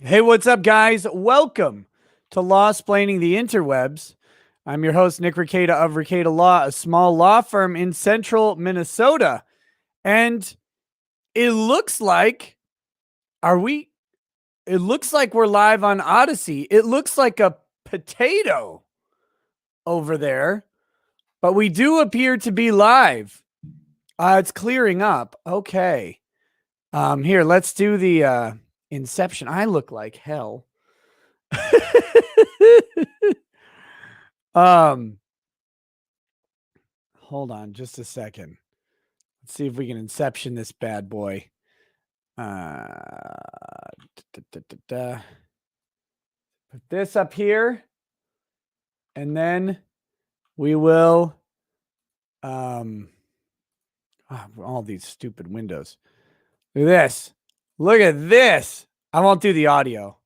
Hey, what's up, guys? Welcome to Law Splaining the Interwebs. I'm your host, Nick Ricada of Ricada Law, a small law firm in central Minnesota. And it looks like, are we? It looks like we're live on Odyssey. It looks like a potato over there, but we do appear to be live. It's clearing up. Okay. Here, let's do the Inception. I look like hell. um, Hold on just a second. Let's see if we can Inception this bad boy. Put this up here, and then we will. All these stupid windows. Look at this. Look at this. I won't do the audio.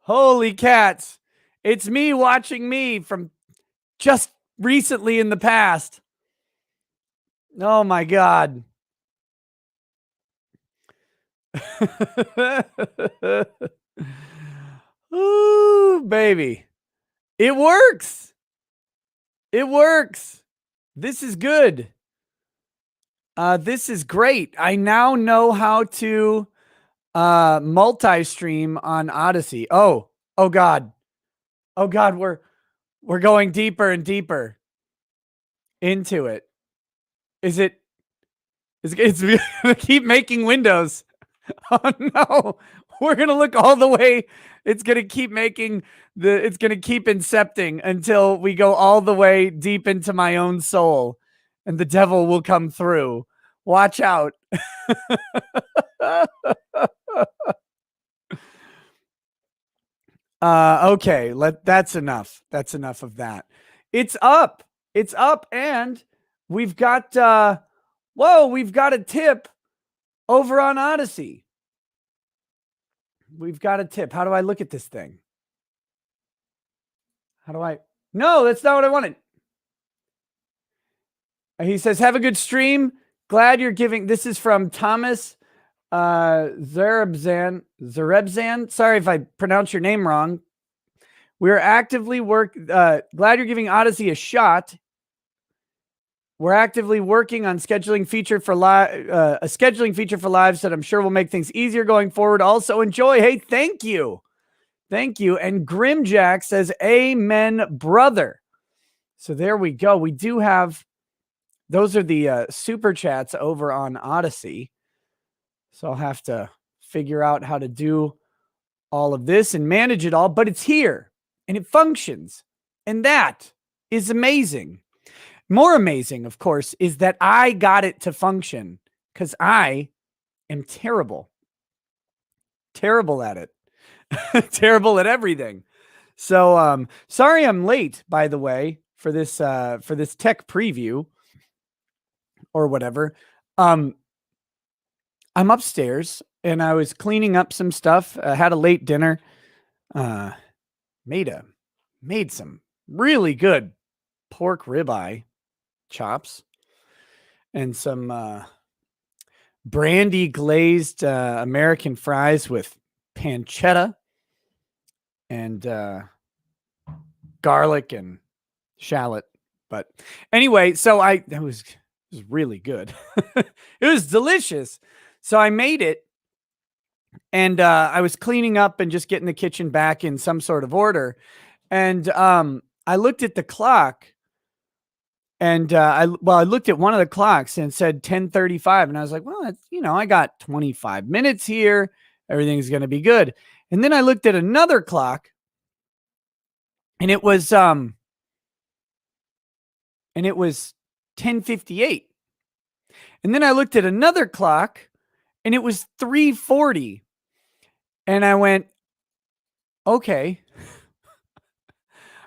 Holy cats. It's me watching me from just recently in the past. Oh my God. Ooh, baby. It works. It works. This is good. This is great. I now know how to multi-stream on Odyssey. Oh God. Oh God, we're going deeper and deeper into it. It's gonna keep making windows. Oh no. We're gonna look all the way. It's gonna keep incepting until we go all the way deep into my own soul, and the devil will come through. Watch out. Okay, that's enough. That's enough of that. It's up. It's up, and we've got we've got a tip over on Odyssey. We've got a tip. How do I look at this thing? No, that's not what I wanted. He says, have a good stream. Glad you're giving. This is from Thomas Zerebzan. Sorry if I pronounce your name wrong. We're actively glad you're giving Odyssey a shot. We're actively working on scheduling feature for a scheduling feature for lives that I'm sure will make things easier going forward. Also enjoy. Hey, thank you. Thank you. And Grimjack says, amen, brother. So there we go. We do have, those are the super chats over on Odyssey. So I'll have to figure out how to do all of this and manage it all, but it's here and it functions. And that is amazing. More amazing, of course, is that I got it to function because I am terrible. Terrible at it. Terrible at everything. So sorry I'm late, by the way, for this tech preview or whatever. I'm upstairs and I was cleaning up some stuff. Had a late dinner. Made some really good pork ribeye chops and some brandy glazed American fries with pancetta and garlic and shallot. But anyway, so it was really good. It was delicious. So I made it, and I was cleaning up and just getting the kitchen back in some sort of order. And I looked at the clock, and I looked at one of the clocks and it said 10:35, and I was like, well, I got 25 minutes here. Everything's going to be good. And then I looked at another clock, and it was 10:58. And then I looked at another clock, and it was 3:40. And I went, okay,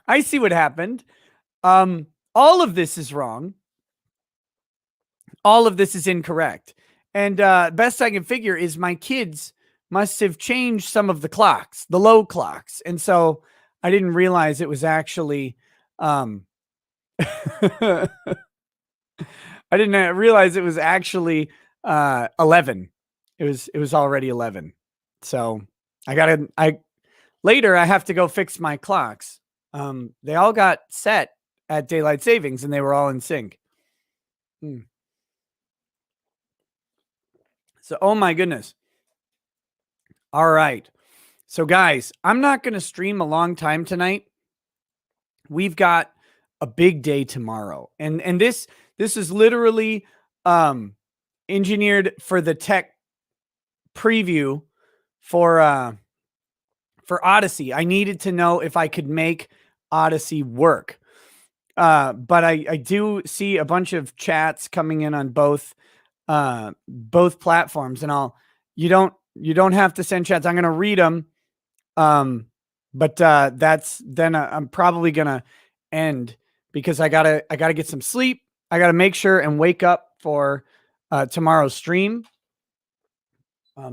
I see what happened. All of this is wrong. All of this is incorrect. And best I can figure is my kids must have changed some of the clocks, the low clocks. And so I didn't realize it was actually I didn't realize it was actually 11. It was already 11. So Later I have to go fix my clocks. They all got set at daylight savings and they were all in sync. So, oh my goodness. All right. So guys, I'm not going to stream a long time tonight. We've got a big day tomorrow. And this is literally engineered for the tech preview for Odyssey. I needed to know if I could make Odyssey work. But I do see a bunch of chats coming in on both platforms, and you don't have to send chats. I'm going to read them. But then I'm probably going to end because I gotta get some sleep. I got to make sure and wake up for tomorrow's stream.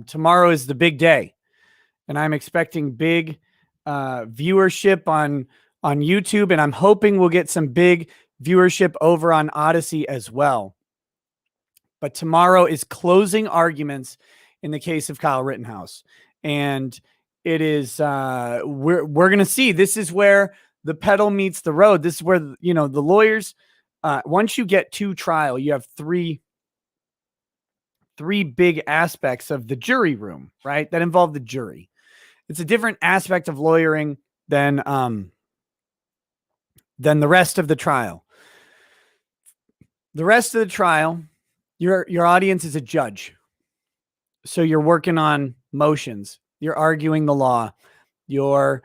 Tomorrow is the big day, and I'm expecting big viewership on YouTube, and I'm hoping we'll get some big viewership over on Odyssey as well. But tomorrow is closing arguments in the case of Kyle Rittenhouse, and it is we're going to see. This is where the pedal meets the road. This is where the lawyers. Once you get to trial, you have three big aspects of the jury room, right? That involve the jury. It's a different aspect of lawyering than the rest of the trial. The rest of the trial, your audience is a judge. So you're working on motions. You're arguing the law. You're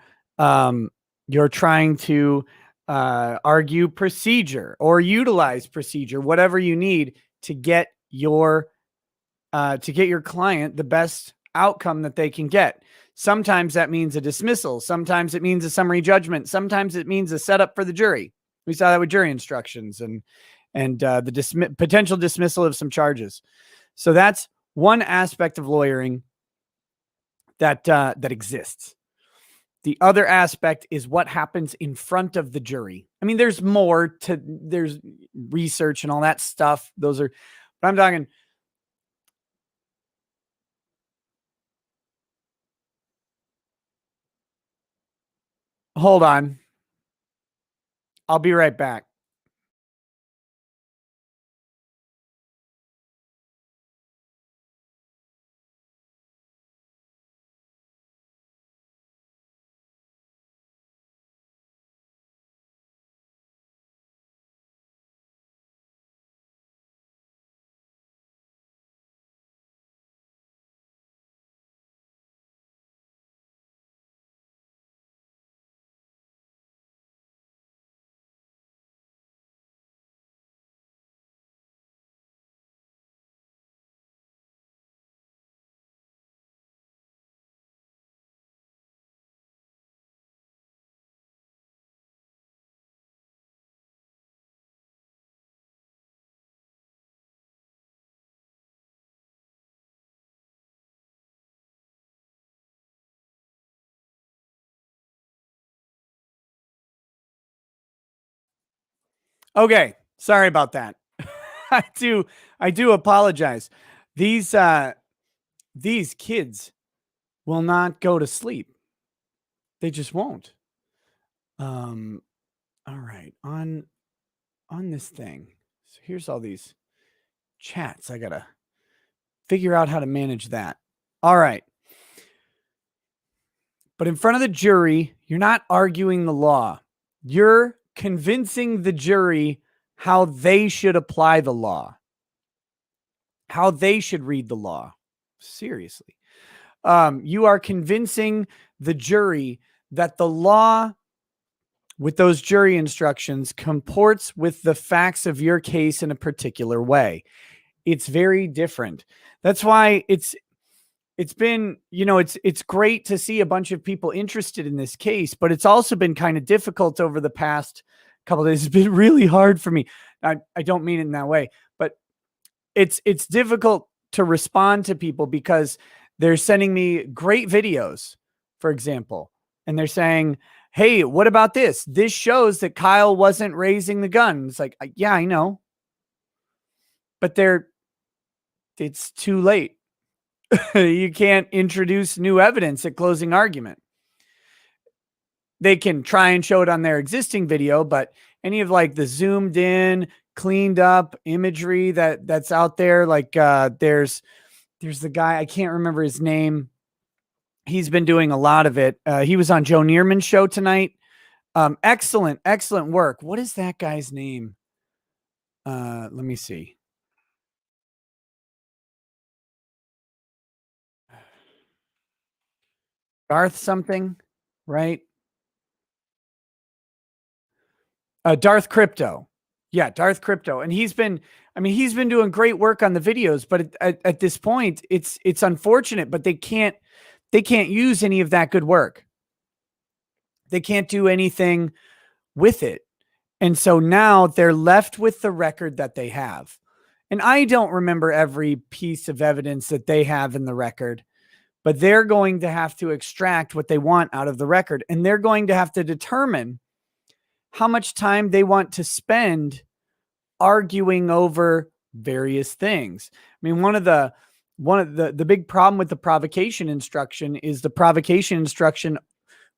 trying to argue procedure or utilize procedure, whatever you need to get your client the best outcome that they can get. Sometimes that means a dismissal. Sometimes it means a summary judgment. Sometimes it means a setup for the jury. We saw that with jury instructions and the potential dismissal of some charges. So that's one aspect of lawyering that exists. The other aspect is what happens in front of the jury. I mean, there's research and all that stuff. But I'm talking. Hold on. I'll be right back. Okay, sorry about that. I do apologize. These kids will not go to sleep. They just won't. All right, on this thing. So here's all these chats. I gotta figure out how to manage that. All right. But in front of the jury, you're not arguing the law. You're convincing the jury how they should apply the law, how they should read the law. Seriously. You are convincing the jury that the law with those jury instructions comports with the facts of your case in a particular way. It's very different. That's why it's been, it's great to see a bunch of people interested in this case, but it's also been kind of difficult over the past couple of days. It's been really hard for me. I don't mean it in that way, but it's difficult to respond to people because they're sending me great videos, for example, and they're saying, hey, what about this? This shows that Kyle wasn't raising the gun. It's like, yeah, I know, but it's too late. You can't introduce new evidence at closing argument. They can try and show it on their existing video, but any of like the zoomed in, cleaned up imagery that's out there, like there's the guy, I can't remember his name. He's been doing a lot of it. He was on Joe Neerman's show tonight. Excellent work. What is that guy's name? Let me see. Darth something, right? Darth Crypto. Yeah, Darth Crypto. And he's been doing great work on the videos, but at this point, it's unfortunate, but they can't use any of that good work. They can't do anything with it. And so now they're left with the record that they have. And I don't remember every piece of evidence that they have in the record, but they're going to have to extract what they want out of the record. And they're going to have to determine how much time they want to spend arguing over various things. I mean, one of the big problem with the provocation instruction is the provocation instruction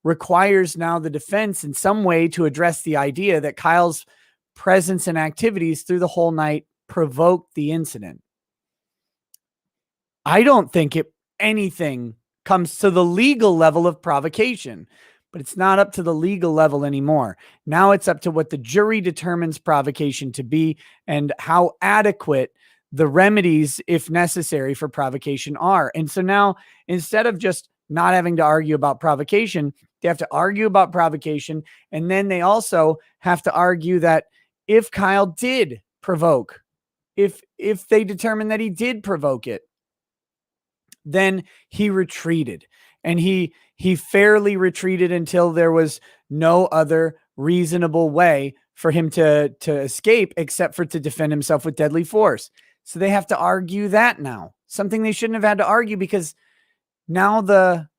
requires now the defense in some way to address the idea that Kyle's presence and activities through the whole night provoked the incident. I don't think anything comes to the legal level of provocation, but it's not up to the legal level anymore. Now it's up to what the jury determines provocation to be and how adequate the remedies, if necessary, for provocation are. And so now, instead of just not having to argue about provocation, they have to argue about provocation. And then they also have to argue that if Kyle did provoke, if they determine that he did provoke it, then he retreated, and he fairly retreated until there was no other reasonable way for him to escape except for to defend himself with deadly force. So they have to argue that now, something they shouldn't have had to argue, because now the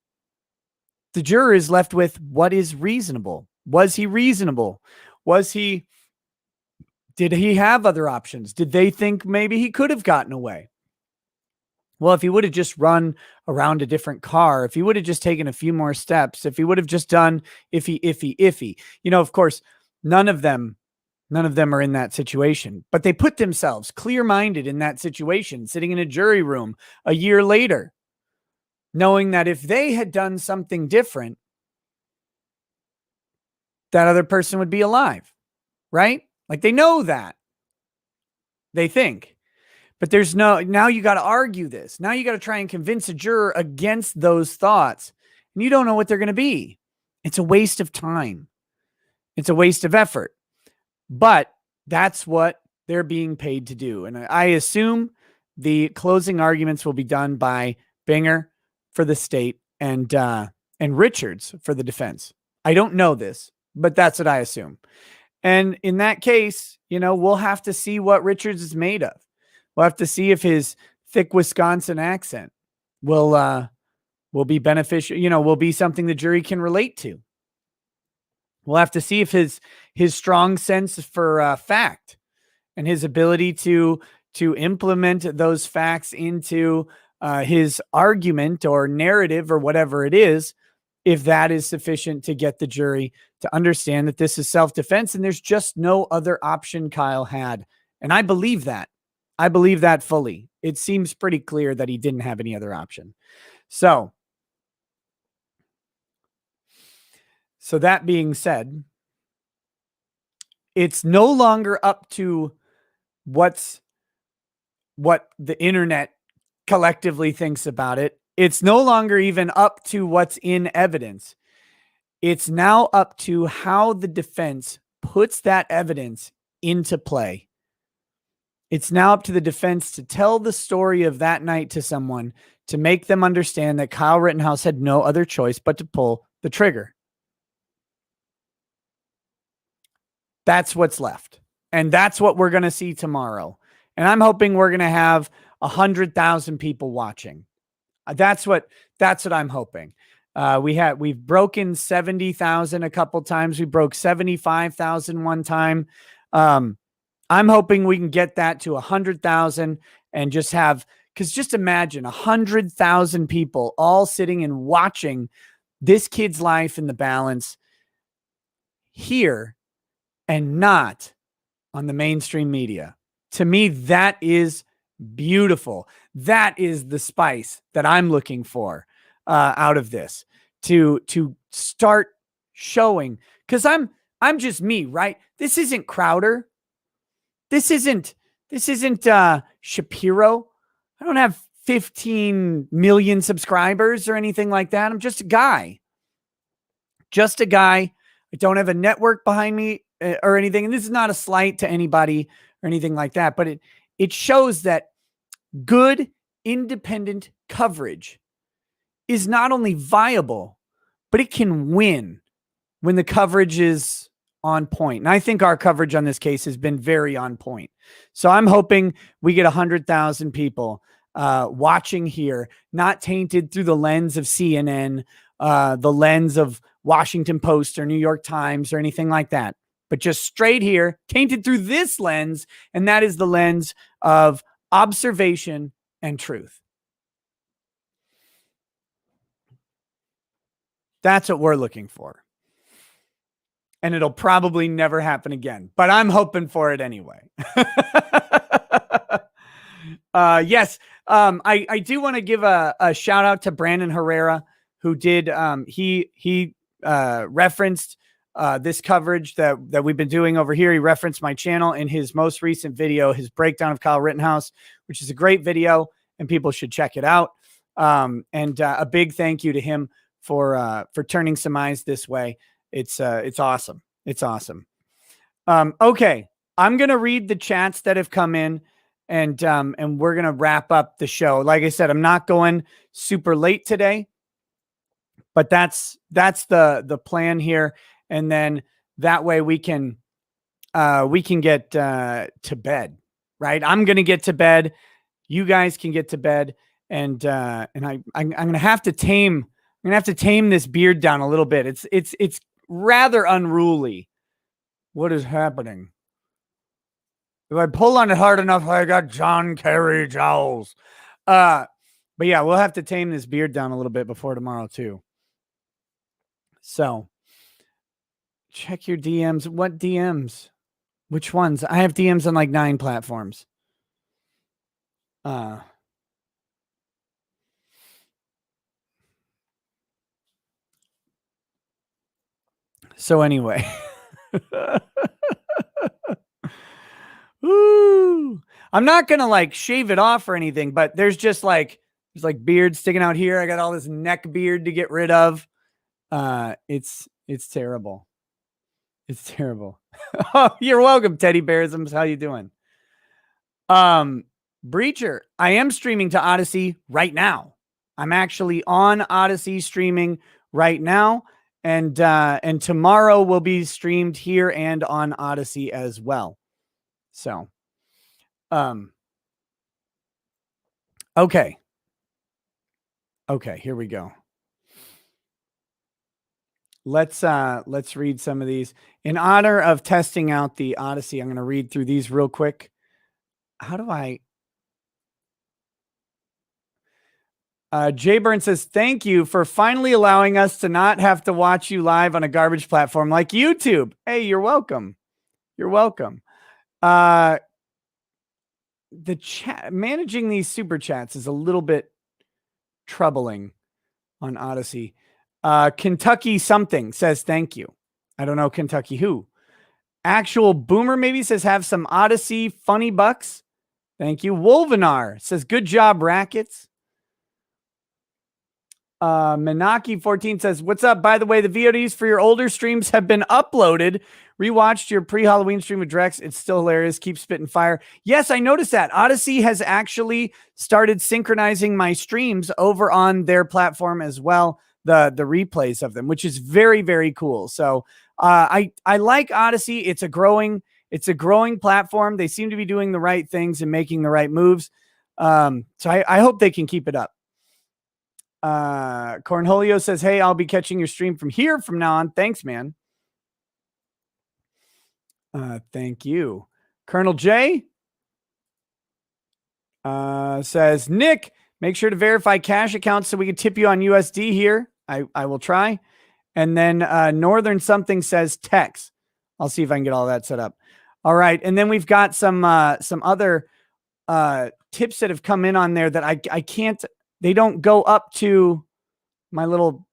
juror is left with what is reasonable. Was he reasonable? Did he have other options? Did they think maybe he could have gotten away? Well, if he would have just run around a different car, if he would have just taken a few more steps, if he would have just done iffy, of course, none of them are in that situation, but they put themselves clear-minded in that situation, sitting in a jury room a year later, knowing that if they had done something different, that other person would be alive, right? Like, they know that. They think. But now you got to argue this. Now you got to try and convince a juror against those thoughts. And you don't know what they're going to be. It's a waste of time. It's a waste of effort. But that's what they're being paid to do. And I assume the closing arguments will be done by Binger for the state and Richards for the defense. I don't know this, but that's what I assume. And in that case, we'll have to see what Richards is made of. We'll have to see if his thick Wisconsin accent will be beneficial, will be something the jury can relate to. We'll have to see if his strong sense for fact and his ability to implement those facts into his argument or narrative or whatever it is, if that is sufficient to get the jury to understand that this is self-defense and there's just no other option Kyle had. And I believe that. I believe that fully. It seems pretty clear that he didn't have any other option. So that being said, it's no longer up to what the internet collectively thinks about it. It's no longer even up to what's in evidence. It's now up to how the defense puts that evidence into play. It's now up to the defense to tell the story of that night to someone, to make them understand that Kyle Rittenhouse had no other choice but to pull the trigger. That's what's left. And that's what we're going to see tomorrow. And I'm hoping we're going to have 100,000 people watching. That's what I'm hoping. We've broken 70,000 a couple times. We broke 75,000 one time. I'm hoping we can get that to 100,000 and just have Because just imagine 100,000 people all sitting and watching this kid's life in the balance here and not on the mainstream media. To me, that is beautiful. That is the spice that I'm looking for out of this to start showing. Because I'm just me, right? This isn't Crowder. This isn't Shapiro. I don't have 15 million subscribers or anything like that. I'm just a guy. Just a guy. I don't have a network behind me or anything. And this is not a slight to anybody or anything like that, but it shows that good independent coverage is not only viable, but it can win when the coverage is on point. And I think our coverage on this case has been very on point. So I'm hoping we get 100,000 people watching here, not tainted through the lens of CNN, the lens of Washington Post or New York Times or anything like that, but just straight here, tainted through this lens. And that is the lens of observation and truth. That's what we're looking for. And it'll probably never happen again, but I'm hoping for it anyway. Yes. I do want to give a shout out to Brandon Herrera, who did, he referenced this coverage that we've been doing over here. He referenced my channel in his most recent video, his breakdown of Kyle Rittenhouse, which is a great video and people should check it out. And a big thank you to him for turning some eyes this way. It's awesome. It's awesome. Okay. I'm going to read the chats that have come in and we're going to wrap up the show. Like I said, I'm not going super late today, but that's the plan here. And then that way we can get to bed, right? I'm going to get to bed. You guys can get to bed. And I'm going to have to tame this beard down a little bit. It's rather unruly. What is happening? If I pull on it hard enough, I got John Kerry jowls. But yeah, we'll have to tame this beard down a little bit before tomorrow too. So check your DMs. What DMs? Which ones? I have DMs on like 9 platforms. So anyway. Ooh. I'm not gonna like shave it off or anything, but there's like beard sticking out here. I got all this neck beard to get rid of. It's terrible. It's terrible. Oh, you're welcome, Teddy Bearisms. How you doing? Breacher, I am streaming to Odyssey right now. I'm actually on Odyssey streaming right now. And tomorrow will be streamed here and on Odyssey as well. So, okay. Okay, here we go. Let's read some of these. In honor of testing out the Odyssey, I'm going to read through these real quick. How do I? Jay Burn says, thank you for finally allowing us to not have to watch you live on a garbage platform like YouTube. Hey, you're welcome. You're welcome. The chat, managing these super chats is a little bit troubling on Odyssey. Kentucky something says, thank you. I don't know Kentucky who. Actual Boomer maybe says, have some Odyssey funny bucks. Thank you. Wolvenar says, good job, Rackets. Menaki 14 says, what's up? By the way, the VODs for your older streams have been uploaded. Rewatched your pre-Halloween stream with Drex. It's still hilarious. Keep spitting fire. Yes, I noticed that. Odyssey has actually started synchronizing my streams over on their platform as well. The replays of them, which is very, very cool. So I like Odyssey. It's a growing platform. They seem to be doing the right things and making the right moves. So I hope they can keep it up. Cornholio says, hey, I'll be catching your stream from here from now on. Thanks, man. Thank you. Colonel J. Says Nick, make sure to verify cash accounts so we can tip you on USD here. I will try. And then Northern something says Tex. I'll see if I can get all that set up. All right, and then we've got some other tips that have come in on there that I can't. They don't go up to my little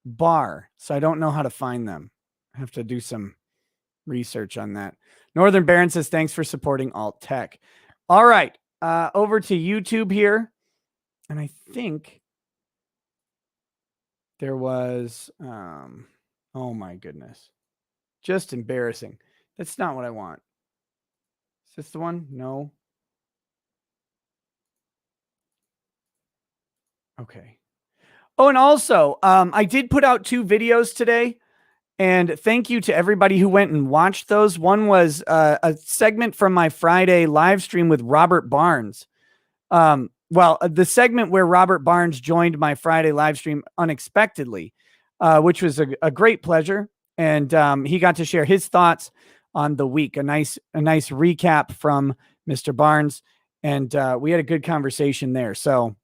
bar, so I don't know how to find them. I have to do some research on that. Northern Baron says thanks for supporting Alt Tech. All right, over to YouTube here, and I think there was. Oh my goodness, just embarrassing. That's not what I want. Is this the one? No. Okay. Oh, and also, I did put out 2 videos today, and thank you to everybody who went and watched those. One was a segment from my Friday live stream with Robert Barnes. The segment where Robert Barnes joined my Friday live stream unexpectedly, which was a great pleasure, and he got to share his thoughts on the week. A nice recap from Mr. Barnes, and we had a good conversation there. So.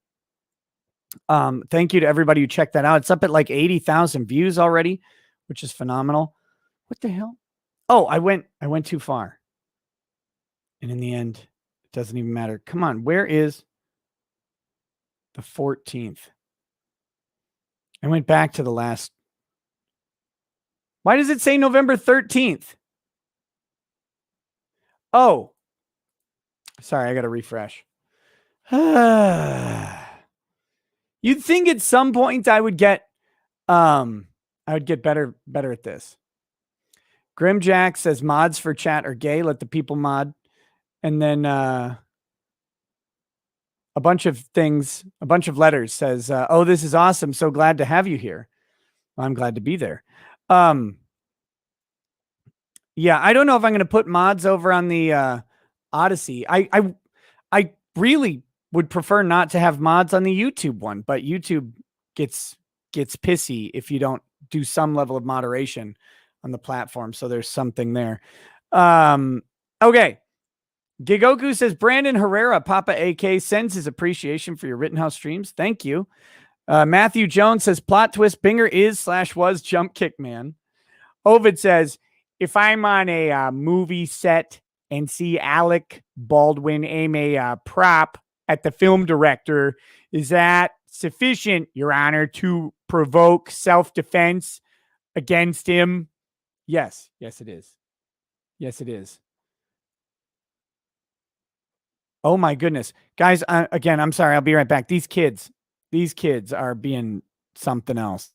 Thank you to everybody who checked that out. It's up at like 80,000 views already, which is phenomenal. What the hell? Oh, I went too far. And in the end, it doesn't even matter. Come on, where is the 14th? I went back to the last. Why does it say November 13th? Oh, sorry, I got to refresh. You'd think at some point I would get better at this. Grimjack says mods for chat are gay. Let the people mod. And then a bunch of things, a bunch of letters says, oh, this is awesome. So glad to have you here. Well, I'm glad to be there. Yeah, I don't know if I'm going to put mods over on the Odyssey. I really would prefer not to have mods on the YouTube one, but YouTube gets pissy if you don't do some level of moderation on the platform. So there's something there. Okay. Gigoku says Brandon Herrera, Papa AK, sends his appreciation for your Rittenhouse streams. Thank you. Matthew Jones says plot twist Binger is / was jump kick man. Ovid says, if I'm on a movie set and see Alec Baldwin aim a prop at the film director, is that sufficient, Your Honor, to provoke self-defense against him? Yes. Yes, it is. Yes, it is. Oh my goodness. Guys, again, I'm sorry. I'll be right back. These kids are being something else.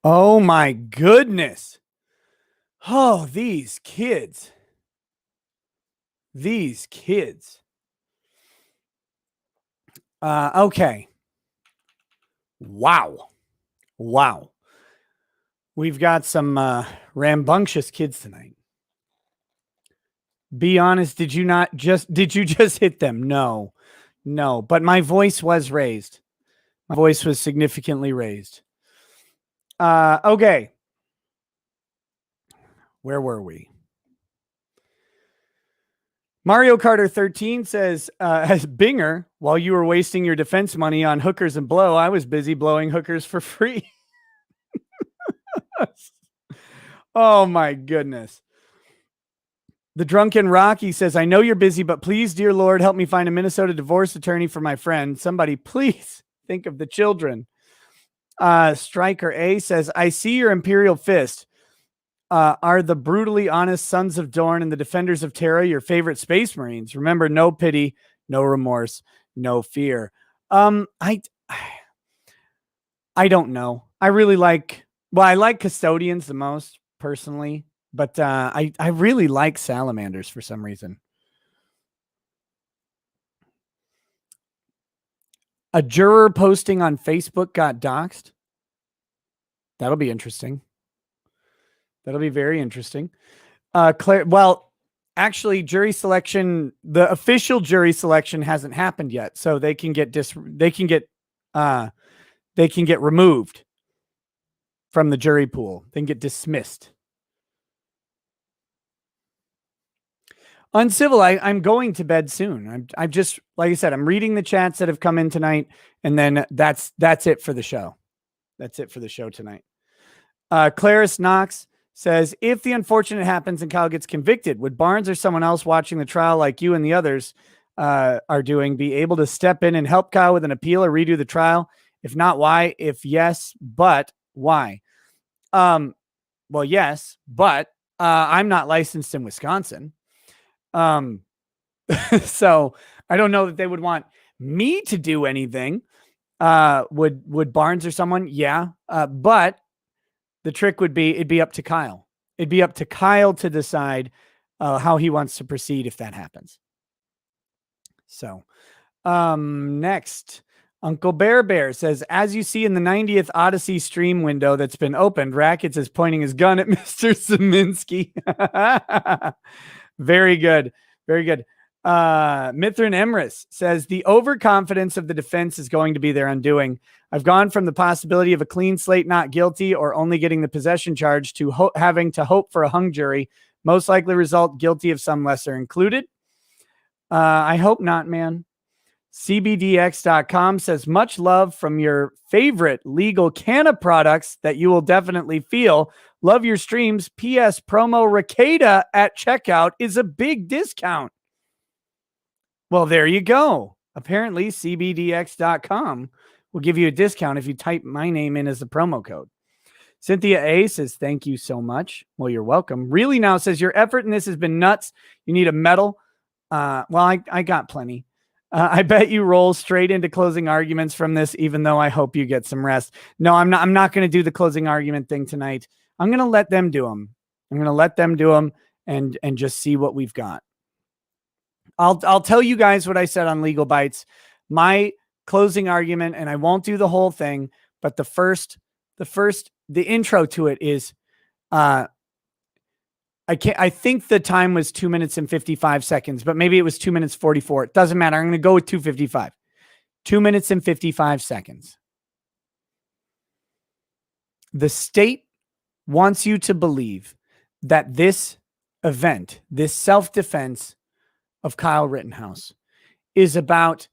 Oh my goodness. Oh, these kids. These kids. Okay. Wow. Wow. We've got some rambunctious kids tonight. Be honest, did you just hit them? No. No, but my voice was raised. My voice was significantly raised. Okay. Where were we? Mario Carter 13 says, as Binger, while you were wasting your defense money on hookers and blow, I was busy blowing hookers for free. Oh my goodness. The Drunken Rocky says, I know you're busy, but please, dear Lord, help me find a Minnesota divorce attorney for my friend. Somebody, please think of the children. Striker A says, I see your Imperial Fist. Are the brutally honest Sons of Dorn and the Defenders of Terra your favorite Space Marines? Remember, no pity, no remorse, no fear. I don't know. I like Custodians the most personally, but I really like Salamanders for some reason. A juror posting on Facebook got doxxed. That'll be interesting. That'll be very interesting. Claire, well, actually, jury selection, the official jury selection hasn't happened yet, so they can get removed from the jury pool. They can get dismissed. Uncivil, I'm going to bed soon. I'm just, like I said, I'm reading the chats that have come in tonight, and then that's it for the show. That's it for the show tonight. Clarice Knox says, if the unfortunate happens and Kyle gets convicted, would Barnes or someone else watching the trial like you and the others are doing be able to step in and help Kyle with an appeal or redo the trial? If not, why? If yes, but why? Well, yes, but I'm not licensed in Wisconsin. So I don't know that they would want me to do anything. Would Barnes or someone? Yeah. But the trick would be, it'd be up to Kyle. It'd be up to Kyle to decide how he wants to proceed if that happens. So, next, Uncle Bear says, as you see in the 90th Odyssey stream window that's been opened, Rackets is pointing his gun at Mr. Zeminski. Very good. Very good. Mithrin Emrys says, the overconfidence of the defense is going to be their undoing. I've gone from the possibility of a clean slate, not guilty, or only getting the possession charge to having to hope for a hung jury, most likely result guilty of some lesser included. I hope not, man. CBDX.com says, much love from your favorite legal Canna products that you will definitely feel. Love your streams. P.S. Promo Ricada at checkout is a big discount. Well, there you go. Apparently, CBDX.com will give you a discount if you type my name in as a promo code. Cynthia A says, thank you so much. Well, you're welcome. Really Now says, your effort in this has been nuts. You need a medal. Well, I got plenty. I bet you roll straight into closing arguments from this, even though I hope you get some rest. No, I'm not going to do the closing argument thing tonight. I'm going to let them do them. And just see what we've got. I'll tell you guys what I said on Legal Bites. My closing argument, and I won't do the whole thing, but the intro to it is, I think the time was 2 minutes and 55 seconds, but maybe it was 2 minutes 44. It doesn't matter. I'm going to go with 2:55. 2 minutes and 55 seconds. The state wants you to believe that this event, this self-defense of Kyle Rittenhouse, is about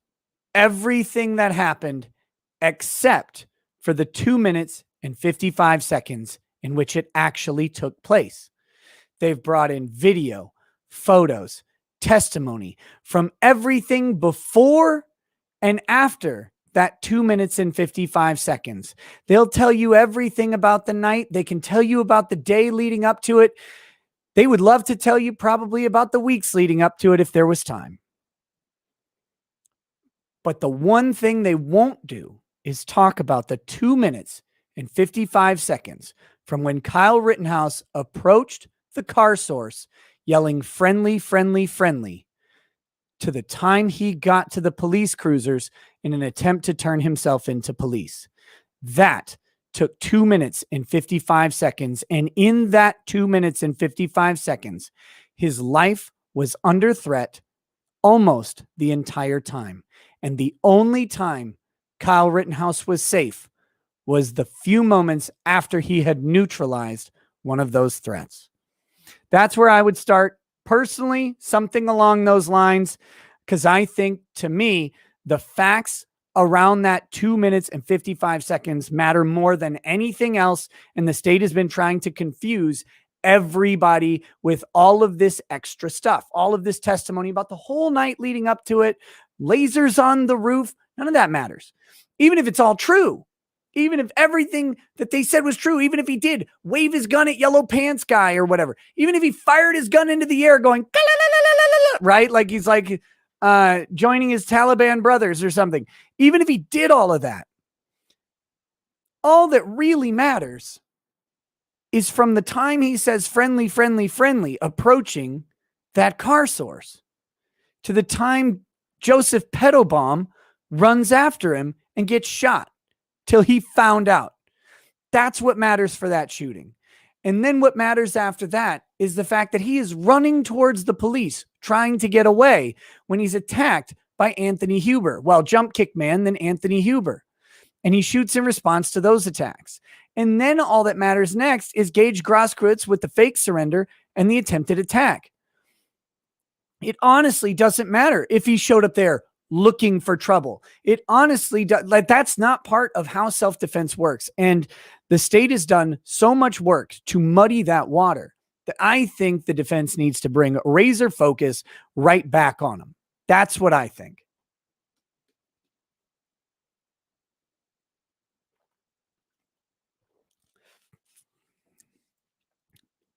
everything that happened except for the 2 minutes and 55 seconds in which it actually took place. They've brought in video, photos, testimony from everything before and after that 2 minutes and 55 seconds. They'll tell you everything about the night. They can tell you about the day leading up to it. They would love to tell you probably about the weeks leading up to it if there was time. But the one thing they won't do is talk about the 2 minutes and 55 seconds from when Kyle Rittenhouse approached the car source yelling friendly, friendly, friendly to the time he got to the police cruisers in an attempt to turn himself into police. That took 2 minutes and 55 seconds. And in that 2 minutes and 55 seconds, his life was under threat almost the entire time. And the only time Kyle Rittenhouse was safe was the few moments after he had neutralized one of those threats. That's where I would start personally, something along those lines, because I think, to me, the facts around that 2 minutes and 55 seconds matter more than anything else. And the state has been trying to confuse everybody with all of this extra stuff, all of this testimony about the whole night leading up to it, lasers on the roof. None of that matters. Even if it's all true, even if everything that they said was true, even if he did wave his gun at yellow pants guy or whatever, even if he fired his gun into the air going, right? Like he's like joining his Taliban brothers or something. Even if he did all of that, all that really matters is from the time he says friendly, friendly, friendly, approaching that car source to the time Joseph Pettibomb runs after him and gets shot till he found out. That's what matters for that shooting. And then what matters after that is the fact that he is running towards the police, trying to get away when he's attacked by Anthony Huber. Well, Jump Kick Man, then Anthony Huber. And he shoots in response to those attacks. And then all that matters next is Gage Grosskreutz with the fake surrender and the attempted attack. It honestly doesn't matter if he showed up there looking for trouble. It honestly does. Like, that's not part of how self-defense works. And the state has done so much work to muddy that water that I think the defense needs to bring razor focus right back on them. That's what I think.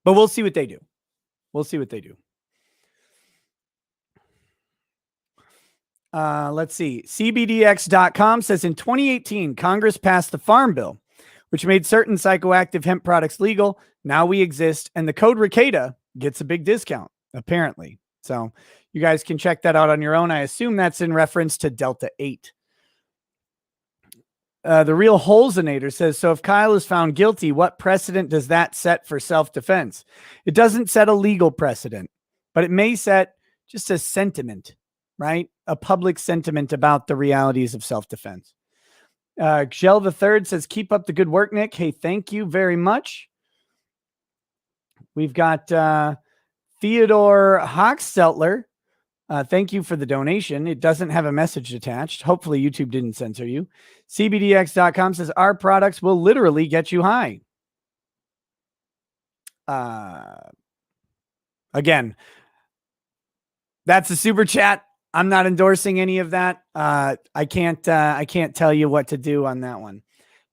But we'll see what they do. We'll see what they do. Let's see. CBDX.com says in 2018, Congress passed the Farm Bill, which made certain psychoactive hemp products legal. Now we exist, and the code Ricada gets a big discount, apparently. So you guys can check that out on your own. I assume that's in reference to Delta 8. The Real Holzinator says, so if Kyle is found guilty, what precedent does that set for self-defense? It doesn't set a legal precedent, but it may set just a sentiment, right? A public sentiment about the realities of self-defense. Gel the Third says, keep up the good work, Nick. Hey, thank you very much. We've got Theodore Hochsteltler. Thank you for the donation. It doesn't have a message attached. Hopefully YouTube didn't censor you. CBDX.com says, our products will literally get you high. Again, that's a super chat. I'm not endorsing any of that. I can't tell you what to do on that one.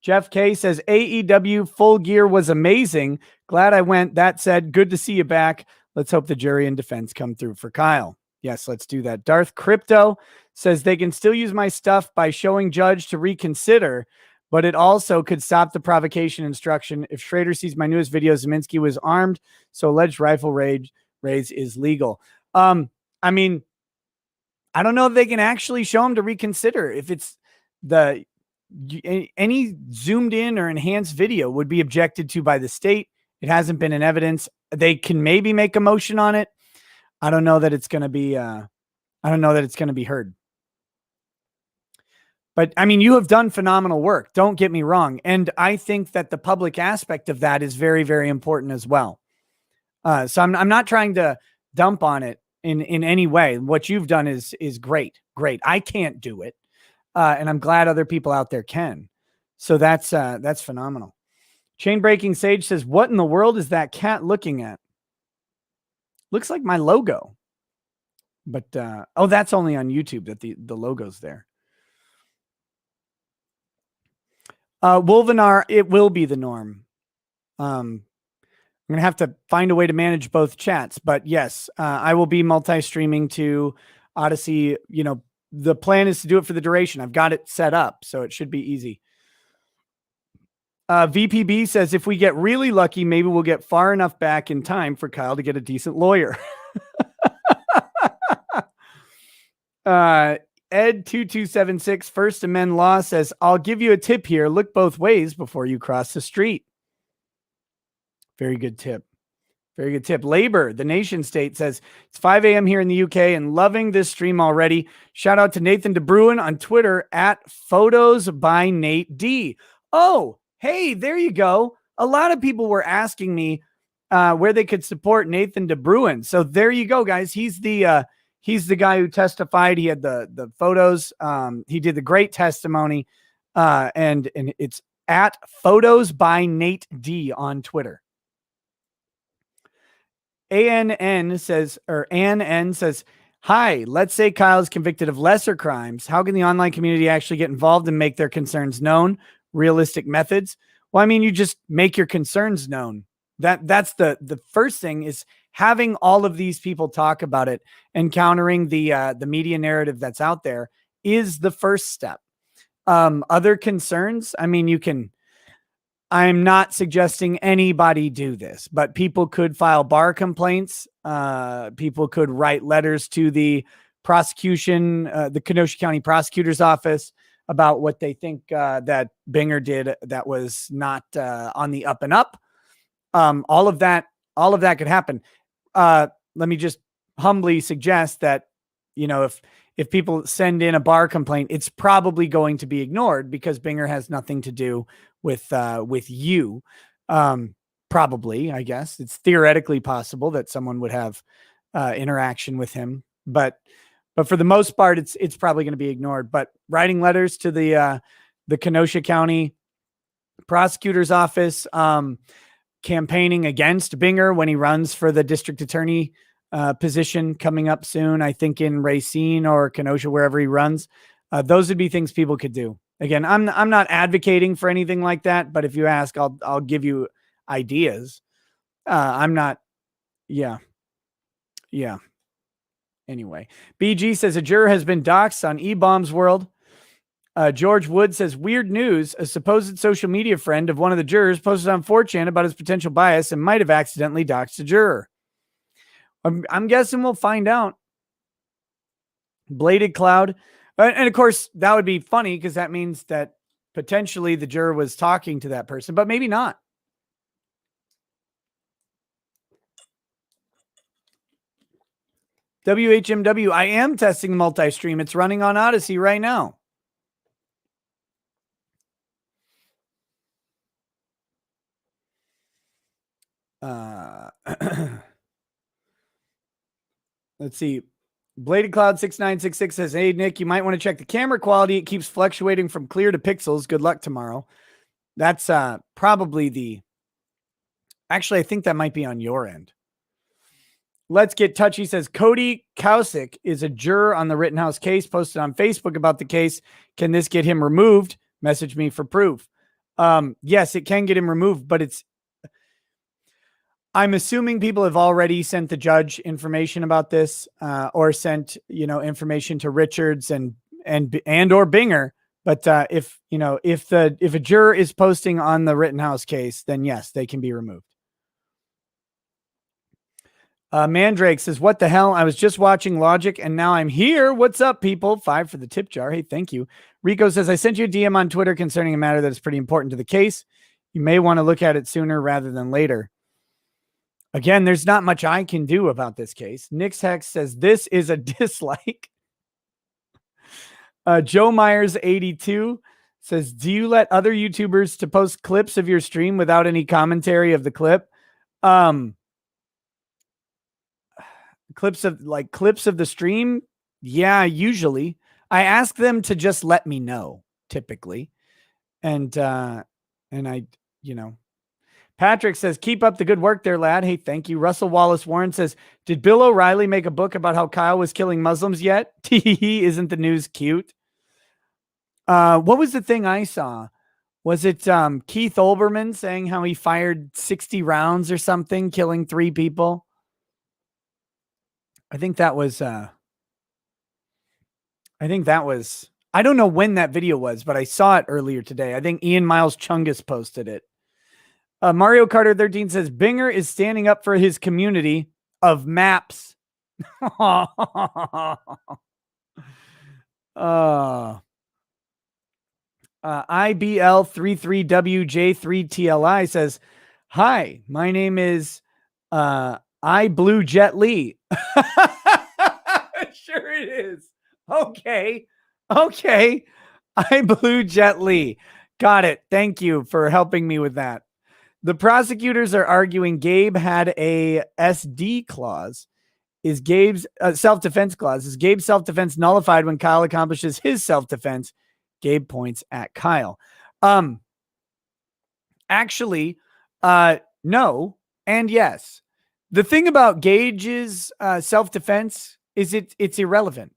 Jeff K says, AEW Full Gear was amazing. Glad I went. That said, good to see you back. Let's hope the jury and defense come through for Kyle. Yes, let's do that. Darth Crypto says they can still use my stuff by showing judge to reconsider, but it also could stop the provocation instruction. If Schrader sees my newest video, Zeminski was armed, so alleged rifle raise is legal. I mean, I don't know if they can actually show him to reconsider. If it's any zoomed in or enhanced video would be objected to by the state. It hasn't been in evidence. They can maybe make a motion on it. I don't know that it's going to be, heard. But I mean, you have done phenomenal work. Don't get me wrong. And I think that the public aspect of that is very, very important as well. So I'm not trying to dump on it in any way. What you've done is great. Great. I can't do it. And I'm glad other people out there can. So that's phenomenal. Chain Breaking Sage says, what in the world is that cat looking at? Looks like my logo. But, oh, that's only on YouTube that the logo's there. Wolvenar, it will be the norm. I'm going to have to find a way to manage both chats. But yes, I will be multi-streaming to Odyssey. You know, the plan is to do it for the duration. I've got it set up, so it should be easy. VPB says, if we get really lucky, maybe we'll get far enough back in time for Kyle to get a decent lawyer. Ed2276 First Amendment Law says, I'll give you a tip here. Look both ways before you cross the street. Very good tip. Very good tip. Labor, the nation state, says it's 5 a.m. here in the UK and loving this stream already. Shout out to Nathan DeBruin on Twitter at Photos by Nate D. Oh, hey, there you go. A lot of people were asking me where they could support Nathan DeBruin. So there you go, guys. He's the guy who testified. He had the photos. He did the great testimony, and it's at Photos by Nate D on Twitter. ANN says, hi, let's say Kyle's convicted of lesser crimes. How can the online community actually get involved and make their concerns known? Realistic methods? Well, I mean, you just make your concerns known. That's the first thing, is having all of these people talk about it and countering the media narrative that's out there is the first step. Other concerns, I mean, I'm not suggesting anybody do this, but people could file bar complaints. People could write letters to the prosecution, the Kenosha County Prosecutor's Office, about what they think that Binger did that was not on the up and up. All of that could happen. Let me just humbly suggest that, if people send in a bar complaint, it's probably going to be ignored because Binger has nothing to do with you. Probably, I guess it's theoretically possible that someone would have interaction with him, but for the most part, it's probably going to be ignored. But writing letters to the Kenosha County Prosecutor's Office, campaigning against Binger when he runs for the district attorney position coming up soon, I think in Racine or Kenosha, wherever he runs. Those would be things people could do. Again, I'm not advocating for anything like that, but if you ask, I'll give you ideas. I'm not. Yeah. Anyway, BG says a juror has been doxxed on E-Bombs World. George Wood says, weird news. A supposed social media friend of one of the jurors posted on 4chan about his potential bias and might have accidentally doxed a juror. I'm guessing we'll find out. Bladed Cloud. And of course, that would be funny because that means that potentially the juror was talking to that person, but maybe not. WHMW, I am testing Multistream. It's running on Odyssey right now. Let's see. Bladed Cloud 6966 says, hey, Nick, you might want to check the camera quality. It keeps fluctuating from clear to pixels. Good luck tomorrow. That's probably actually, I think that might be on your end. Let's Get Touchy says, Cody Kausick is a juror on the Rittenhouse case, posted on Facebook about the case. Can this get him removed? Message me for proof. Yes, it can get him removed, but I'm assuming people have already sent the judge information about this, or sent, information to Richards and or Binger. But if a juror is posting on the Rittenhouse case, then yes, they can be removed. Mandrake says, what the hell? I was just watching Logic and now I'm here. What's up, people? 5 for the tip jar. Hey, thank you. Rico says, I sent you a DM on Twitter concerning a matter that is pretty important to the case. You may want to look at it sooner rather than later. Again, there's not much I can do about this case. Nix Hex says, this is a dislike. Joe Myers 82 says, do you let other YouTubers to post clips of your stream without any commentary of the clip? Clips of the stream? Yeah, usually. I ask them to just let me know, typically. And I, Patrick says, keep up the good work there, lad. Hey, thank you. Russell Wallace Warren says, did Bill O'Reilly make a book about how Kyle was killing Muslims yet? Isn't the news cute? What was the thing I saw? Was it Keith Olbermann saying how he fired 60 rounds or something, killing 3 people? I think that was I don't know when that video was, but I saw it earlier today. I think Ian Miles Chungus posted it. Mario Carter 13 says Binger is standing up for his community of maps. IBL33WJ3TLI says, hi, my name is I Blue Jet Li. Sure it is. Okay. I Blue Jet Li. Got it. Thank you for helping me with that. The prosecutors are arguing Gabe had a SD clause. Is Gabe's self-defense clause? Is Gabe's self-defense nullified when Kyle accomplishes his self-defense? Gabe points at Kyle. Actually, no and yes. The thing about Gage's self-defense is it's irrelevant.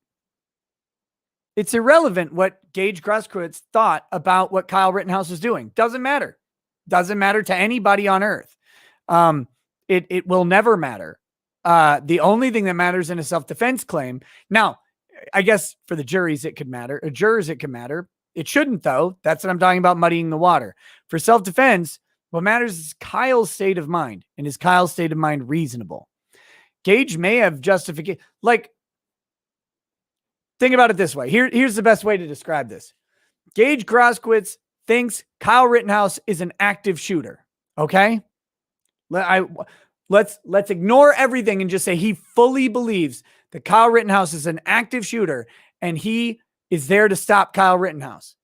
It's irrelevant what Gage Grosskreutz thought about what Kyle Rittenhouse was doing. Doesn't matter. Doesn't matter to anybody on earth. It will never matter. The only thing that matters in a self-defense claim. Now, I guess for the juries, it could matter. Or jurors, it could matter. It shouldn't, though. That's what I'm talking about, muddying the water. For self-defense, what matters is Kyle's state of mind. And is Kyle's state of mind reasonable? Gage may have justification. Like, think about it this way. Here's the best way to describe this. Gage Grosskreutz thinks Kyle Rittenhouse is an active shooter. Okay? Let's ignore everything and just say he fully believes that Kyle Rittenhouse is an active shooter and he is there to stop Kyle Rittenhouse.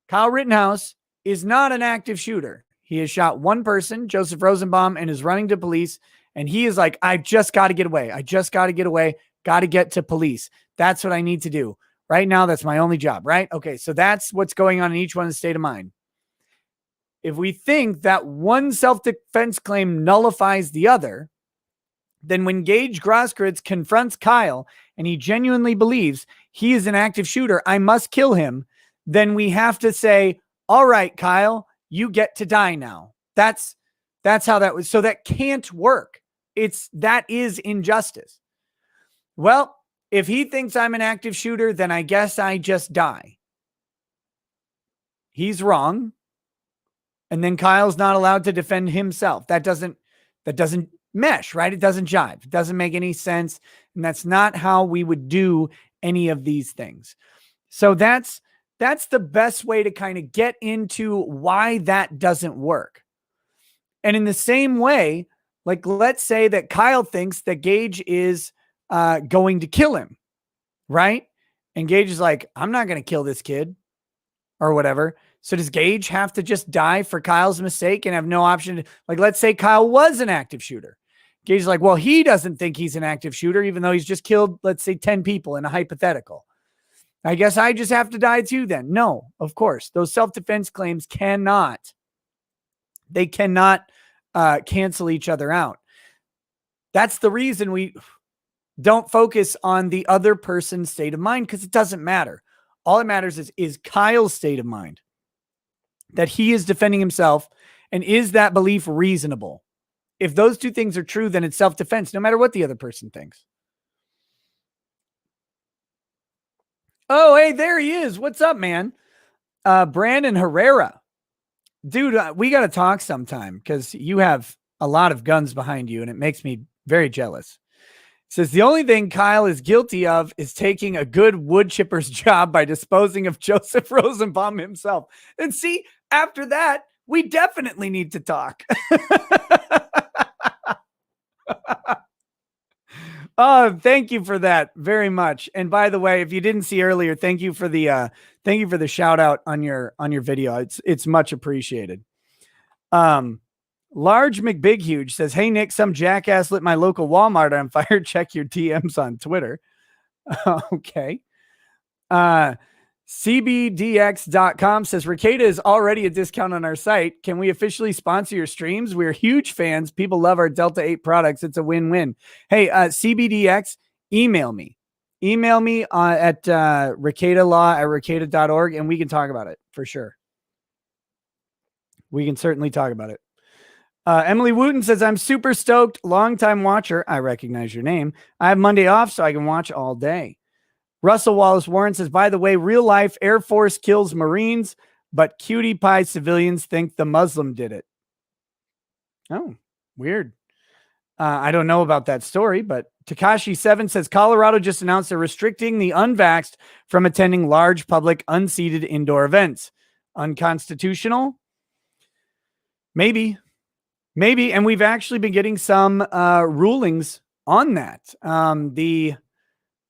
Kyle Rittenhouse is not an active shooter. He has shot one person, Joseph Rosenbaum, and is running to police. And he is like, I just got to get away. I just got to get away. Got to get to police. That's what I need to do. Right now, that's my only job, right? Okay, so that's what's going on in each one's state of mind. If we think that one self-defense claim nullifies the other, then when Gage Grosskreutz confronts Kyle and he genuinely believes he is an active shooter, I must kill him, then we have to say, all right, Kyle, you get to die now. That's how that was. So that can't work. That is injustice. Well, if he thinks I'm an active shooter, then I guess I just die. He's wrong. And then Kyle's not allowed to defend himself. That doesn't mesh, right? It doesn't jive. It doesn't make any sense. And that's not how we would do any of these things. So that's the best way to kind of get into why that doesn't work. And in the same way, like, let's say that Kyle thinks that Gage is going to kill him, right? And Gage is like, I'm not going to kill this kid or whatever. So does Gage have to just die for Kyle's mistake and have no option? Like, let's say Kyle was an active shooter. Gage is like, well, he doesn't think he's an active shooter, even though he's just killed, let's say, 10 people in a hypothetical. I guess I just have to die too then. No, of course. Those self-defense claims cannot cancel each other out. That's the reason we don't focus on the other person's state of mind, because it doesn't matter. All that matters is Kyle's state of mind, that he is defending himself, and is that belief reasonable? If those two things are true, then it's self-defense, no matter what the other person thinks. Oh, hey, there he is. What's up, man? Brandon Herrera. Dude, we got to talk sometime, because you have a lot of guns behind you, and it makes me very jealous. It says, the only thing Kyle is guilty of is taking a good wood chipper's job by disposing of Joseph Rosenbaum himself. And see, after that, we definitely need to talk. Oh, thank you for that very much. And by the way, if you didn't see earlier, thank you for the shout out on your video. It's much appreciated. Large McBighuge says, hey, Nick, some jackass lit my local Walmart on fire. Check your DMs on Twitter. Okay. CBDX.com says, Ricada is already a discount on our site. Can we officially sponsor your streams? We're huge fans. People love our Delta 8 products. It's a win-win. Hey, CBDX, email me. Email me at ricadalaw@ricada.org, and we can talk about it for sure. We can certainly talk about it. Emily Wooten says, I'm super stoked. Longtime watcher. I recognize your name. I have Monday off, so I can watch all day. Russell Wallace Warren says, by the way, real life Air Force kills Marines, but cutie pie civilians think the Muslim did it. Oh, weird. I don't know about that story, but Takashi7 says Colorado just announced they're restricting the unvaxxed from attending large public unseated indoor events. Unconstitutional? Maybe. And we've actually been getting some rulings on that.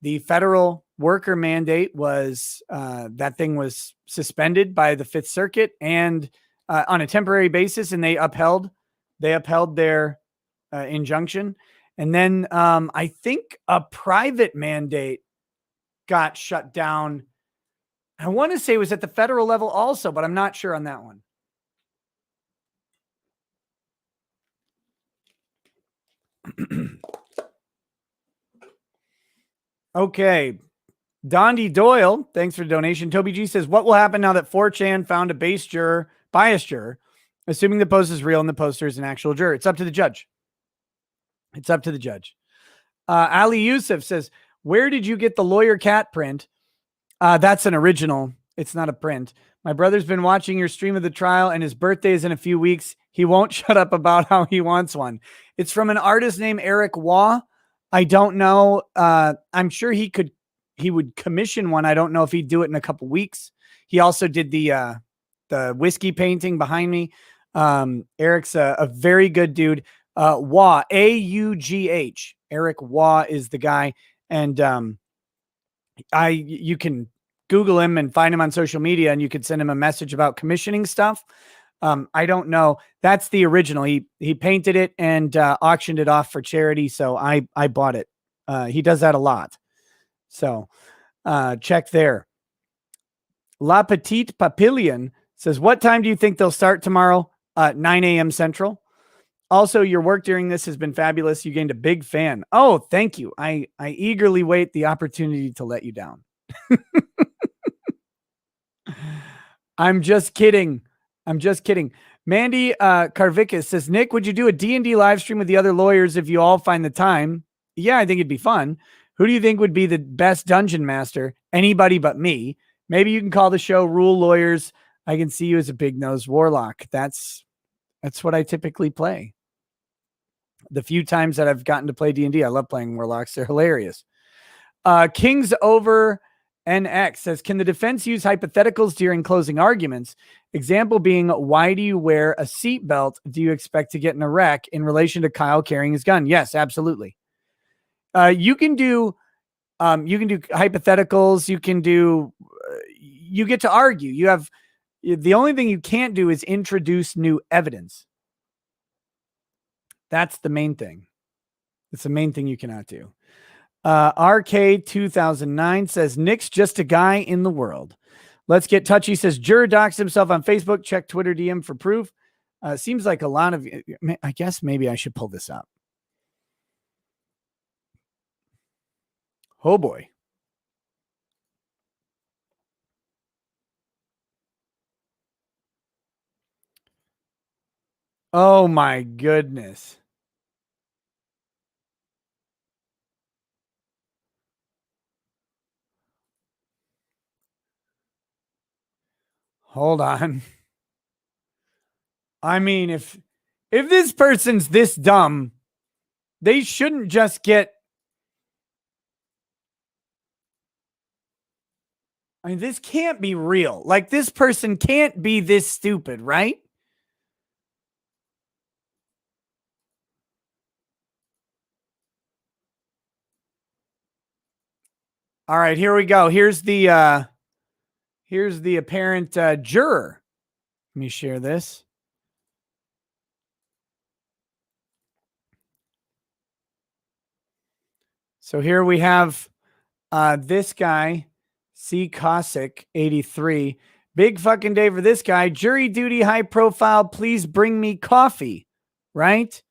The federal worker mandate was that thing was suspended by the Fifth Circuit and on a temporary basis, and they upheld their injunction. And then I think a private mandate got shut down. I want to say it was at the federal level also, but I'm not sure on that one. Okay. Dondi Doyle, thanks for the donation. Toby G says, what will happen now that 4chan found a biased juror, assuming the post is real and the poster is an actual juror? It's up to the judge. Ali Yusuf says, where did you get the lawyer cat print? That's an original. It's not a print. My brother's been watching your stream of the trial and his birthday is in a few weeks. He won't shut up about how he wants one. It's from an artist named Eric Waugh. I don't know. I'm sure he would commission one. I don't know if he'd do it in a couple weeks. He also did the whiskey painting behind me. Eric's a very good dude. Waugh, A-U-G-H. Eric Waugh is the guy. And you can Google him and find him on social media, and you could send him a message about commissioning stuff. I don't know. That's the original. He painted it and auctioned it off for charity. So I bought it. He does that a lot. So check there. La Petite Papillion says, what time do you think they'll start tomorrow? 9 a.m. Central. Also, your work during this has been fabulous. You gained a big fan. Oh, thank you. I eagerly wait the opportunity to let you down. I'm just kidding. Mandy Karvikis says, Nick, would you do a D&D live stream with the other lawyers if you all find the time? Yeah, I think it'd be fun. Who do you think would be the best dungeon master? Anybody but me. Maybe you can call the show Rule Lawyers. I can see you as a big-nosed warlock. That's what I typically play. The few times that I've gotten to play D&D, I love playing warlocks. They're hilarious. Kings Over NX says, can the defense use hypotheticals during closing arguments? Example being, why do you wear a seatbelt? Do you expect to get in a wreck in relation to Kyle carrying his gun? Yes, absolutely. You can do hypotheticals. You get to argue. The only thing you can't do is introduce new evidence. That's the main thing. It's the main thing you cannot do. RK2009 says, Nick's just a guy in the world. Let's Get Touchy says, juror doxed himself on Facebook. Check Twitter DM for proof. Seems like a lot of, I guess maybe I should pull this up. Oh boy. Oh my goodness. Hold on. I mean, if this person's this dumb, they shouldn't just get. I mean, this can't be real. Like, this person can't be this stupid, right? All right, here we go. Here's the apparent juror. Let me share this. So here we have this guy, C. Cossack 83. Big fucking day for this guy. Jury duty, high profile. Please bring me coffee. Right?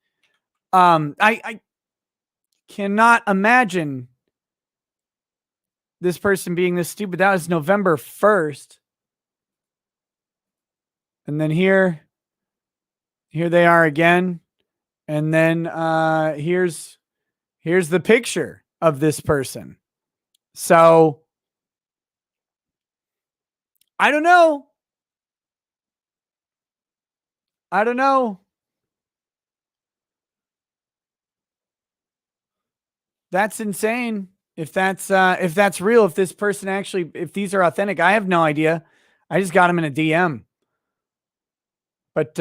I cannot imagine this person being this stupid. That was November 1st. And then here they are again. And then here's the picture of this person. So I don't know. I don't know. That's insane. If that's real, if this person actually, if these are authentic, I have no idea. I just got them in a DM. But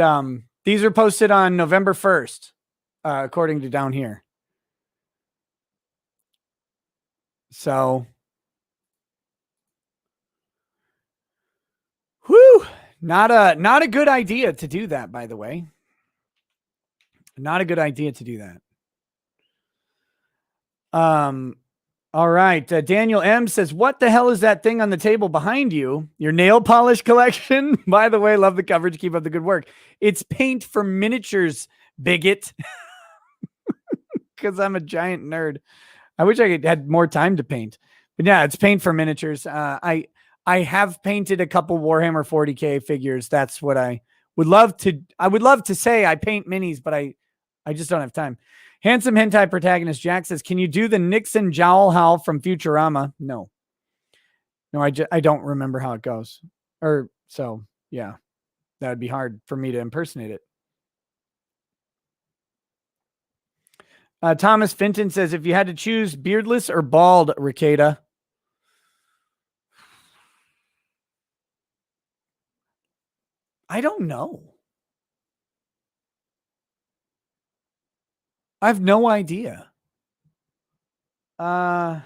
these are posted on November 1st, according to down here. So, whew, not a good idea to do that, by the way. Not a good idea to do that. All right. Daniel M says, what the hell is that thing on the table behind you? Your nail polish collection? By the way, love the coverage. Keep up the good work. It's paint for miniatures, bigot. Because I'm a giant nerd. I wish I had more time to paint. But yeah, it's paint for miniatures. I have painted a couple Warhammer 40K figures. That's what I would love to say I paint minis, but I just don't have time. Handsome hentai protagonist Jack says, can you do the Nixon jowl howl from Futurama? No, I don't remember how it goes. So yeah, that would be hard for me to impersonate it. Thomas Fenton says, if you had to choose beardless or bald, Ricada. I don't know. I have no idea. Bald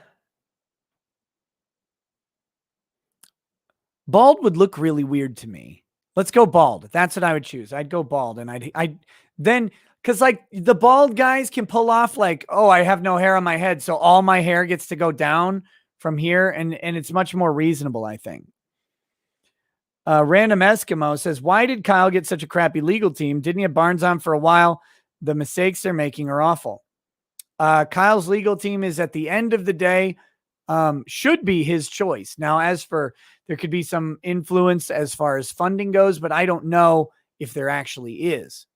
would look really weird to me. Let's go bald. That's what I would choose. I'd go bald, and I'd then, because like the bald guys can pull off like, oh, I have no hair on my head, so all my hair gets to go down from here, and it's much more reasonable, I think. Random Eskimo says, why did Kyle get such a crappy legal team? Didn't he have Barnes on for a while? The mistakes they're making are awful. Kyle's legal team is, at the end of the day, should be his choice. Now, as for, there could be some influence as far as funding goes, but I don't know if there actually is.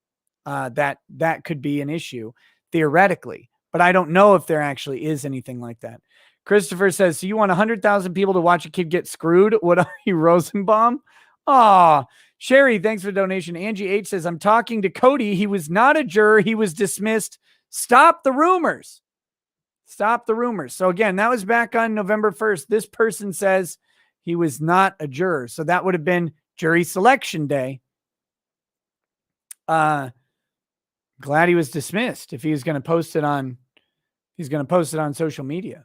That could be an issue theoretically, but I don't know if there actually is anything like that. Christopher says, so you want 100,000 people to watch a kid get screwed? What are you, Rosenbaum? Aw, Sherry, thanks for the donation. Angie H says, I'm talking to Cody. He was not a juror. He was dismissed. Stop the rumors. Stop the rumors. So again, that was back on November 1st. This person says he was not a juror. So that would have been jury selection day. Glad he was dismissed if he was going to post it on, social media.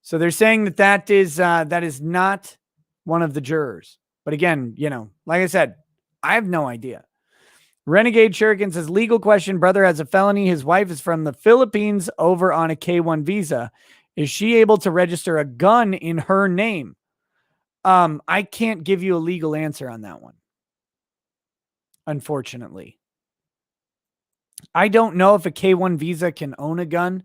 So they're saying that is not one of the jurors. But again, like I said, I have no idea. Renegade Shuriken says, legal question. Brother has a felony. His wife is from the Philippines over on a K-1 visa. Is she able to register a gun in her name? I can't give you a legal answer on that one, unfortunately. I don't know if a K-1 visa can own a gun,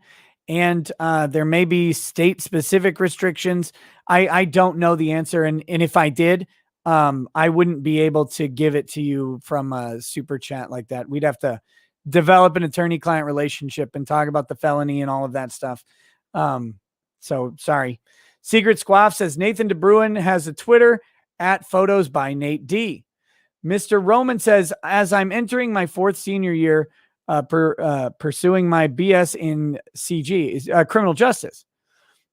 and there may be state-specific restrictions. I don't know the answer, and if I did, I wouldn't be able to give it to you from a super chat like that. We'd have to develop an attorney-client relationship and talk about the felony and all of that stuff. So sorry. Secret Squaff says, Nathan DeBruin has a Twitter at photos by Nate D. Mr. Roman says, as I'm entering my 4th senior year, pursuing my BS in CG, criminal justice,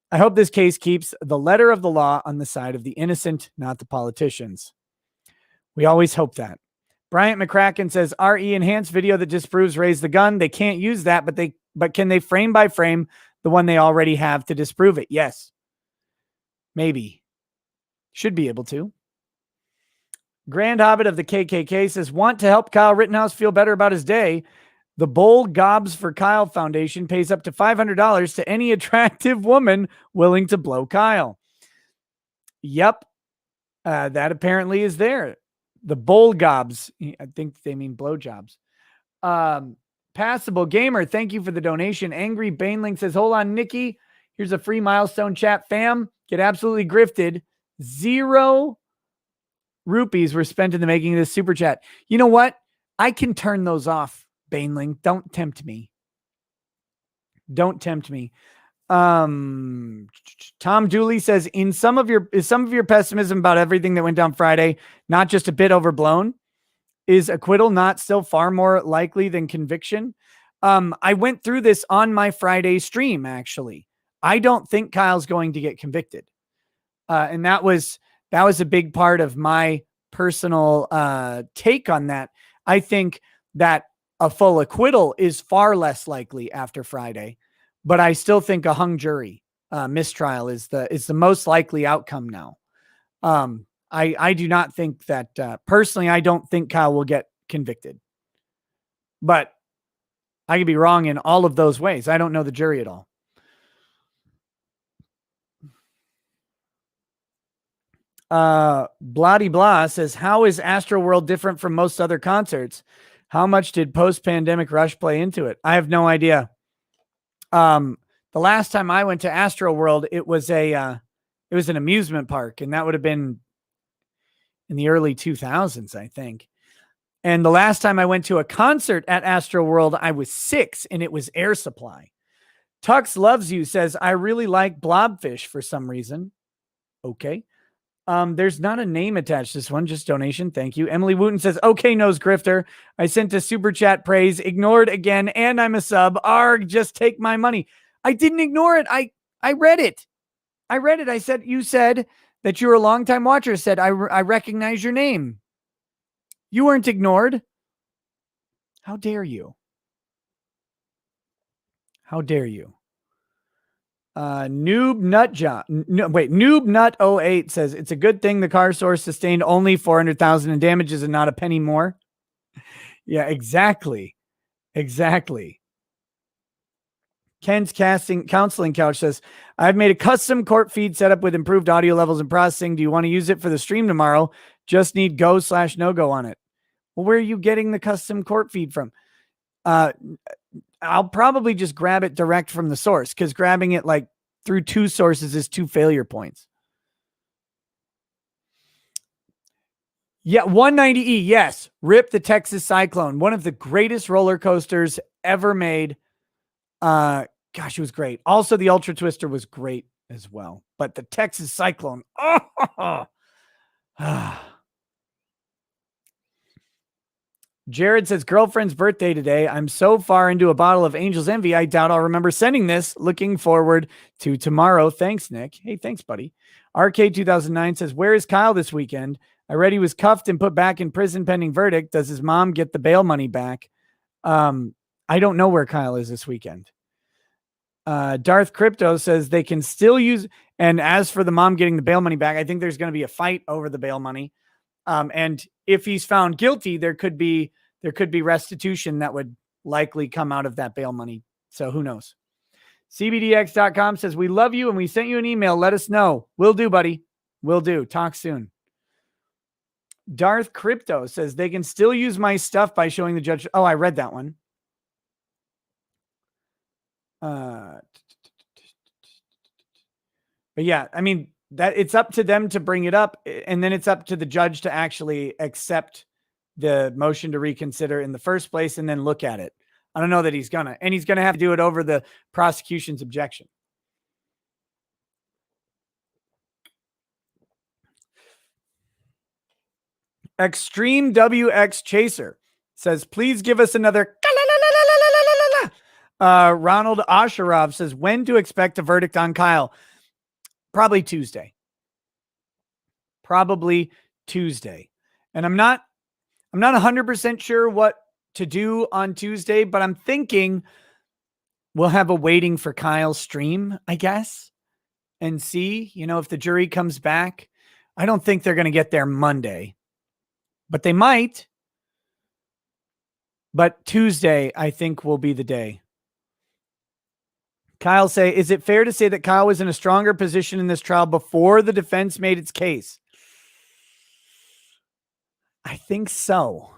I hope this case keeps the letter of the law on the side of the innocent, not the politicians. We always hope that. Bryant McCracken says, RE enhanced video that disproves raise the gun. They can't use that, but can they frame by frame the one they already have to disprove it? Yes. Maybe. Should be able to. Grand Hobbit of the KKK says, want to help Kyle Rittenhouse feel better about his day. The Bowl Gobs for Kyle Foundation pays up to $500 to any attractive woman willing to blow Kyle. Yep. That apparently is there. The Bowl Gobs. I think they mean blowjobs. Passable Gamer, thank you for the donation. Angry Baneling says, hold on, Nikki. Here's a free milestone chat, fam. Get absolutely grifted. 0 rupees were spent in the making of this super chat. You know what? I can turn those off, Baneling. Don't tempt me. Don't tempt me. Tom Dooley says, is some of your pessimism about everything that went down Friday not just a bit overblown? Is acquittal not still far more likely than conviction? I went through this on my Friday stream, actually. I don't think Kyle's going to get convicted. And that was a big part of my personal take on that. I think that a full acquittal is far less likely after Friday, but I still think a hung jury mistrial is the most likely outcome now. I do not think that personally, I don't think Kyle will get convicted, but I could be wrong in all of those ways. I don't know the jury at all. Bloody Blah says, how is Astroworld different from most other concerts? How much did post-pandemic rush play into it? I have no idea. The last time I went to Astroworld, it was an amusement park, and that would have been in the early 2000s, I think. And the last time I went to a concert at Astroworld, I was 6, and it was Air Supply. Tux Loves You says, I really like Blobfish for some reason. Okay. There's not a name attached to this one, just donation. Thank you. Emily Wooten says, okay, nose grifter. I sent a super chat praise, ignored again, and I'm a sub. Arg, just take my money. I didn't ignore it. I read it. I said, you said that you're a longtime watcher. I said, I recognize your name. You weren't ignored. How dare you? How dare you? Noob Nut 08 says it's a good thing the car source sustained only 400,000 in damages and not a penny more. Yeah, exactly. Ken's counseling couch says, I've made a custom court feed setup with improved audio levels and processing. Do you want to use it for the stream tomorrow? Just need go/no-go on it. Well, where are you getting the custom court feed from? I'll probably just grab it direct from the source, because grabbing it like through 2 sources is 2 failure points. Yeah, 190E. Yes. Rip the Texas Cyclone. One of the greatest roller coasters ever made. Gosh, it was great. Also, the Ultra Twister was great as well. But the Texas Cyclone. Jared says, girlfriend's birthday today. I'm so far into a bottle of Angel's Envy, I doubt I'll remember sending this. Looking forward to tomorrow. Thanks, Nick. Hey, thanks, buddy. Arcade 2009 says, where is Kyle this weekend? I read he was cuffed and put back in prison pending verdict. Does his mom get the bail money back? I don't know where Kyle is this weekend. Darth Crypto says they can still use, and as for the mom getting the bail money back, I think there's going to be a fight over the bail money. And if he's found guilty, there could be restitution that would likely come out of that bail money. So who knows? CBDX.com says, we love you and we sent you an email. Let us know. Will do, buddy. Will do. Talk soon. Darth Crypto says they can still use my stuff by showing the judge. Oh, I read that one. But yeah, I mean, that it's up to them to bring it up, and then it's up to the judge to actually accept the motion to reconsider in the first place and then look at it. I don't know that he's gonna, and he's gonna have to do it over the prosecution's objection. Extreme WX Chaser says, please give us another. Ronald Asherov says, when to expect a verdict on Kyle? Probably Tuesday. And I'm not 100% sure what to do on Tuesday, but I'm thinking we'll have a waiting for Kyle stream, I guess, and see, if the jury comes back. I don't think they're going to get there Monday, but they might. But Tuesday, I think, will be the day. Kyle say, is it fair to say that Kyle was in a stronger position in this trial before the defense made its case? I think so.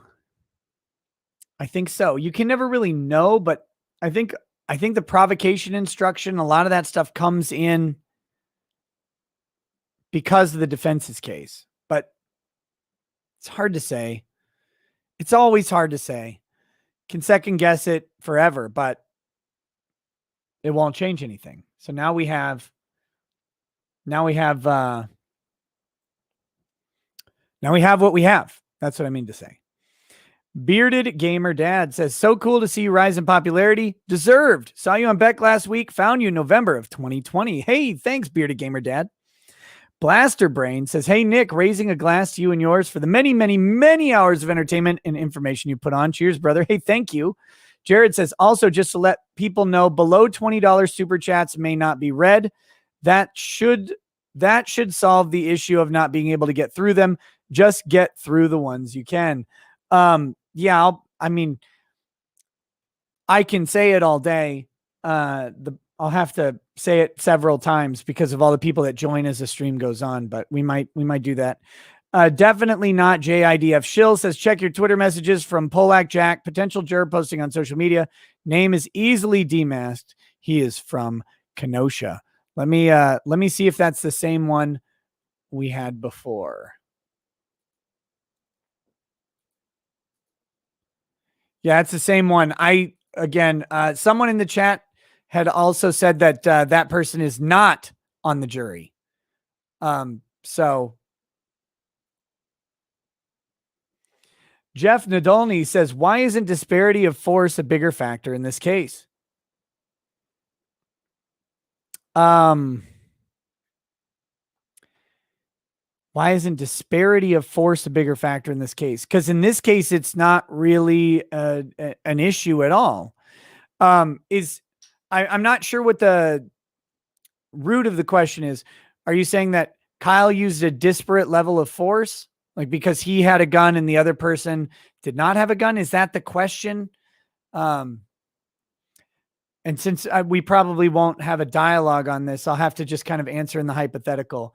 You can never really know, but I think the provocation instruction, a lot of that stuff comes in because of the defense's case, but it's hard to say. It's always hard to say. Can second guess it forever, but it won't change anything. So now we have what we have. That's what I mean to say. Bearded Gamer Dad says, so cool to see you rise in popularity. Deserved. Saw you on Beck last week. Found you in November of 2020. Hey, thanks, Bearded Gamer Dad. Blaster Brain says, hey, Nick, raising a glass to you and yours for the many, many, many hours of entertainment and information you put on. Cheers, brother. Hey, thank you. Jared says, also, just to let people know, below $20 super chats may not be read. That should solve the issue of not being able to get through them. Just get through the ones you can. Yeah, I can say it all day. I'll have to say it several times because of all the people that join as the stream goes on, but we might do that. Definitely not JIDF. Shill says, check your Twitter messages from Polak Jack, potential juror posting on social media. Name is easily demasked. He is from Kenosha. Let me see if that's the same one we had before. Yeah, it's the same one. Someone in the chat had also said that that person is not on the jury. So Jeff Nadolny says, why isn't disparity of force a bigger factor in this case? Why isn't disparity of force a bigger factor in this case? Because in this case, it's not really an issue at all. I'm not sure what the root of the question is. Are you saying that Kyle used a disparate level of force? Like because he had a gun and the other person did not have a gun? Is that the question? And since we probably won't have a dialogue on this, I'll have to just kind of answer in the hypothetical.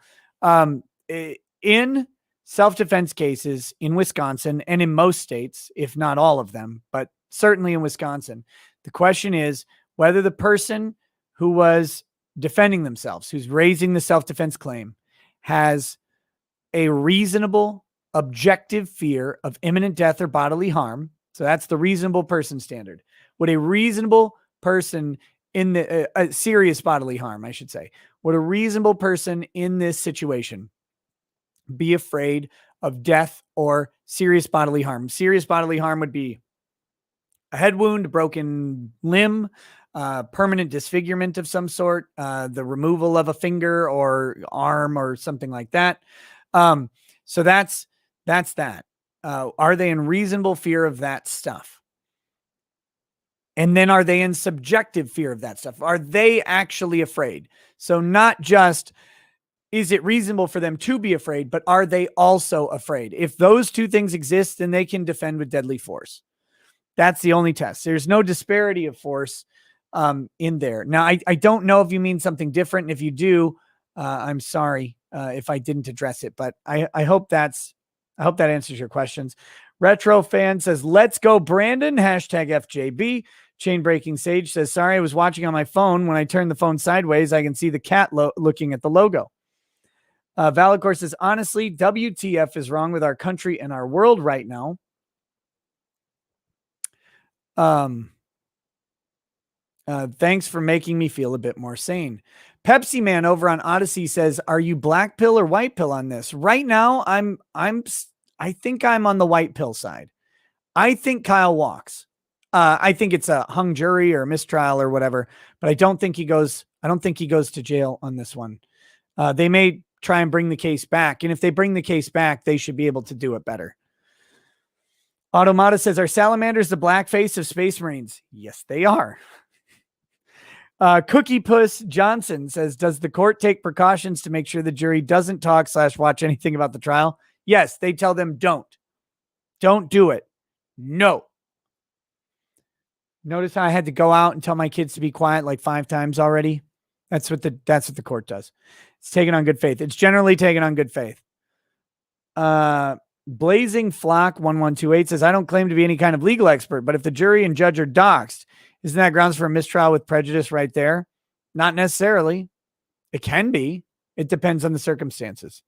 In self-defense cases in Wisconsin and in most states, if not all of them, but certainly in Wisconsin, the question is whether the person who was defending themselves, who's raising the self-defense claim, has a reasonable, objective fear of imminent death or bodily harm. So that's the reasonable person standard. Would a reasonable person in the serious bodily harm, I should say, would a reasonable person in this situation be afraid of death or serious bodily harm? Serious bodily harm would be a head wound, a broken limb, permanent disfigurement of some sort, the removal of a finger or arm or something like that. So that's that. Are they in reasonable fear of that stuff? And then are they in subjective fear of that stuff? Are they actually afraid? So not just is it reasonable for them to be afraid, but are they also afraid? If those two things exist, then they can defend with deadly force. That's the only test. There's no disparity of force in there. Now, I don't know if you mean something different. And if you do, I'm sorry if I didn't address it, but I hope that answers your questions. Retro Fan says, let's go, Brandon. Hashtag FJB. Chain Breaking Sage says, sorry, I was watching on my phone. When I turn the phone sideways, I can see the cat looking at the logo. Valacor says, honestly, WTF is wrong with our country and our world right now. Thanks for making me feel a bit more sane. Pepsi Man over on Odyssey says, are you black pill or white pill on this? Right now, I think I'm on the white pill side. I think Kyle walks. I think it's a hung jury or a mistrial or whatever, but I don't think he goes to jail on this one. They may try and bring the case back. And if they bring the case back, they should be able to do it better. Automata says, are salamanders the black face of Space Marines? Yes, they are. Cookie Puss Johnson says, does the court take precautions to make sure the jury doesn't talk / watch anything about the trial? Yes, they tell them don't do it. No. Notice how I had to go out and tell my kids to be quiet like 5 times already. That's what the court does. It's taken on good faith. It's generally taken on good faith. Blazing Flock 1128 says, I don't claim to be any kind of legal expert, but if the jury and judge are doxxed, isn't that grounds for a mistrial with prejudice right there? Not necessarily. It can be. It depends on the circumstances.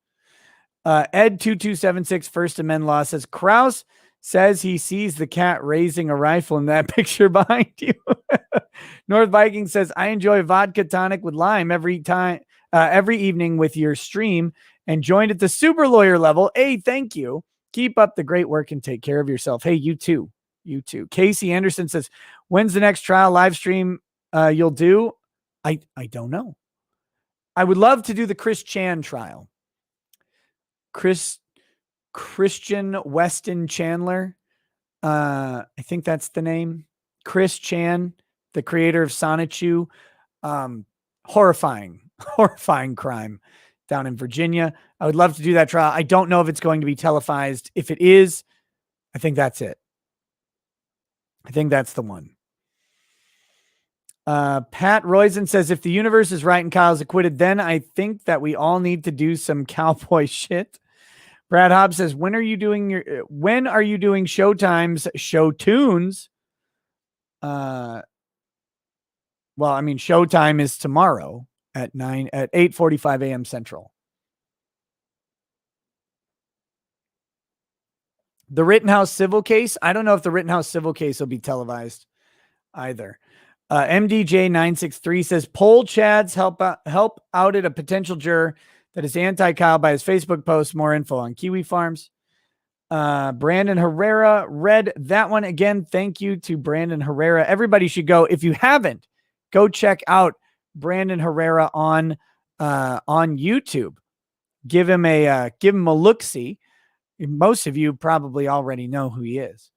Ed2276 First Amendment Law says, Krause says he sees the cat raising a rifle in that picture behind you. North Viking says, I enjoy vodka tonic with lime every evening with your stream and joined at the super lawyer level. Hey, thank you. Keep up the great work and take care of yourself. Hey, you too. You too. Casey Anderson says, when's the next trial live stream you'll do? I don't know. I would love to do the Chris Chan trial. Christian Weston Chandler. I think that's the name. Chris Chan, the creator of Sonichu. Horrifying crime down in Virginia. I would love to do that trial. I don't know if it's going to be televised. If it is, I think that's it. I think that's the one. Pat Royzen says, if the universe is right and Kyle's acquitted, then I think that we all need to do some cowboy shit. Brad Hobbs says, when are you doing Showtime's show tunes? Well, I mean, Showtime is tomorrow at 8:45 a.m. Central. The Rittenhouse civil case. I don't know if the Rittenhouse civil case will be televised either. MDJ963 says, poll Chads help outed a potential juror that is anti-Kyle by his Facebook post. More info on Kiwi Farms. Brandon Herrera read that one again. Thank you to Brandon Herrera. Everybody should go. If you haven't, go check out Brandon Herrera on YouTube. Give him a look-see. Most of you probably already know who he is.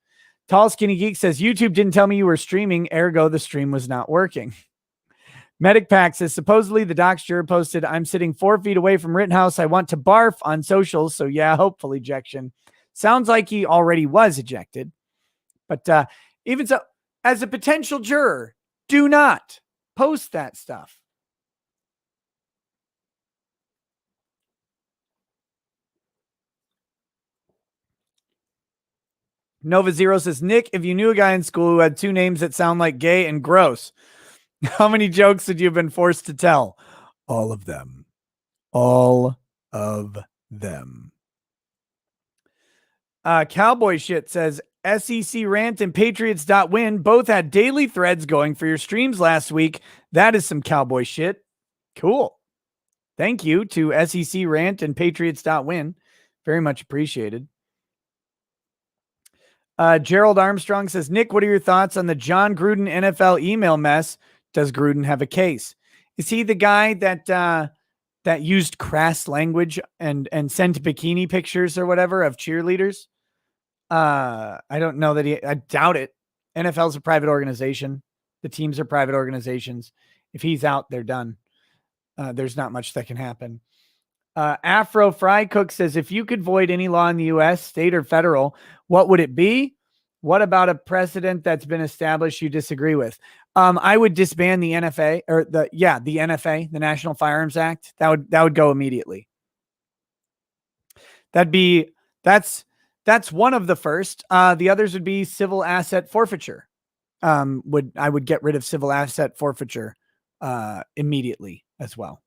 Tall Skinny Geek says, YouTube didn't tell me you were streaming, ergo the stream was not working. Medic Pack says, supposedly the docs juror posted, I'm sitting 4 feet away from Rittenhouse. I want to barf on socials. So yeah, hopeful ejection. Sounds like he already was ejected. But even so, as a potential juror, do not post that stuff. Nova Zero says, Nick, if you knew a guy in school who had 2 names that sound like gay and gross, how many jokes would you have been forced to tell? All of them. All of them. Cowboy Shit says, SEC Rant and Patriots.win both had daily threads going for your streams last week. That is some cowboy shit. Cool. Thank you to SEC Rant and Patriots.win. Very much appreciated. Gerald Armstrong says, Nick, what are your thoughts on the John Gruden NFL email mess? Does Gruden have a case? Is he the guy that used crass language and sent bikini pictures or whatever of cheerleaders? I don't know that I doubt it. NFL's a private organization. The teams are private organizations. If he's out, they're done. There's not much that can happen. Afro Fry Cook says, if you could void any law in the U.S., state or federal, what would it be? What about a precedent that's been established you disagree with? I would disband the NFA or the NFA, the National Firearms Act. That would go immediately. That's one of the first. The others would be civil asset forfeiture. I would get rid of civil asset forfeiture immediately as well.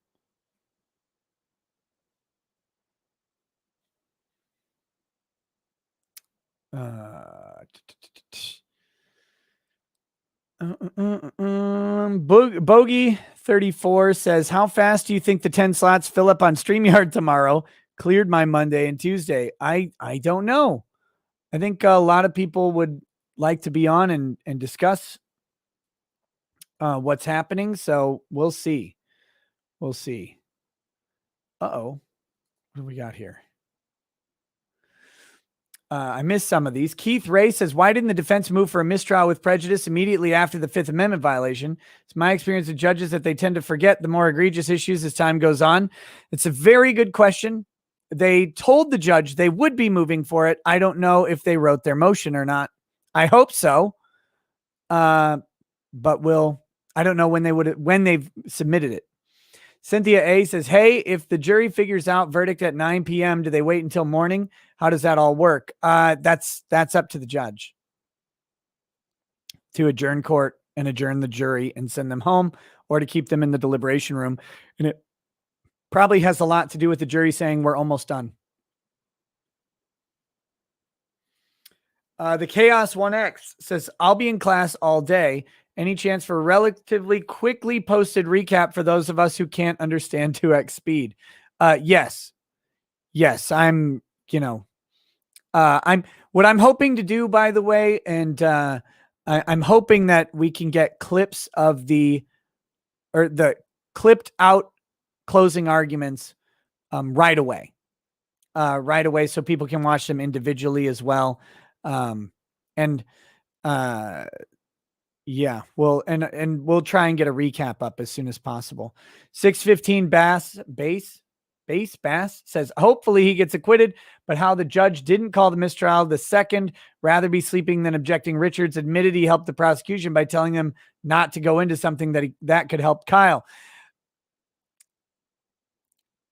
Bogey 34 says, how fast do you think the 10 slots fill up on StreamYard tomorrow? Cleared my Monday and Tuesday. I don't know. I think a lot of people would like to be on and discuss what's happening. So we'll see. We'll see. Uh-oh. What do we got here? I missed some of these. Keith Ray says, why didn't the defense move for a mistrial with prejudice immediately after the Fifth Amendment violation? It's my experience with judges that they tend to forget the more egregious issues as time goes on. It's a very good question. They told the judge they would be moving for it. I don't know if they wrote their motion or not. I hope so. But I don't know when they've submitted it. Cynthia A says, hey, if the jury figures out verdict at 9 p.m., do they wait until morning? How does that all work? That's up to the judge to adjourn court and adjourn the jury and send them home, or to keep them in the deliberation room. And it probably has a lot to do with the jury saying we're almost done. The Chaos 1X says, I'll be in class all day Any chance for a relatively quickly posted recap for those of us who can't understand 2x speed? Yes. I'm, what I'm hoping to do, by the way, and I'm hoping that we can get clips of the clipped out closing arguments right away. So people can watch them individually as well. And yeah, we'll try and get a recap up as soon as possible. 615 Bass says, hopefully he gets acquitted, but how the judge didn't call the mistrial the second, rather be sleeping than objecting. Richards admitted he helped the prosecution by telling them not to go into something that could help Kyle.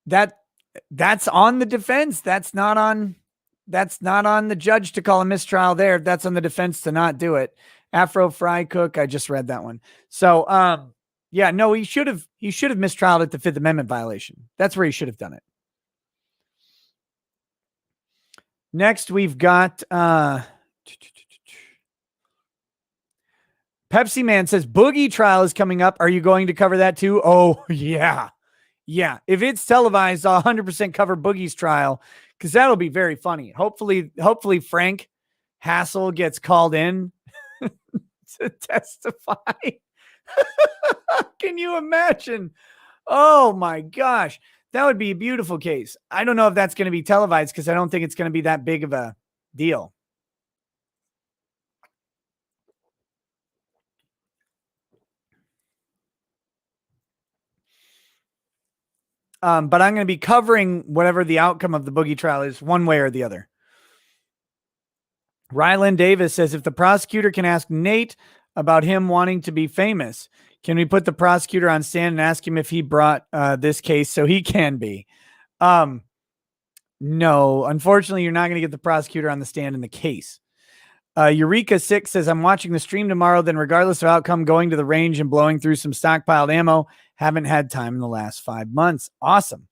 That's on the defense. That's not on the judge to call a mistrial there. That's on the defense to not do it. Afro Fry Cook, I just read that one. So yeah, no, he should have mistrialed at the Fifth Amendment violation. That's where he should have done it. Next, we've got Pepsi Man says Boogie trial is coming up. Are you going to cover that too? Oh, yeah. Yeah. If it's televised, I'll 100% cover Boogie's trial because that'll be very funny. Hopefully Frank Hassel gets called in to testify. Can you imagine? Oh my gosh. That would be a beautiful case. I don't know if that's going to be televised because I don't think it's going to be that big of a deal. But I'm going to be covering whatever the outcome of the Boogie trial is one way or the other. Ryland Davis says, if the prosecutor can ask Nate about him wanting to be famous, can we put the prosecutor on stand and ask him if he brought this case so he can be? No, unfortunately, you're not going to get the prosecutor on the stand in the case. Eureka6 says, I'm watching the stream tomorrow, then regardless of outcome, going to the range and blowing through some stockpiled ammo. Haven't had time in the last 5 months. Awesome.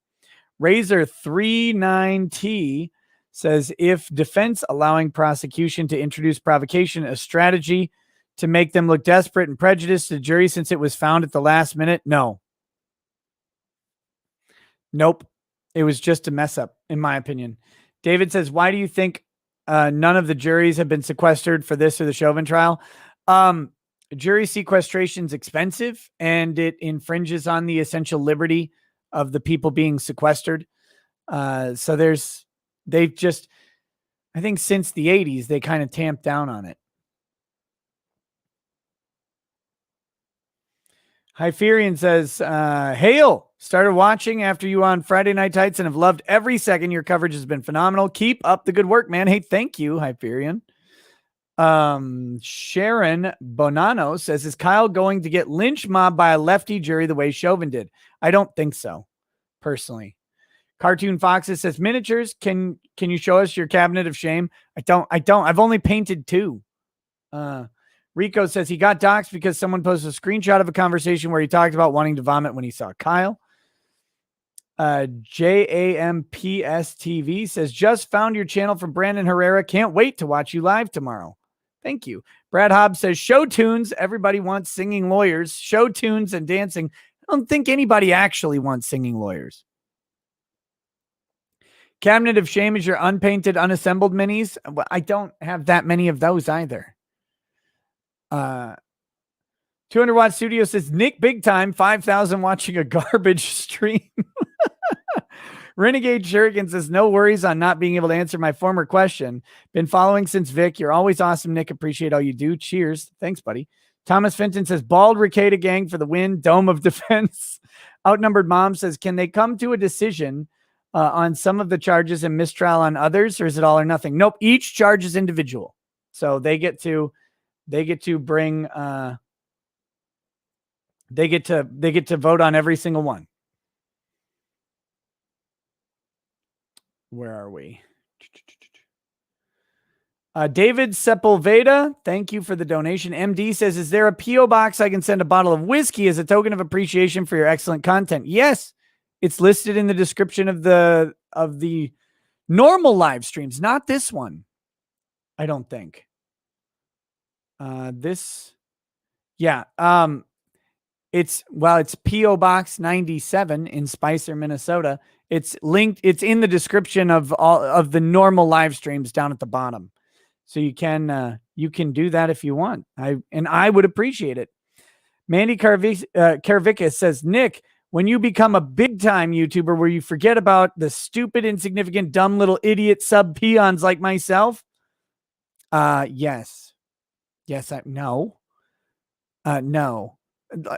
Razor39T says, if defense allowing prosecution to introduce provocation a strategy to make them look desperate and prejudiced to the jury since it was found at the last minute? No. Nope. It was just a mess up, in my opinion. David says, why do you think none of the juries have been sequestered for this or the Chauvin trial? Jury sequestration is expensive and it infringes on the essential liberty of the people being sequestered. So they've just, I think since the 80s, they kind of tamped down on it. Hyperion says, hail, started watching after you on Friday Night Tights and have loved every second. Your coverage has been phenomenal. Keep up the good work, man. Hey, thank you, Hyperion. Sharon Bonanno says, is Kyle going to get lynch mobbed by a lefty jury the way Chauvin did? I don't think so, personally. Cartoon Foxes says, miniatures, can you show us your cabinet of shame? I don't. I've only painted 2. Rico says he got doxxed because someone posted a screenshot of a conversation where he talked about wanting to vomit when he saw Kyle. JAMPS TV says, just found your channel from Brandon Herrera. Can't wait to watch you live tomorrow. Thank you. Brad Hobbs says, show tunes. Everybody wants singing lawyers. Show tunes and dancing. I don't think anybody actually wants singing lawyers. Cabinet of Shame is your unpainted, unassembled minis. I don't have that many of those either. 200 Watt Studio says, Nick Big Time, 5,000 watching a garbage stream. Renegade Shuriken says, no worries on not being able to answer my former question. Been following since Vic. You're always awesome, Nick. Appreciate all you do. Cheers. Thanks, buddy. Thomas Fenton says, bald Ricada gang for the win. Dome of defense. Outnumbered Mom says, can they come to a decision on some of the charges and mistrial on others, or is it all or nothing? Nope. Each charge is individual. So they get to bring, they get to vote on every single one. Where are we? David Sepulveda, thank you for the donation. MD says, is there a P.O. box I can send a bottle of whiskey as a token of appreciation for your excellent content? Yes, it's listed in the description of the normal live streams, not this one. I don't think. Yeah. It's P.O. Box 97 in Spicer, Minnesota. It's linked. It's in the description of all of the normal live streams down at the bottom. So you can do that if you want. I would appreciate it. Mandy Carvicus says, Nick, when you become a big time YouTuber where you forget about the stupid, insignificant, dumb little idiot sub peons like myself. Yes. No. No.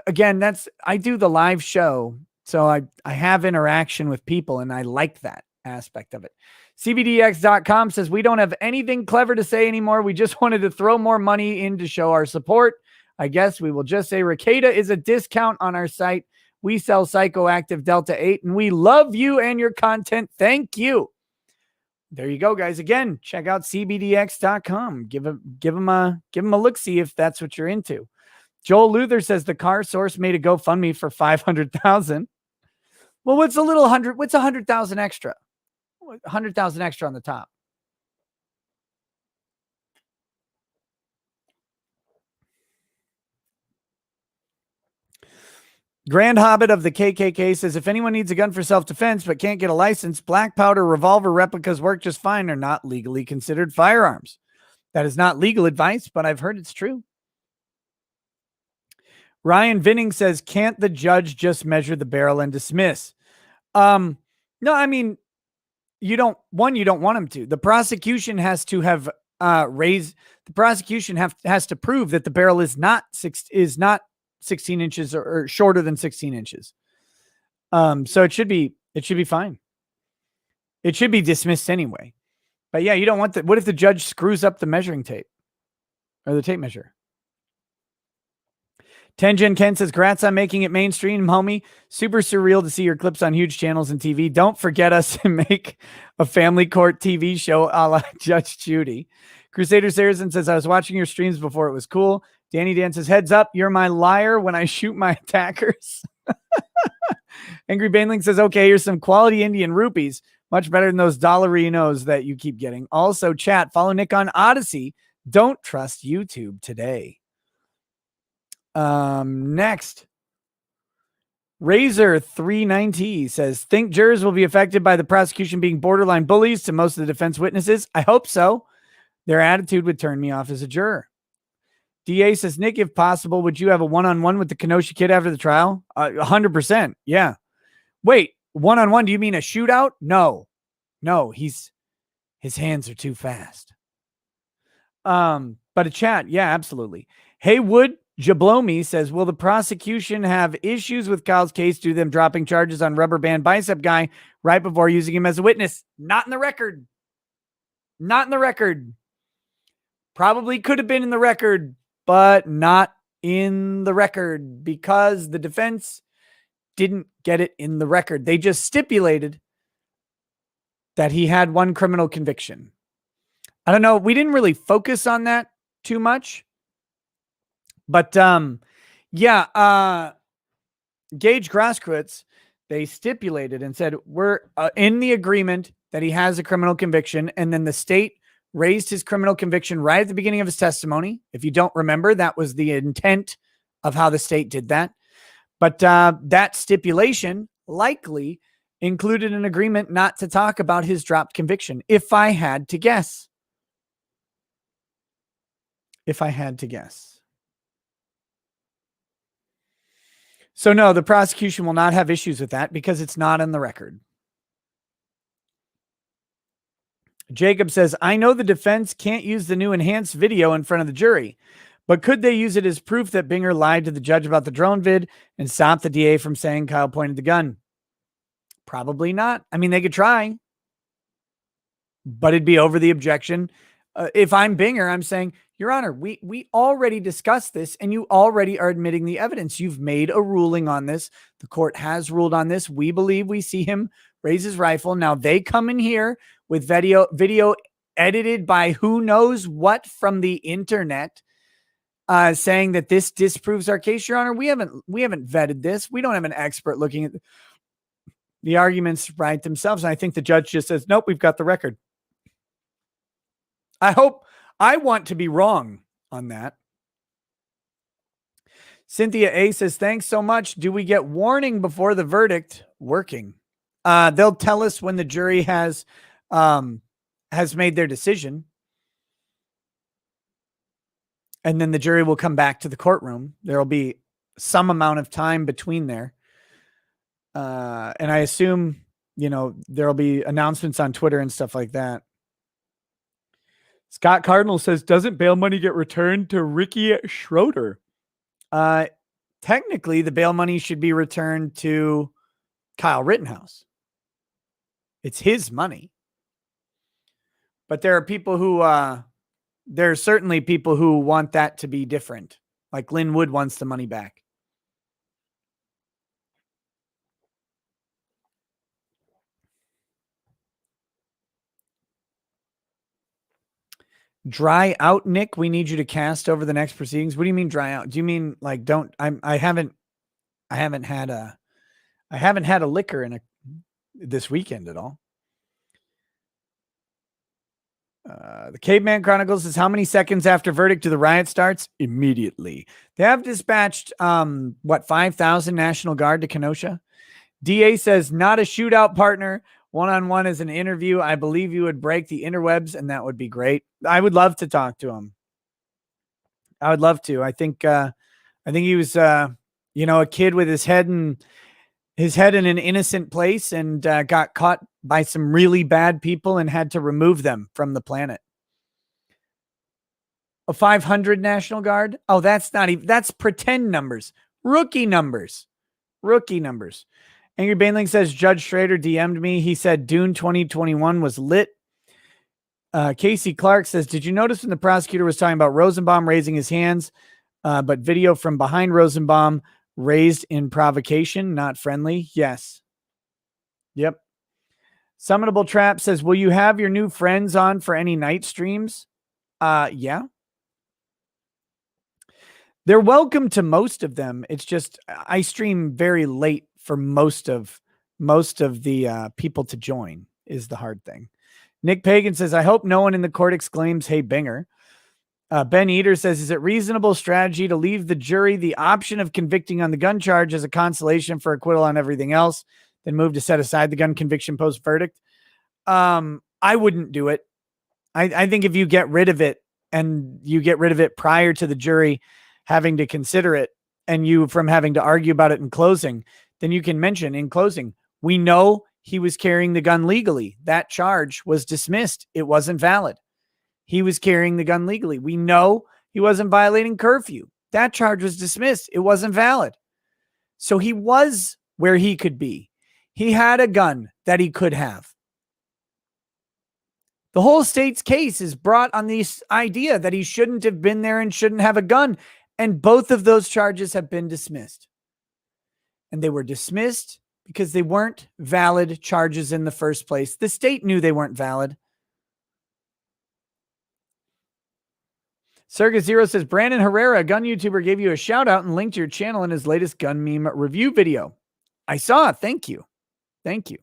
Again, I do the live show. So I have interaction with people and I like that aspect of it. CBDX.com says, we don't have anything clever to say anymore. We just wanted to throw more money in to show our support. I guess we will just say Ricada is a discount on our site. We sell Psychoactive Delta 8 and we love you and your content. Thank you. There you go, guys. Again, check out CBDX.com. Give them a look, see if that's what you're into. Joel Luther says the car source made a GoFundMe for 500,000. Well, what's 100,000 extra? 100,000 extra on the top. Grand Hobbit of the KKK says, if anyone needs a gun for self-defense but can't get a license, black powder revolver replicas work just fine. Are not legally considered firearms. That is not legal advice, but I've heard it's true. Ryan Vinning says, can't the judge just measure the barrel and dismiss? No, I mean, you don't want him to. The prosecution has to have has to prove that the barrel is not 16 inches or shorter than 16 inches. So it should be fine. It should be dismissed anyway. But yeah, you don't want that. What if the judge screws up the measuring tape or the tape measure? Tenjin Ken says, congrats on making it mainstream, homie. Super surreal to see your clips on huge channels and TV. Don't forget us and make a family court TV show a la Judge Judy. Crusader Saracen says, I was watching your streams before it was cool. Danny Dan says, heads up, you're my liar when I shoot my attackers. Angry Baneling says, okay, here's some quality Indian rupees. Much better than those dollarinos that you keep getting. Also, chat, follow Nick on Odyssey. Don't trust YouTube today. Next, Razor 390 says, think jurors will be affected by the prosecution being borderline bullies to most of the defense witnesses. I hope so. Their attitude would turn me off as a juror. DA says, Nick, if possible, would you have a one-on-one with the Kenosha kid after the trial? 100%. Yeah. Wait, one-on-one? Do you mean a shootout? No, his hands are too fast. But a chat. Yeah, absolutely. Haywood Jablomi says, will the prosecution have issues with Kyle's case due to them dropping charges on rubber band bicep guy right before using him as a witness? Not in the record. Probably could have been in the record, but not in the record because the defense didn't get it in the record. They just stipulated that he had one criminal conviction. I don't know. We didn't really focus on that too much. But Gage Grosskreutz, they stipulated and said, we're in the agreement that he has a criminal conviction. And then the state raised his criminal conviction right at the beginning of his testimony. If you don't remember, that was the intent of how the state did that. But that stipulation likely included an agreement not to talk about his dropped conviction, if I had to guess. So no, the prosecution will not have issues with that because it's not in the record. Jacob says, I know the defense can't use the new enhanced video in front of the jury, but could they use it as proof that Binger lied to the judge about the drone vid and stop the DA from saying Kyle pointed the gun? Probably not. I mean, they could try, but it'd be over the objection. If I'm Binger, I'm saying, Your Honor, we already discussed this and you already are admitting the evidence. You've made a ruling on this. The court has ruled on this. We believe we see him raise his rifle. Now they come in here with video edited by who knows what from the internet, saying that this disproves our case. Your Honor, we haven't vetted this. We don't have an expert looking at the arguments right themselves. And I think the judge just says, nope, we've got the record. I want to be wrong on that. Cynthia A says, thanks so much. Do we get warning before the verdict? Working. They'll tell us when the jury has made their decision. And then the jury will come back to the courtroom. There'll be some amount of time between there. And I assume, there'll be announcements on Twitter and stuff like that. Scott Cardinal says, doesn't bail money get returned to Ricky Schroeder? Technically, the bail money should be returned to Kyle Rittenhouse. It's his money. But there are people who, there are certainly people who want that to be different. Like Lynn Wood wants the money back. Dry out, Nick. We need you to cast over the next proceedings. What do you mean dry out? Do you mean like I haven't had a liquor this weekend at all. The Caveman Chronicles says, how many seconds after verdict do the riot starts? Immediately. They have dispatched 5,000 National Guard to Kenosha. DA says, not a shootout, partner. One-on-one is an interview. I believe you would break the interwebs, and that would be great. I would love to talk to him. I would love to. I think he was a kid with his head in an innocent place and got caught by some really bad people and had to remove them from the planet. A 500 National Guard? Oh, that's pretend numbers. Rookie numbers. Angry Baneling says, Judge Schrader DM'd me. He said Dune 2021 was lit. Casey Clark says, did you notice when the prosecutor was talking about Rosenbaum raising his hands, but video from behind Rosenbaum raised in provocation, not friendly? Yes. Yep. Summonable Trap says, will you have your new friends on for any night streams? Yeah. They're welcome to most of them. It's just I stream very late for most of the people to join is the hard thing. Nick Pagan says, I hope no one in the court exclaims, hey, Binger. Ben Eater says, is it reasonable strategy to leave the jury the option of convicting on the gun charge as a consolation for acquittal on everything else, then move to set aside the gun conviction post-verdict? I wouldn't do it. I think if you get rid of it and you get rid of it prior to the jury having to consider it and you from having to argue about it in closing, then you can mention in closing, we know he was carrying the gun legally. That charge was dismissed. It wasn't valid. He was carrying the gun legally. We know he wasn't violating curfew. That charge was dismissed. It wasn't valid. So he was where he could be. He had a gun that he could have. The whole state's case is brought on this idea that he shouldn't have been there and shouldn't have a gun. And both of those charges have been dismissed. And they were dismissed because they weren't valid charges in the first place. The state knew they weren't valid. Circus Zero says, Brandon Herrera, a gun YouTuber, gave you a shout out and linked your channel in his latest gun meme review video. I saw it. Thank you. Thank you.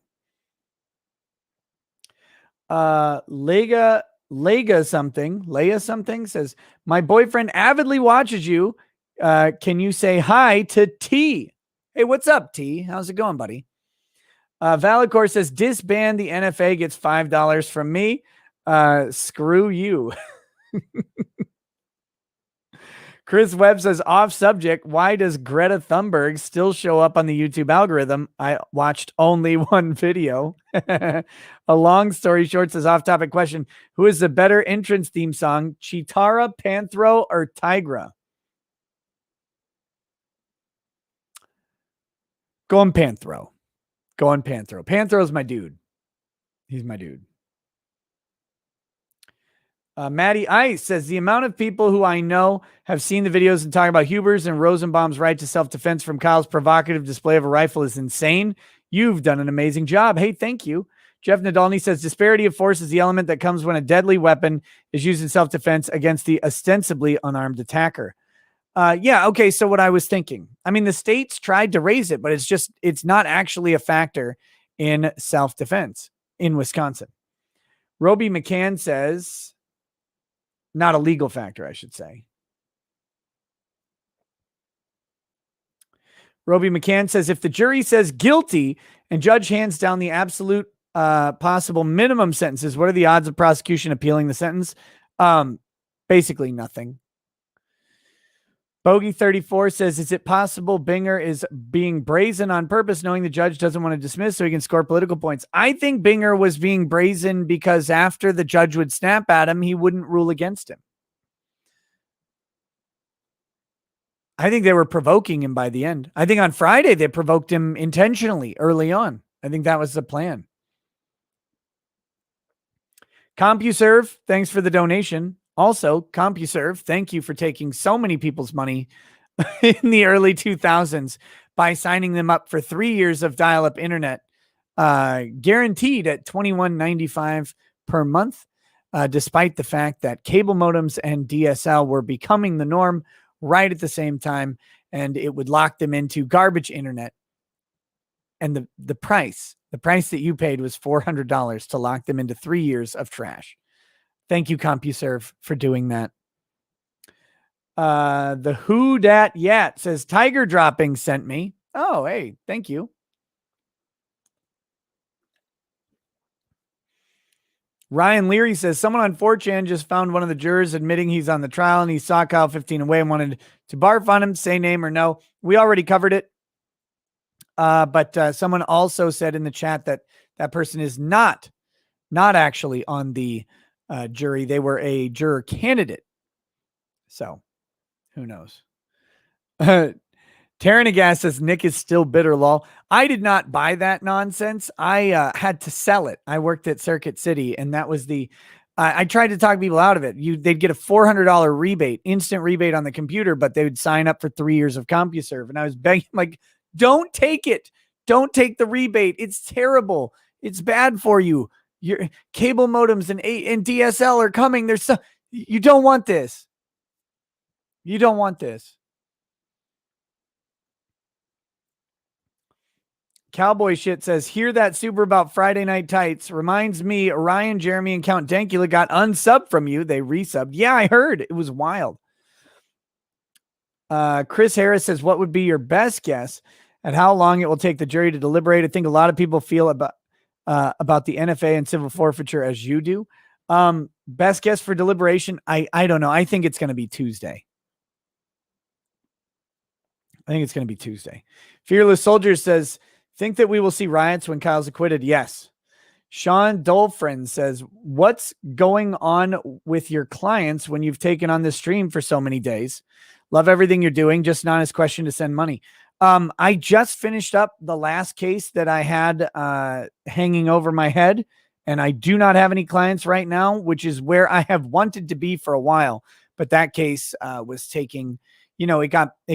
Leia something says, my boyfriend avidly watches you. Can you say hi to T? Hey, what's up, T? How's it going, buddy? Valacor says, disband the NFA gets $5 from me. Screw you. Chris Webb says, off subject, why does Greta Thunberg still show up on the YouTube algorithm? I watched only one video. A long story short says, off topic question, who is the better entrance theme song, Chitara, Panthro, or Tigra? Going Panthro. Panthro's my dude. He's my dude. Maddie Ice says, the amount of people who I know have seen the videos and talk about Huber's and Rosenbaum's right to self-defense from Kyle's provocative display of a rifle is insane. You've done an amazing job. Hey, thank you. Jeff Nadolny says, disparity of force is the element that comes when a deadly weapon is used in self-defense against the ostensibly unarmed attacker. Yeah, okay, so what I was thinking. I mean, the states tried to raise it, but it's not actually a factor in self-defense in Wisconsin. Roby McCann says, not a legal factor, I should say. Roby McCann says, if the jury says guilty and judge hands down the absolute possible minimum sentences, what are the odds of prosecution appealing the sentence? Basically nothing. Bogey 34 says, is it possible Binger is being brazen on purpose, knowing the judge doesn't want to dismiss so he can score political points? I think Binger was being brazen because after the judge would snap at him, he wouldn't rule against him. I think they were provoking him by the end. I think on Friday they provoked him intentionally early on. I think that was the plan. CompuServe, thanks for the donation. Also, CompuServe, thank you for taking so many people's money in the early 2000s by signing them up for 3 years of dial-up internet, guaranteed at $21.95 per month, despite the fact that cable modems and DSL were becoming the norm right at the same time, and it would lock them into garbage internet. And the price that you paid was $400 to lock them into 3 years of trash. Thank you, CompuServe, for doing that. The Who Dat Yat says, Tiger Dropping sent me. Oh, hey, thank you. Ryan Leary says, someone on 4chan just found one of the jurors admitting he's on the trial and he saw Kyle 15 away and wanted to barf on him. Say name or no. We already covered it. But someone also said in the chat that that person is not actually on the jury. They were a juror candidate. So who knows? Terranagas says Nick is still bitter, lol. I did not buy that nonsense. I had to sell it. I worked at Circuit City, and that was I tried to talk people out of it. They'd get a $400 rebate, instant rebate on the computer, but they would sign up for 3 years of CompuServe. And I was begging, like, don't take it. Don't take the rebate. It's terrible. It's bad for you. Your cable modems and DSL are coming. You don't want this. You don't want this. Cowboy Shit says, hear that super about Friday Night Tights. Reminds me, Ryan, Jeremy, and Count Dankula got unsubbed from you. They resubbed. Yeah, I heard. It was wild. Chris Harris says, what would be your best guess at how long it will take the jury to deliberate? I think a lot of people feel about the NFA and civil forfeiture as you do. Best guess for deliberation? I don't know. I think it's going to be Tuesday. Fearless Soldier says, think that we will see riots when Kyle's acquitted? Yes. Sean Dolphin says, what's going on with your clients when you've taken on this stream for so many days? Love everything you're doing. Just an honest question to send money. I just finished up the last case that I had hanging over my head, and I do not have any clients right now, which is where I have wanted to be for a while. But that case was taking, it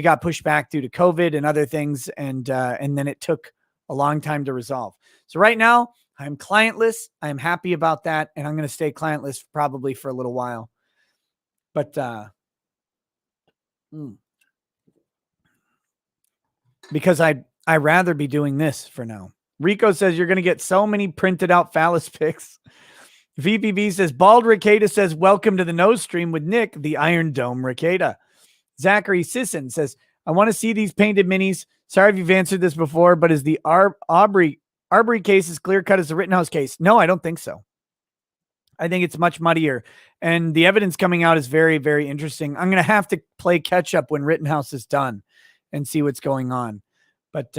got pushed back due to COVID and other things, and then it took a long time to resolve. So right now I'm clientless. I'm happy about that. And I'm going to stay clientless probably for a little while, but, because I'd rather be doing this for now. Rico says you're going to get so many printed out phallus pics. VPB says Bald Ricada says, welcome to the nose stream with Nick, the Iron Dome Ricada. Zachary Sisson says, I want to see these painted minis. Sorry if you've answered this before, but is the Arbery case as clear cut as the Rittenhouse case? No, I don't think so. I think it's much muddier, and the evidence coming out is very, very interesting. I'm going to have to play catch up when Rittenhouse is done and see what's going on. But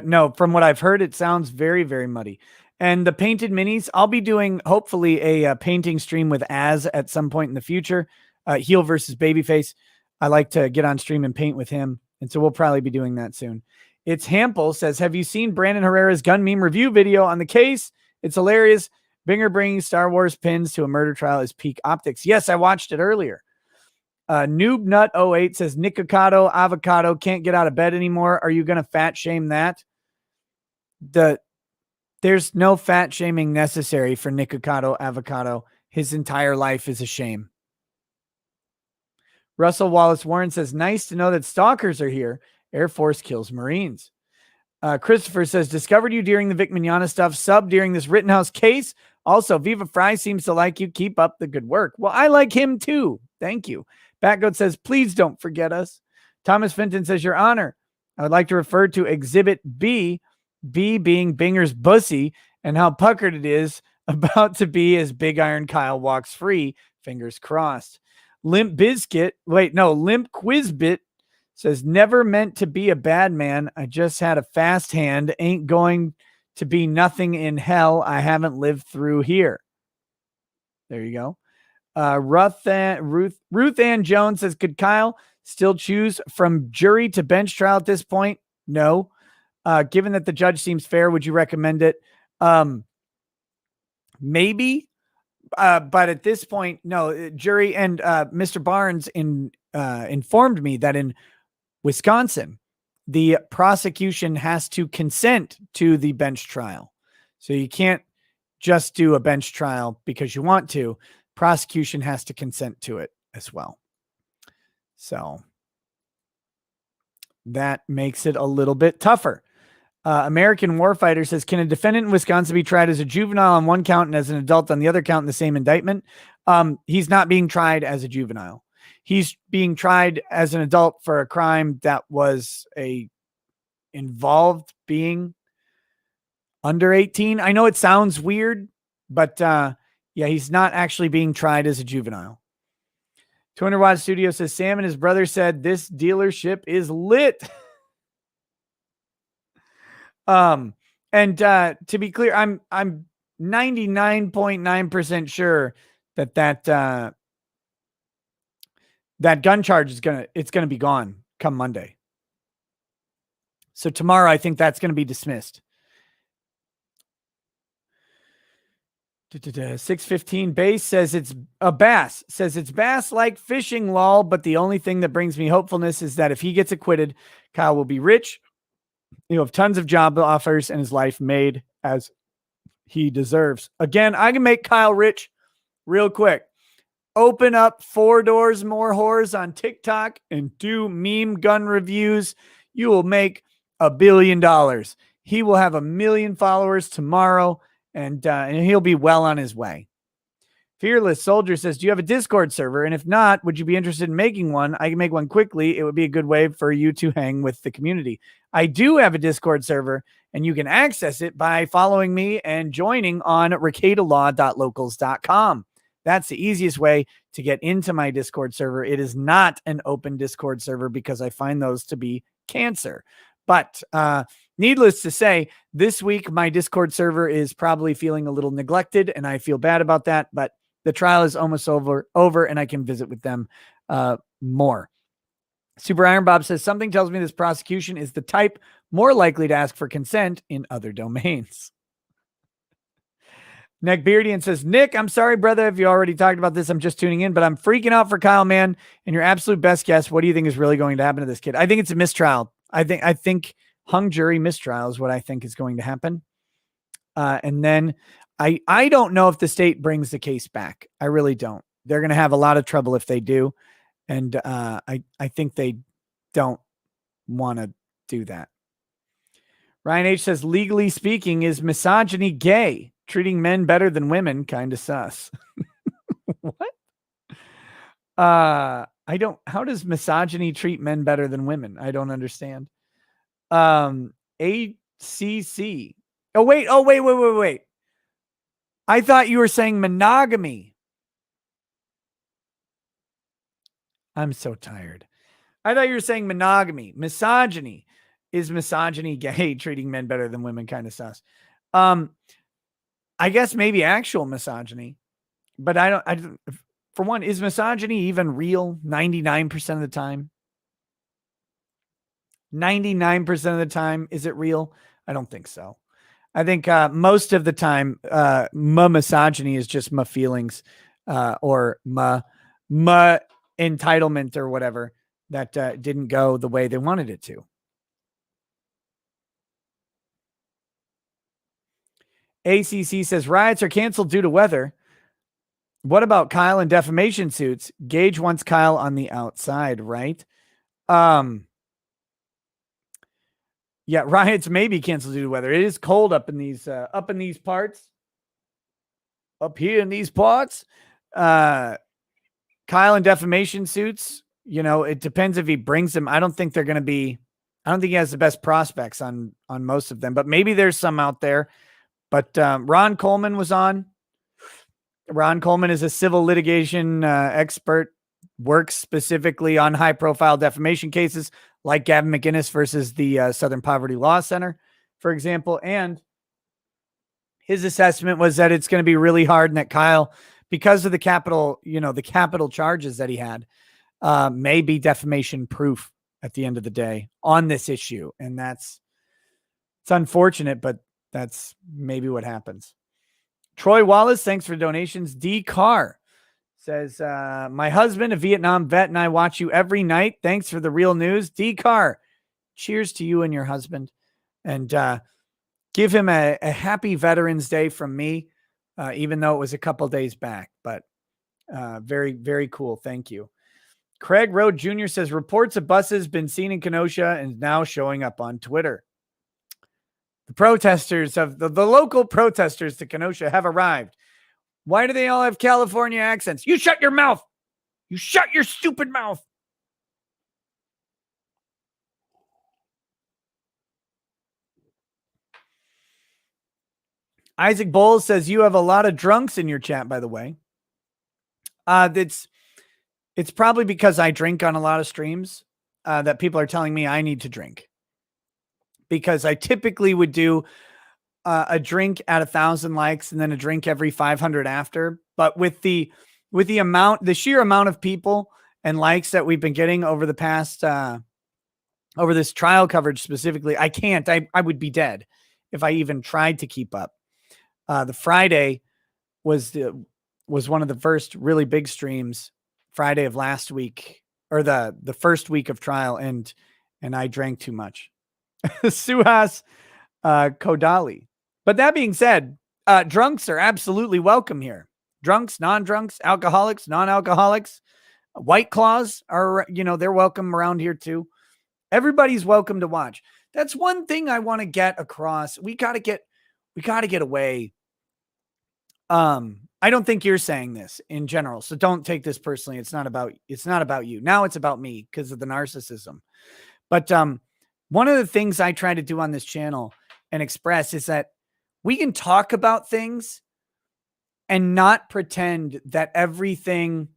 no, from what I've heard, it sounds very, very muddy. And the painted minis, I'll be doing hopefully a painting stream with Az at some point in the future. Heel versus Babyface. I like to get on stream and paint with him. And so we'll probably be doing that soon. It's Hampel says, have you seen Brandon Herrera's gun meme review video on the case? It's hilarious. Binger bringing Star Wars pins to a murder trial is peak optics. Yes, I watched it earlier. Noob Nut 08 says, Nikocado avocado can't get out of bed anymore. Are you going to fat shame that? There's no fat shaming necessary for Nikocado avocado. His entire life is a shame. Russell Wallace Warren says, nice to know that stalkers are here. Air Force kills Marines. Christopher says, discovered you during the Vic Mignogna stuff, sub during this Rittenhouse case. Also, Viva Fry seems to like you. Keep up the good work. Well, I like him too. Thank you. Batgoat says, please don't forget us. Thomas Fenton says, Your Honor, I would like to refer to Exhibit B, B being Binger's bussy, and how puckered it is about to be as Big Iron Kyle walks free, fingers crossed. Limp Quizbit says, never meant to be a bad man. I just had a fast hand. Ain't going to be nothing in hell I haven't lived through here. There you go. Ruth Ann Jones says, could Kyle still choose from jury to bench trial at this point? No. Given that the judge seems fair, would you recommend it? Maybe. But at this point, no. Jury and Mr. Barnes informed me that in Wisconsin, the prosecution has to consent to the bench trial. So you can't just do a bench trial because you want to. Prosecution has to consent to it as well. So that makes it a little bit tougher. American Warfighter says, can a defendant in Wisconsin be tried as a juvenile on one count and as an adult on the other count in the same indictment? He's not being tried as a juvenile. He's being tried as an adult for a crime that was involved being under 18. I know it sounds weird, but yeah, he's not actually being tried as a juvenile. 200 Watt Studio says, Sam and his brother said this dealership is lit. And to be clear, I'm 99.9% sure that gun charge is gonna be gone come Monday. So tomorrow, I think that's gonna be dismissed. 615 base says it's a bass. Says it's bass like fishing, lol. But the only thing that brings me hopefulness is that if he gets acquitted, Kyle will be rich. He'll have tons of job offers and his life made as he deserves. Again, I can make Kyle rich real quick. Open up 4 Doors More Whores on TikTok and do meme gun reviews. You will make $1 billion. He will have 1 million followers tomorrow, and he'll be well on his way. Fearless Soldier says, do you have a Discord server? And if not, would you be interested in making one? I can make one quickly. It would be a good way for you to hang with the community. I do have a Discord server, and you can access it by following me and joining on ricadalaw.locals.com. That's the easiest way to get into my Discord server. It is not an open Discord server because I find those to be cancer. But needless to say, this week my Discord server is probably feeling a little neglected, and I feel bad about that. But the trial is almost over, and I can visit with them more. Super Iron Bob says, something tells me this prosecution is the type more likely to ask for consent in other domains. Neckbeardian says, Nick, I'm sorry, brother, if you already talked about this. I'm just tuning in, but I'm freaking out for Kyle, man. And your absolute best guess, what do you think is really going to happen to this kid? I think it's a mistrial. I think hung jury mistrial is what I think is going to happen. And then I don't know if the state brings the case back. I really don't. They're going to have a lot of trouble if they do. And I think they don't want to do that. Ryan H says, legally speaking, is misogyny gay? Treating men better than women, kind of sus. What? How does misogyny treat men better than women? I don't understand. ACC. Oh, wait. I thought you were saying monogamy. I'm so tired. I thought you were saying monogamy. Misogyny. Is misogyny gay? Treating men better than women, kind of sus. I guess maybe actual misogyny, but I don't, for one, is misogyny even real 99% of the time? 99% of the time, is it real? I don't think so. I think most of the time, my misogyny is just my feelings or my entitlement or whatever that didn't go the way they wanted it to. ACC says riots are canceled due to weather. What about Kyle and defamation suits? Gage wants Kyle on the outside, right? Yeah, riots may be canceled due to weather. It is cold up in these parts. Up here in these parts. Kyle and defamation suits it depends if he brings them. I don't think they're going to be. I don't think he has the best prospects on most of them, but maybe there's some out there. But Ron Coleman was on. Ron Coleman is a civil litigation expert, works specifically on high-profile defamation cases like Gavin McInnes versus the Southern Poverty Law Center, for example. And his assessment was that it's going to be really hard and that Kyle, because of the capital charges that he had, may be defamation proof at the end of the day on this issue. And it's unfortunate, but that's maybe what happens. Troy Wallace, thanks for donations. D. Carr says, my husband, a Vietnam vet, and I watch you every night. Thanks for the real news. D. Carr, cheers to you and your husband. And give him a happy Veterans Day from me, even though it was a couple days back. But very, very cool. Thank you. Craig Rowe Jr. says, reports of buses been seen in Kenosha and now showing up on Twitter. The protesters of the local protesters to Kenosha have arrived. Why do they all have California accents? You shut your mouth. You shut your stupid mouth. Isaac Bowles says, you have a lot of drunks in your chat, by the way. It's probably because I drink on a lot of streams that people are telling me I need to drink. Because I typically would do a drink at 1,000 likes and then a drink every 500 after. But with the sheer amount of people and likes that we've been getting over the past, over this trial coverage specifically, I can't. I would be dead if I even tried to keep up. The Friday was one of the first really big streams, Friday of last week, or the first week of trial, and I drank too much. Suhas Kodali. But that being said, drunks are absolutely welcome here. Drunks, non-drunks, alcoholics, non-alcoholics, White Claws are, they're welcome around here too. Everybody's welcome to watch. That's one thing I want to get across. We got to get away. I don't think you're saying this in general, so don't take this personally. It's not about you. Now it's about me because of the narcissism. But one of the things I try to do on this channel and express is that we can talk about things and not pretend that everything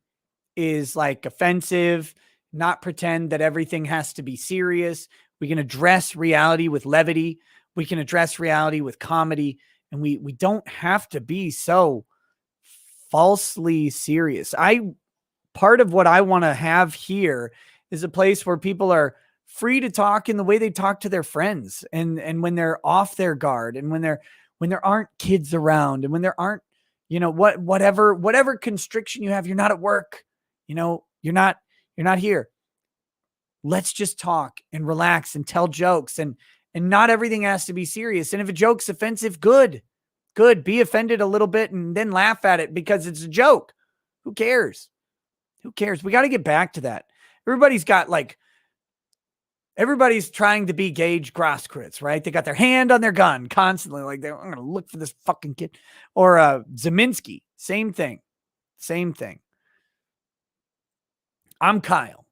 is like offensive, not pretend that everything has to be serious. We can address reality with levity. We can address reality with comedy, and we don't have to be so falsely serious. Part of what I want to have here is a place where people are free to talk in the way they talk to their friends, and when they're off their guard, and when there aren't kids around, and when there aren't, whatever constriction you have, you're not at work, you're not here. Let's just talk and relax and tell jokes, and not everything has to be serious. And if a joke's offensive, good, be offended a little bit and then laugh at it because it's a joke. Who cares? We got to get back to that. Everybody's trying to be Gage Grosskreutz, right? They got their hand on their gun constantly. Like, I'm going to look for this fucking kid. Or Zeminski, same thing. I'm Kyle.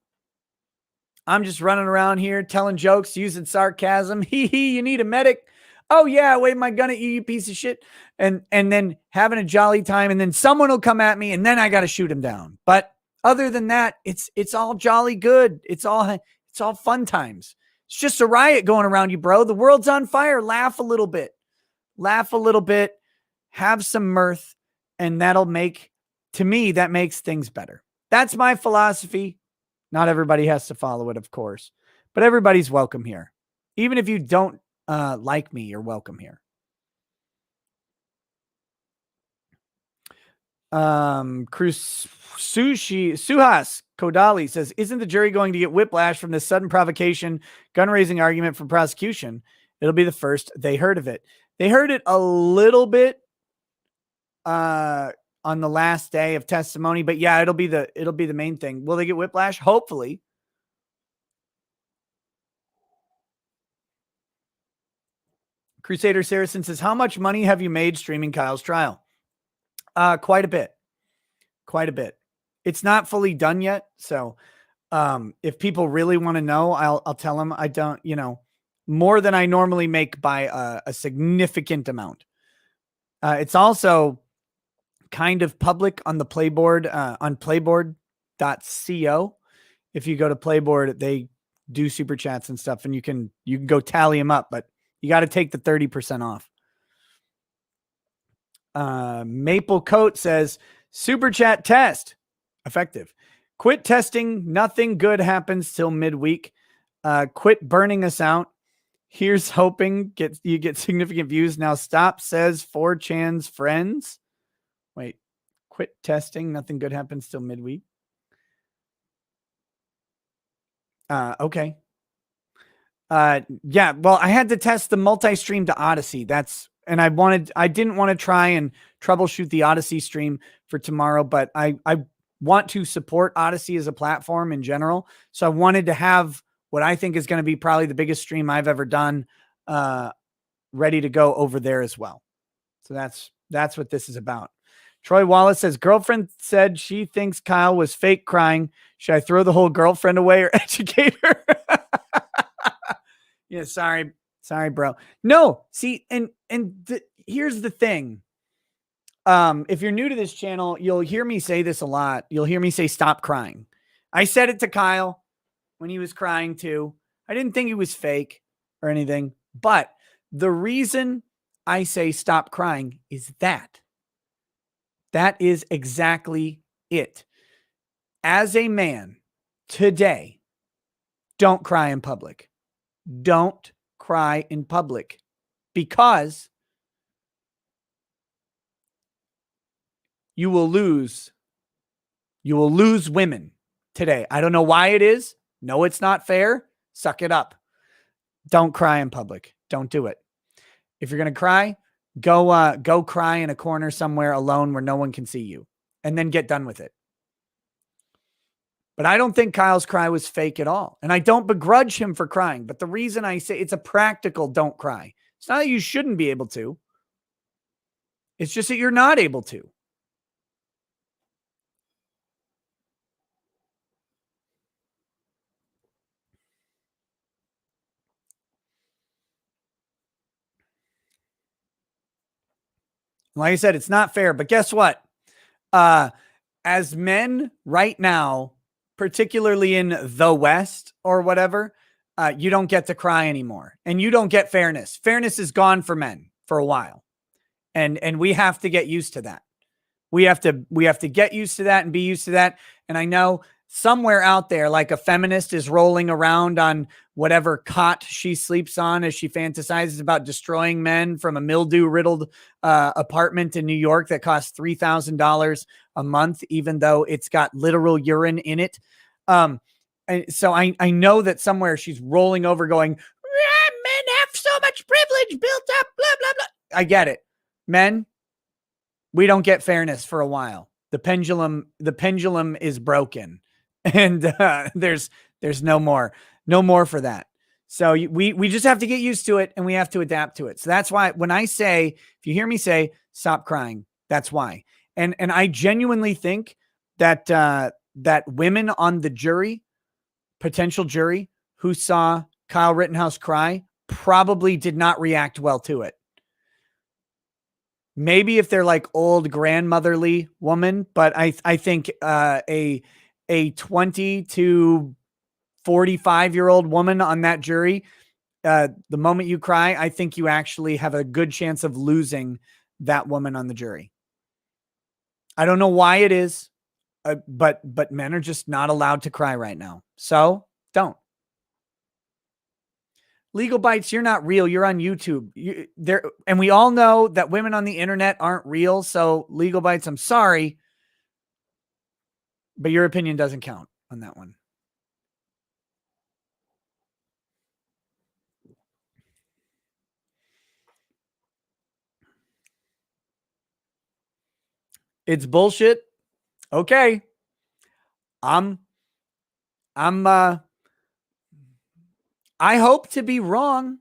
I'm just running around here telling jokes, using sarcasm. You need a medic. Oh yeah, wave my gun at you, you piece of shit. And then having a jolly time, and then someone will come at me, and then I got to shoot him down. But other than that, it's all jolly good. It's all fun times. It's just a riot going around you, bro. The world's on fire. Laugh a little bit. Have some mirth, and that makes things better. That's my philosophy. Not everybody has to follow it, of course, but everybody's welcome here. Even if you don't like me, you're welcome here. Suhas Kodali says, isn't the jury going to get whiplash from this sudden provocation, gun-raising argument from prosecution? It'll be the first they heard of it. They heard it a little bit on the last day of testimony, but yeah, it'll be the main thing. Will they get whiplash? Hopefully. Crusader Saracen says, how much money have you made streaming Kyle's trial? Quite a bit. It's not fully done yet. So If people really want to know, I'll tell them. I don't, more than I normally make by a significant amount. It's also kind of public on the Playboard, on playboard.co. If you go to Playboard, they do super chats and stuff, and you can go tally them up, but you got to take the 30% off. Maple Coat says, super chat test effective. Quit testing. Nothing good happens till midweek. Quit burning us out. Here's hoping you get significant views. Now stop, says 4chan's friends. Wait, quit testing. Nothing good happens till midweek. Okay. Yeah, well, I had to test the multi-stream to Odyssey. I didn't want to try and troubleshoot the Odyssey stream for tomorrow, but I want to support Odyssey as a platform in general. So I wanted to have what I think is going to be probably the biggest stream I've ever done, ready to go over there as well. So that's what this is about. Troy Wallace says, girlfriend said she thinks Kyle was fake crying. Should I throw the whole girlfriend away or educate her? Yeah, sorry, bro. No, see, here's the thing. If you're new to this channel, you'll hear me say this a lot. You'll hear me say, stop crying. I said it to Kyle when he was crying too. I didn't think he was fake or anything, but the reason I say stop crying is that is exactly it. As a man today, don't cry in public. Don't cry in public, because you will lose women today. I don't know why it is. No, it's not fair. Suck it up. Don't cry in public. Don't do it. If you're going to cry, go cry in a corner somewhere alone where no one can see you, and then get done with it. But I don't think Kyle's cry was fake at all. And I don't begrudge him for crying. But the reason I say it's a practical don't cry. It's not that you shouldn't be able to. It's just that you're not able to. Like I said, it's not fair. But guess what? As men right now, particularly in the West or whatever, you don't get to cry anymore, and you don't get fairness. Fairness is gone for men for a while, and we have to get used to that. We have to get used to that and be used to that. And I know somewhere out there, like a feminist is rolling around on whatever cot she sleeps on as she fantasizes about destroying men from a mildew-riddled apartment in New York that costs $3,000 a month, even though it's got literal urine in it. And so I know that somewhere she's rolling over going, men have so much privilege built up, blah, blah, blah. I get it. Men, we don't get fairness for a while. The pendulum is broken, and there's no more for that. So we just have to get used to it, and we have to adapt to it. So that's why when I say, if you hear me say stop crying, that's why. And I genuinely think that that women on the jury, potential jury, who saw Kyle Rittenhouse cry probably did not react well to it. Maybe if they're like old grandmotherly woman, but I think a 20 to 45-year-old woman on that jury, the moment you cry, I think you actually have a good chance of losing that woman on the jury. I don't know why it is, but men are just not allowed to cry right now. So don't. Legal Bites, you're not real. You're on YouTube. And we all know that women on the internet aren't real. So Legal Bites, I'm sorry, but your opinion doesn't count on that one. It's bullshit. Okay. I hope to be wrong.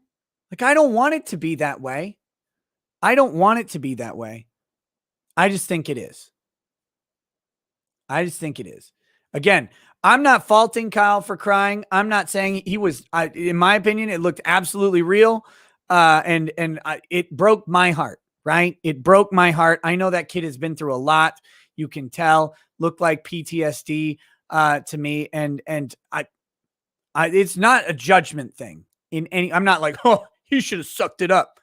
Like, I don't want it to be that way. I don't want it to be that way. I just think it is. Again, I'm not faulting Kyle for crying. I'm not saying he was, in my opinion, it looked absolutely real. It broke my heart, right? It broke my heart. I know that kid has been through a lot. You can tell, looked like PTSD to me. It's not a judgment thing I'm not like, oh, he should have sucked it up.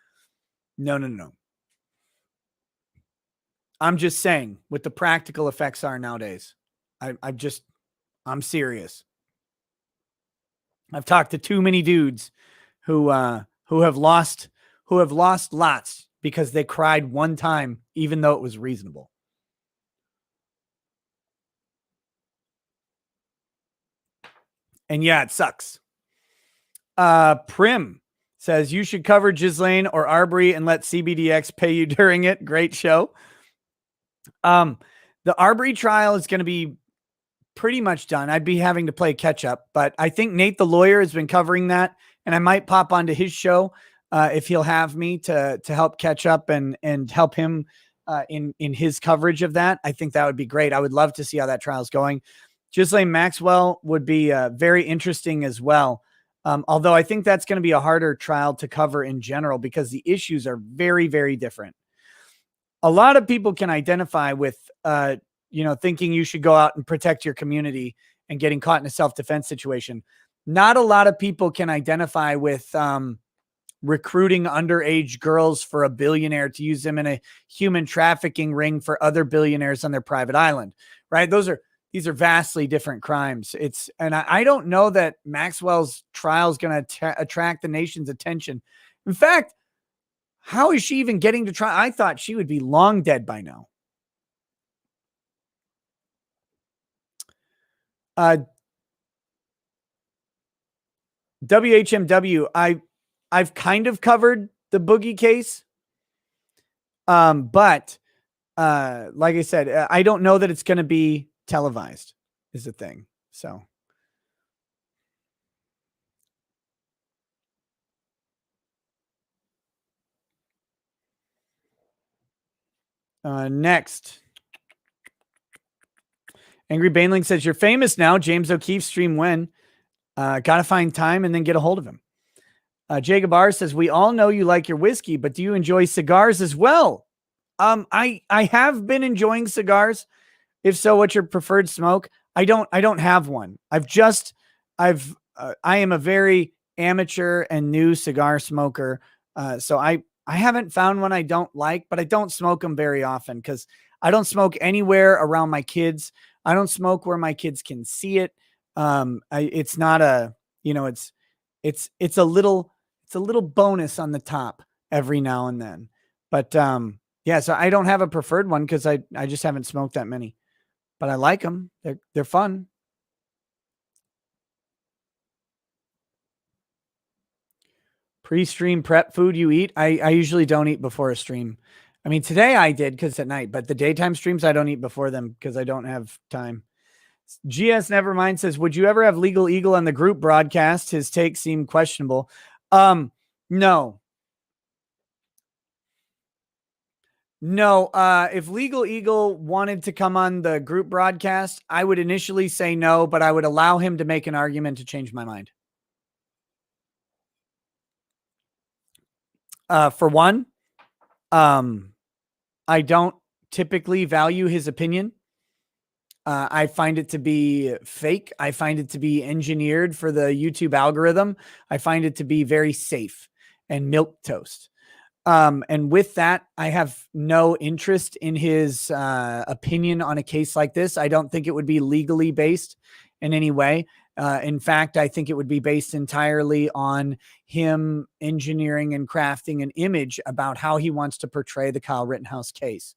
No. I'm just saying what the practical effects are nowadays. I'm serious. I've talked to too many dudes who have lost lots because they cried one time, even though it was reasonable. And yeah, it sucks. Prim says you should cover Ghislaine or Arbery and let CBDX pay you during it. Great show. The Arbery trial is going to be pretty much done. I'd be having to play catch up, but I think Nate the lawyer has been covering that, and I might pop onto his show if he'll have me to help catch up and help him in his coverage of that. I think that would be great. I would love to see how that trial is going. Ghislaine Maxwell would be very interesting as well. Although I think that's going to be a harder trial to cover in general because the issues are very, very different. A lot of people can identify with, thinking you should go out and protect your community and getting caught in a self-defense situation. Not a lot of people can identify with recruiting underage girls for a billionaire to use them in a human trafficking ring for other billionaires on their private island, right? These are vastly different crimes. I don't know that Maxwell's trial is going to attract the nation's attention. In fact, how is she even getting to trial? I thought she would be long dead by now. WHMW, I've kind of covered the Boogie case. But like I said, I don't know that it's going to be televised is the thing. So next, Angry Baneling says, you're famous now. James O'Keefe stream when? Got to find time and then get a hold of him. Jay Gabar says, we all know you like your whiskey, but do you enjoy cigars as well? I have been enjoying cigars. If so, what's your preferred smoke? I don't have one. I am a very amateur and new cigar smoker. So I haven't found one I don't like, but I don't smoke them very often because I don't smoke anywhere around my kids. I don't smoke where my kids can see it. It's not a, it's a little bonus on the top every now and then. But yeah, so I don't have a preferred one because I just haven't smoked that many. But I like them. They're fun. Pre-stream prep food you eat. I usually don't eat before a stream. I mean, today I did because at night, but the daytime streams, I don't eat before them because I don't have time. GS Nevermind says, would you ever have Legal Eagle on the group broadcast? His takes seem questionable. No. No, if Legal Eagle wanted to come on the group broadcast, I would initially say no, but I would allow him to make an argument to change my mind. For one, I don't typically value his opinion. I find it to be fake. I find it to be engineered for the YouTube algorithm. I find it to be very safe and milquetoast. And with that, I have no interest in his opinion on a case like this. I don't think it would be legally based in any way. In fact, I think it would be based entirely on him engineering and crafting an image about how he wants to portray the Kyle Rittenhouse case.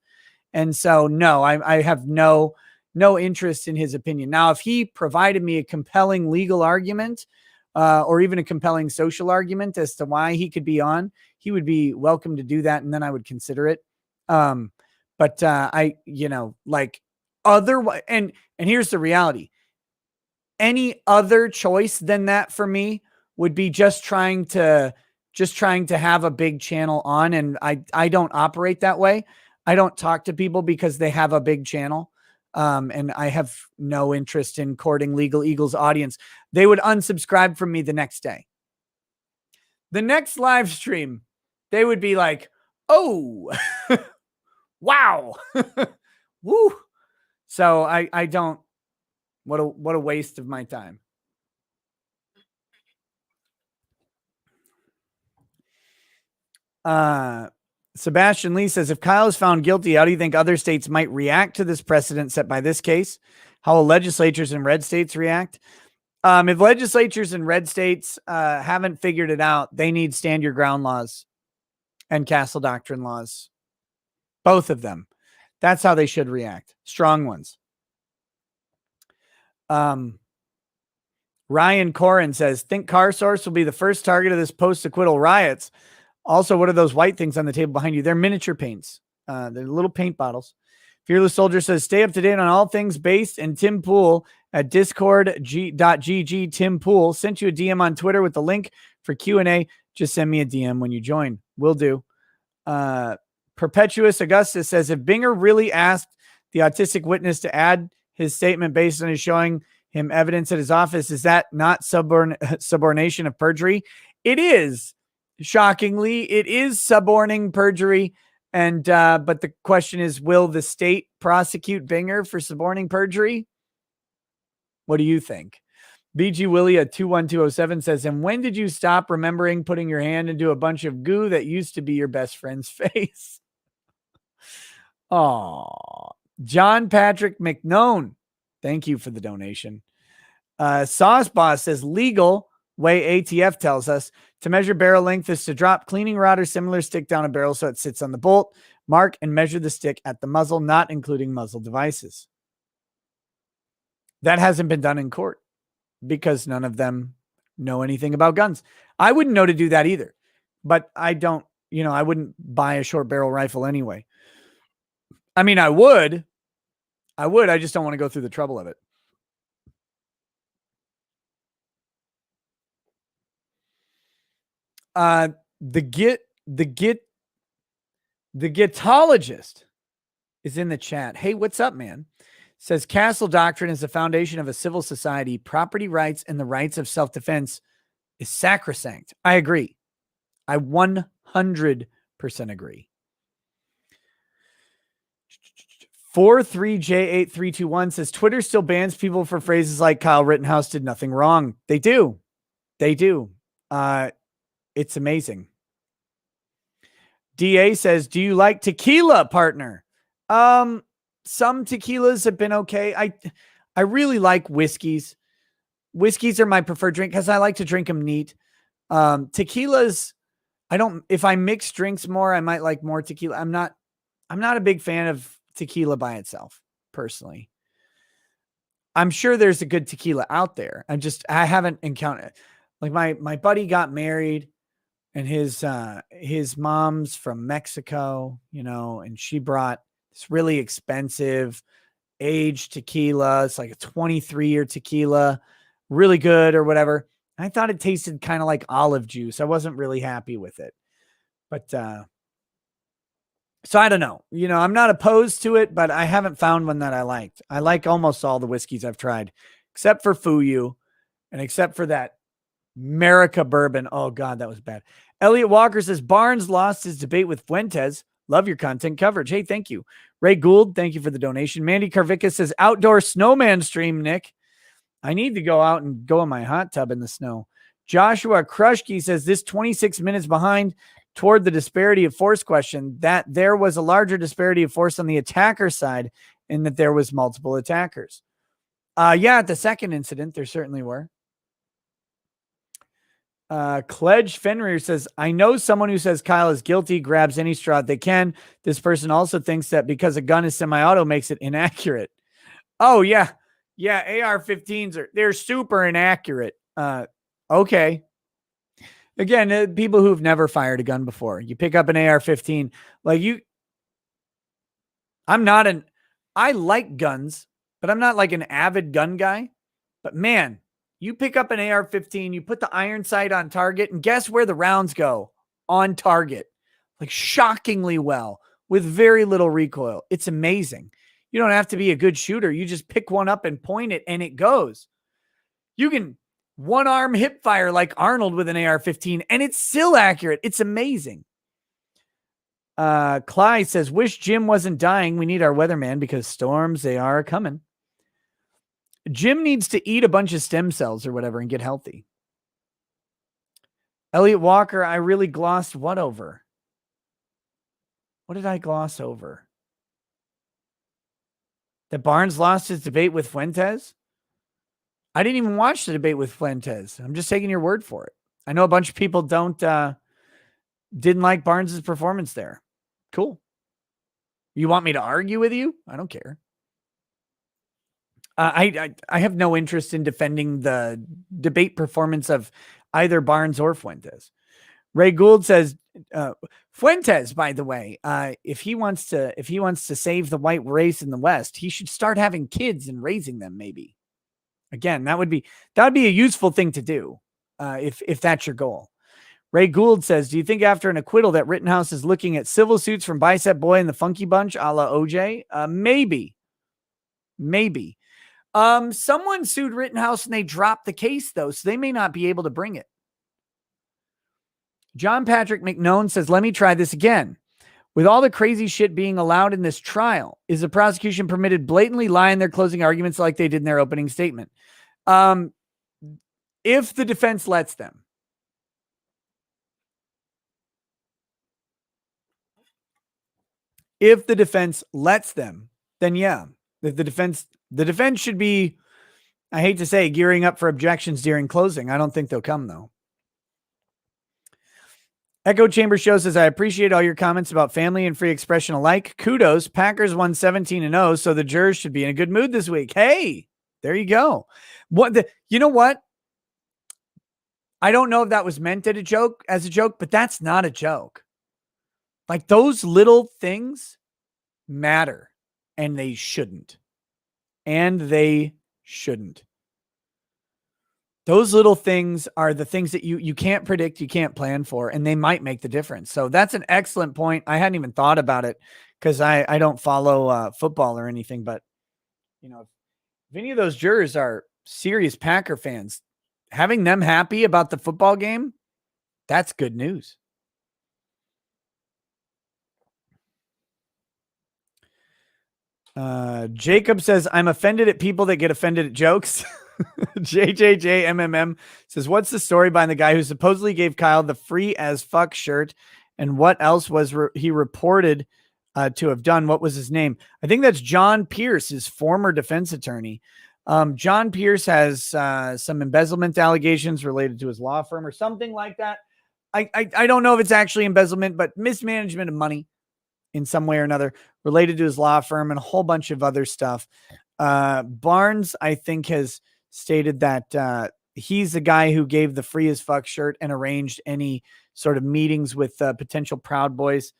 And so, no, I have no interest in his opinion. Now, if he provided me a compelling legal argument or even a compelling social argument as to why he could be on, he would be welcome to do that. And then I would consider it. But otherwise, and here's the reality. Any other choice than that for me would be just trying to have a big channel on. And I don't operate that way. I don't talk to people because they have a big channel. And I have no interest in courting Legal Eagles audience. They would unsubscribe from me the next day. The next live stream, they would be like, oh, wow. Woo. So I don't, what a waste of my time. Sebastian Lee says, if Kyle is found guilty, how do you think other states might react to this precedent set by this case? How will legislatures in red states react? If legislatures in red states haven't figured it out, they need stand your ground laws and castle doctrine laws. Both of them. That's how they should react. Strong ones. Ryan Corin says, think Car Source will be the first target of this post-acquittal riots. Also, what are those white things on the table behind you? They're miniature paints. They're little paint bottles. Fearless Soldier says, stay up to date on all things based, and Tim Pool at discord.gg. Tim Pool sent you a DM on Twitter with the link for Q&A. Just send me a DM when you join. Will do. Perpetuous Augustus says, if Binger really asked the autistic witness to add his statement based on his showing him evidence at his office, is that not subornation of perjury? It is. Shockingly, it is suborning perjury. And but the question is, will the state prosecute Binger for suborning perjury? What do you think? BG Willie at 21207 says, and when did you stop remembering putting your hand into a bunch of goo that used to be your best friend's face? Oh, John Patrick McNone. Thank you for the donation. Sauce Boss says, legal way ATF tells us to measure barrel length is to drop cleaning rod or similar stick down a barrel so it sits on the bolt, mark, and measure the stick at the muzzle, not including muzzle devices. That hasn't been done in court because none of them know anything about guns. I wouldn't know to do that either, but I don't, I wouldn't buy a short barrel rifle anyway. I mean, I would, I just don't want to go through the trouble of it. The Gitologist is in the chat. Hey, what's up, man? Says castle doctrine is the foundation of a civil society. Property rights and the rights of self-defense is sacrosanct. I agree. I 100% agree. 43J8321 says Twitter still bans people for phrases like Kyle Rittenhouse did nothing wrong. They do. It's amazing. DA says, do you like tequila, partner? Some tequilas have been okay. I really like whiskeys. Whiskeys are my preferred drink because I like to drink them neat. Tequilas, if I mix drinks more, I might like more tequila. I'm not a big fan of tequila by itself, personally. I'm sure there's a good tequila out there. I haven't encountered it. Like my buddy got married and his mom's from Mexico, and she brought this really expensive aged tequila. It's like a 23-year tequila, really good or whatever. I thought it tasted kind of like olive juice. I wasn't really happy with it, but, so I don't know, I'm not opposed to it, but I haven't found one that I liked. I like almost all the whiskeys I've tried, except for Fuyu and except for that America bourbon. Oh God, that was bad. Elliot Walker says Barnes lost his debate with Fuentes. Love your content coverage. Hey, thank you. Ray Gould, thank you for the donation. Mandy Carvicka says outdoor snowman stream, Nick. I need to go out and go in my hot tub in the snow. Joshua Krushke says this 26 minutes behind toward the disparity of force question, that there was a larger disparity of force on the attacker side and that there was multiple attackers. Yeah, at the second incident, there certainly were. Cledge Fenrir says, I know someone who says Kyle is guilty, grabs any straw they can. This person also thinks that because a gun is semi-auto makes it inaccurate. Oh, yeah. Yeah, AR-15s they're super inaccurate. Okay. Again, people who've never fired a gun before. You pick up an AR-15. I like guns, but I'm not like an avid gun guy. But man, you pick up an AR-15, you put the iron sight on target, and guess where the rounds go? On target. Like shockingly well, with very little recoil. It's amazing. You don't have to be a good shooter. You just pick one up and point it and it goes. You can one arm hip fire like Arnold with an AR-15 and it's still accurate. It's amazing. Clyde says, wish Jim wasn't dying. We need our weatherman because storms, they are coming. Jim needs to eat a bunch of stem cells or whatever and get healthy. Elliot Walker, I really glossed what over? What did I gloss over? That Barnes lost his debate with Fuentes? I didn't even watch the debate with Fuentes. I'm just taking your word for it. I know a bunch of people didn't like Barnes's performance there. Cool. You want me to argue with you? I don't care. I have no interest in defending the debate performance of either Barnes or Fuentes. Ray Gould says, Fuentes, by the way, if he wants to save the white race in the West, he should start having kids and raising them. Maybe. Again, that would be a useful thing to do if that's your goal. Ray Gould says, do you think after an acquittal that Rittenhouse is looking at civil suits from Bicep Boy and the Funky Bunch a la OJ? Maybe. Someone sued Rittenhouse and they dropped the case, though, so they may not be able to bring it. John Patrick McKnone says, let me try this again. With all the crazy shit being allowed in this trial, is the prosecution permitted blatantly lie in their closing arguments like they did in their opening statement? If the defense lets them. If the defense lets them, then yeah. If the defense should be, I hate to say, gearing up for objections during closing. I don't think they'll come, though. Echo Chamber Show says, I appreciate all your comments about family and free expression alike. Kudos. Packers won 17-0, so the jurors should be in a good mood this week. Hey, there you go. You know what? I don't know if that was meant as a joke, but that's not a joke. Like, those little things matter, and they shouldn't. Those little things are the things that you can't predict, you can't plan for, and they might make the difference. So that's an excellent point. I hadn't even thought about it because I don't follow football or anything, but if any of those jurors are serious Packer fans, having them happy about the football game, that's good news. Jacob says, I'm offended at people that get offended at jokes. JJJMMM says, what's the story behind the guy who supposedly gave Kyle the free as fuck shirt? And what else was he reported to have done? What was his name? I think that's John Pierce, his former defense attorney. John Pierce has some embezzlement allegations related to his law firm or something like that. I don't know if it's actually embezzlement, but mismanagement of money in some way or another related to his law firm and a whole bunch of other stuff. Barnes, I think, has stated that he's the guy who gave the free as fuck shirt and arranged any sort of meetings with potential Proud Boys.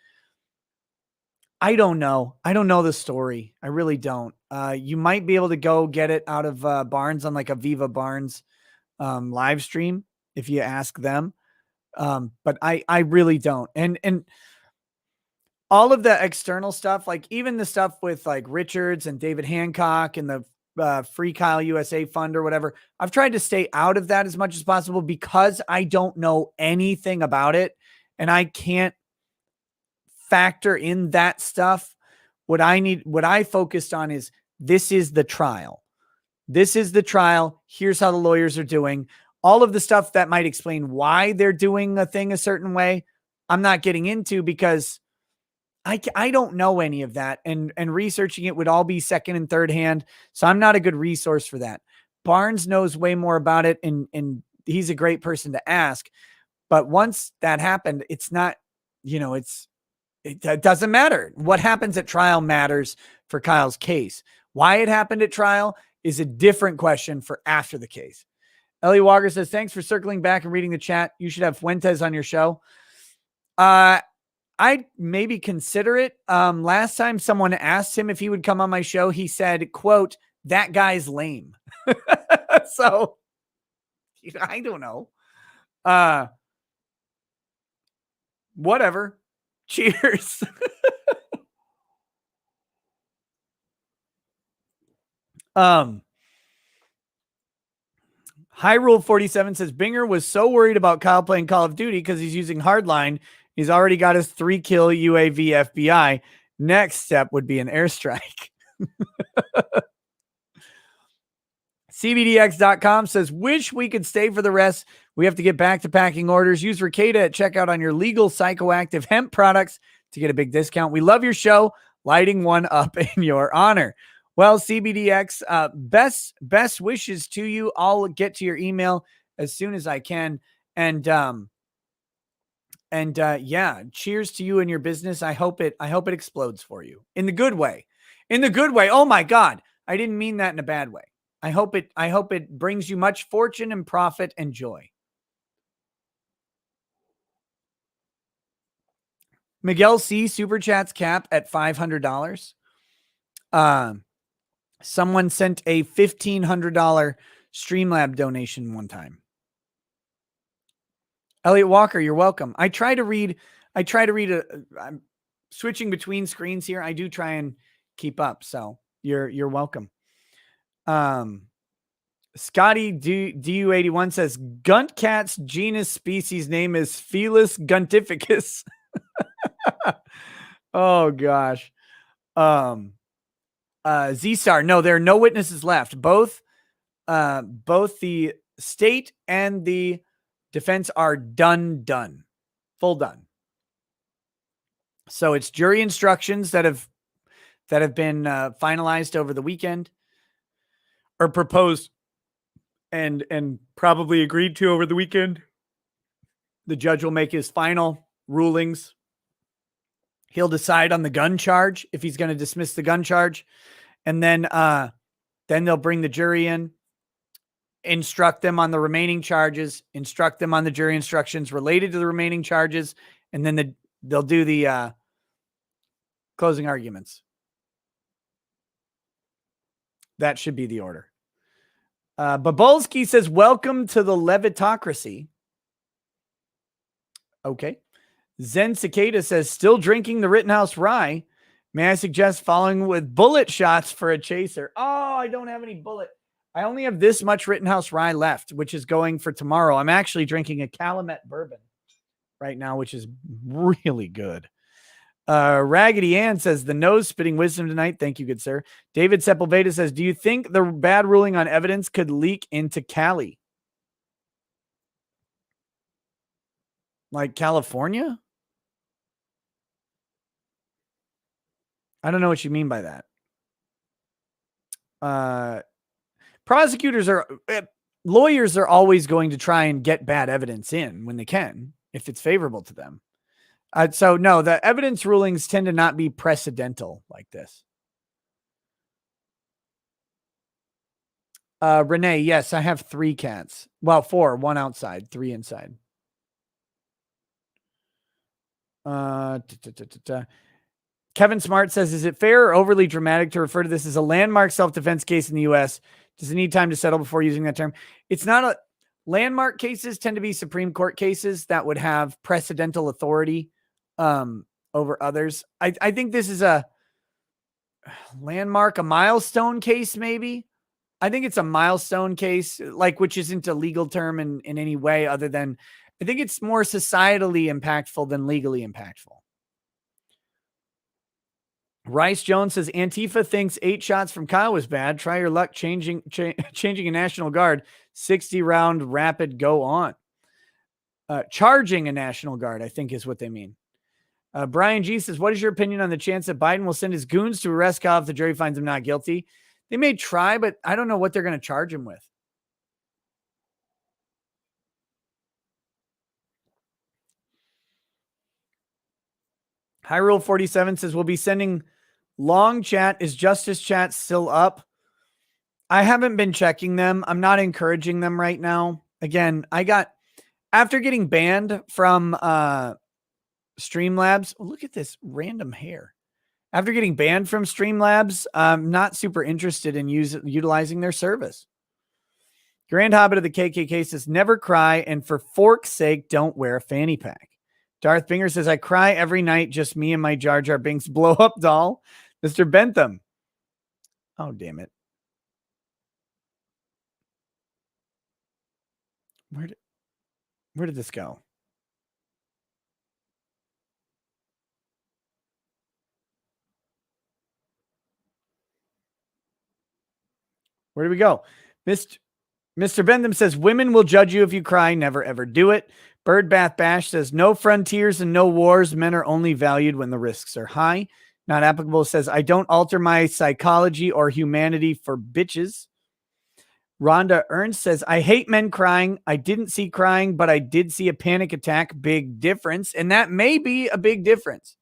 I don't know. I don't know the story. I really don't. You might be able to go get it out of Barnes on like a Viva Barnes live stream if you ask them. But I really don't. And all of the external stuff, like even the stuff with like Richards and David Hancock and the Free Kyle USA Fund or whatever, I've tried to stay out of that as much as possible because I don't know anything about it and I can't factor in that stuff. What I focused on is this is the trial. This is the trial. Here's how the lawyers are doing. All of the stuff that might explain why they're doing a thing a certain way, I'm not getting into because I don't know any of that, and researching it would all be second and third hand. So I'm not a good resource for that. Barnes knows way more about it, and he's a great person to ask. But once that happened, it's not, it doesn't matter. What happens at trial matters for Kyle's case. Why it happened at trial is a different question for after the case. Ellie Walker says, thanks for circling back and reading the chat. You should have Fuentes on your show. I'd maybe consider it. Last time someone asked him if he would come on my show, he said, quote, that guy's lame. So I don't know. Whatever. Cheers. Hyrule 47 says Binger was so worried about Kyle playing Call of Duty because he's using Hardline. He's already got his 3-kill UAV FBI. Next step would be an airstrike. CBDX.com says, wish we could stay for the rest. We have to get back to packing orders. Use Ricada at checkout on your legal psychoactive hemp products to get a big discount. We love your show. Lighting one up in your honor. Well, CBDX, best wishes to you. I'll get to your email as soon as I can. And yeah, cheers to you and your business. I hope it explodes for you in the good way. In the good way. Oh my God. I didn't mean that in a bad way. I hope it brings you much fortune and profit and joy. Miguel C. Super Chats cap at $500. Someone sent a $1,500 Streamlab donation one time. Elliot Walker, you're welcome. I try to read I'm switching between screens here. I do try and keep up. So you're welcome. Scotty DU81 says Gunt cat's genus species name is Felis guntificus. Oh gosh. Z-Star, no, there are no witnesses left. Both the state and the defense are done. Full done. So it's jury instructions that have been finalized over the weekend or proposed and probably agreed to over the weekend. The judge will make his final rulings. He'll decide on the gun charge if he's going to dismiss the gun charge. And then they'll bring the jury in, instruct them on the remaining charges, instruct them on the jury instructions related to the remaining charges, and then they'll do the closing arguments. That should be the order. Babolski says, welcome to the Levitocracy. Okay. Zen Cicada says, still drinking the Rittenhouse rye. May I suggest following with bullet shots for a chaser? Oh, I don't have any bullet. I only have this much Rittenhouse rye left, which is going for tomorrow. I'm actually drinking a Calumet bourbon right now, which is really good. Raggedy Ann says, the nose spitting wisdom tonight. Thank you, good sir. David Sepulveda says, do you think the bad ruling on evidence could leak into Cali? Like California? I don't know what you mean by that. Lawyers are always going to try and get bad evidence in when they can, if it's favorable to them. So no, the evidence rulings tend to not be precedental like this. Renee, yes, I have 3 cats. Well, 4, 1 outside, 3 inside. Kevin Smart says, is it fair or overly dramatic to refer to this as a landmark self-defense case in the U.S.? Does it need time to settle before using that term? It's not a landmark cases tend to be Supreme Court cases that would have precedental authority over others. I think this is a landmark, a milestone case, maybe. I think it's a milestone case, like, which isn't a legal term in any way other than, I think it's more societally impactful than legally impactful. Rice Jones says, Antifa thinks 8 shots from Kyle was bad. Try your luck changing a National Guard. 60-round rapid go on. Charging a National Guard, I think is what they mean. Brian G says, what is your opinion on the chance that Biden will send his goons to arrest Kyle if the jury finds him not guilty? They may try, but I don't know what they're going to charge him with. Hyrule 47 says, we'll be sending long chat. Is Justice Chat still up? I haven't been checking them. I'm not encouraging them right now. Again, after getting banned from Streamlabs. Oh, look at this random hair. After getting banned from Streamlabs, I'm not super interested in utilizing their service. Grand Hobbit of the KKK says, never cry, and for fork's sake, don't wear a fanny pack. Darth Binger says, I cry every night, just me and my Jar Jar Binks blow up doll. Mr. Bentham. Oh, damn it. Where did this go? Where do we go? Mr. Bentham says, women will judge you if you cry. Never, ever do it. Birdbath Bash says, no frontiers and no wars. Men are only valued when the risks are high. Not applicable says, I don't alter my psychology or humanity for bitches. Rhonda Ernst says, I hate men crying. I didn't see crying, but I did see a panic attack. Big difference. And that may be a big difference.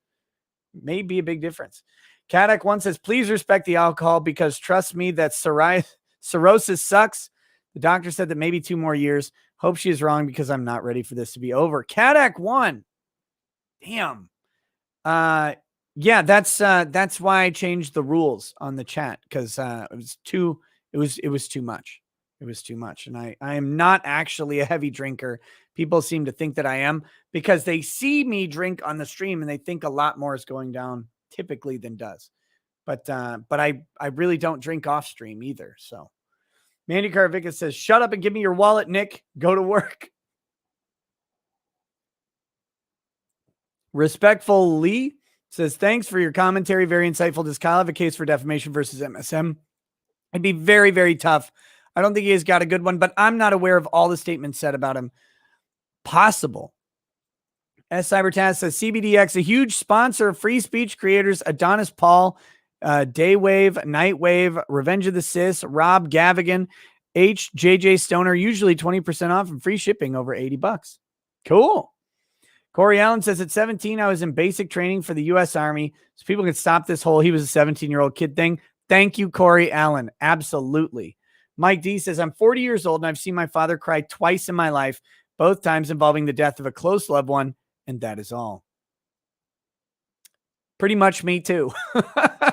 May be a big difference. Kadak one says, please respect the alcohol because trust me that cirrhosis sucks. The doctor said that maybe 2 more years. Hope she is wrong because I'm not ready for this to be over. Kadak one. Damn. Yeah, that's why I changed the rules on the chat because it was too much. It was too much. And I am not actually a heavy drinker. People seem to think that I am because they see me drink on the stream and they think a lot more is going down typically than does. But I really don't drink off stream either. So Mandy Carvica says, shut up and give me your wallet, Nick. Go to work. Respectful Lee says, thanks for your commentary. Very insightful. Does Kyle have a case for defamation versus MSM? It'd be very, very tough. I don't think he has got a good one, but I'm not aware of all the statements said about him. Possible. S. Cybertaz says, CBDX, a huge sponsor of free speech creators, Adonis Paul, Daywave, Nightwave, Revenge of the Sis, Rob Gavigan, JJ Stoner, usually 20% off and free shipping over $80. Cool. Corey Allen says, at 17, I was in basic training for the U.S. Army, so people can stop this whole he was a 17-year-old kid thing. Thank you, Corey Allen. Absolutely. Mike D says, I'm 40 years old and I've seen my father cry twice in my life, both times involving the death of a close loved one, and that is all. Pretty much me too.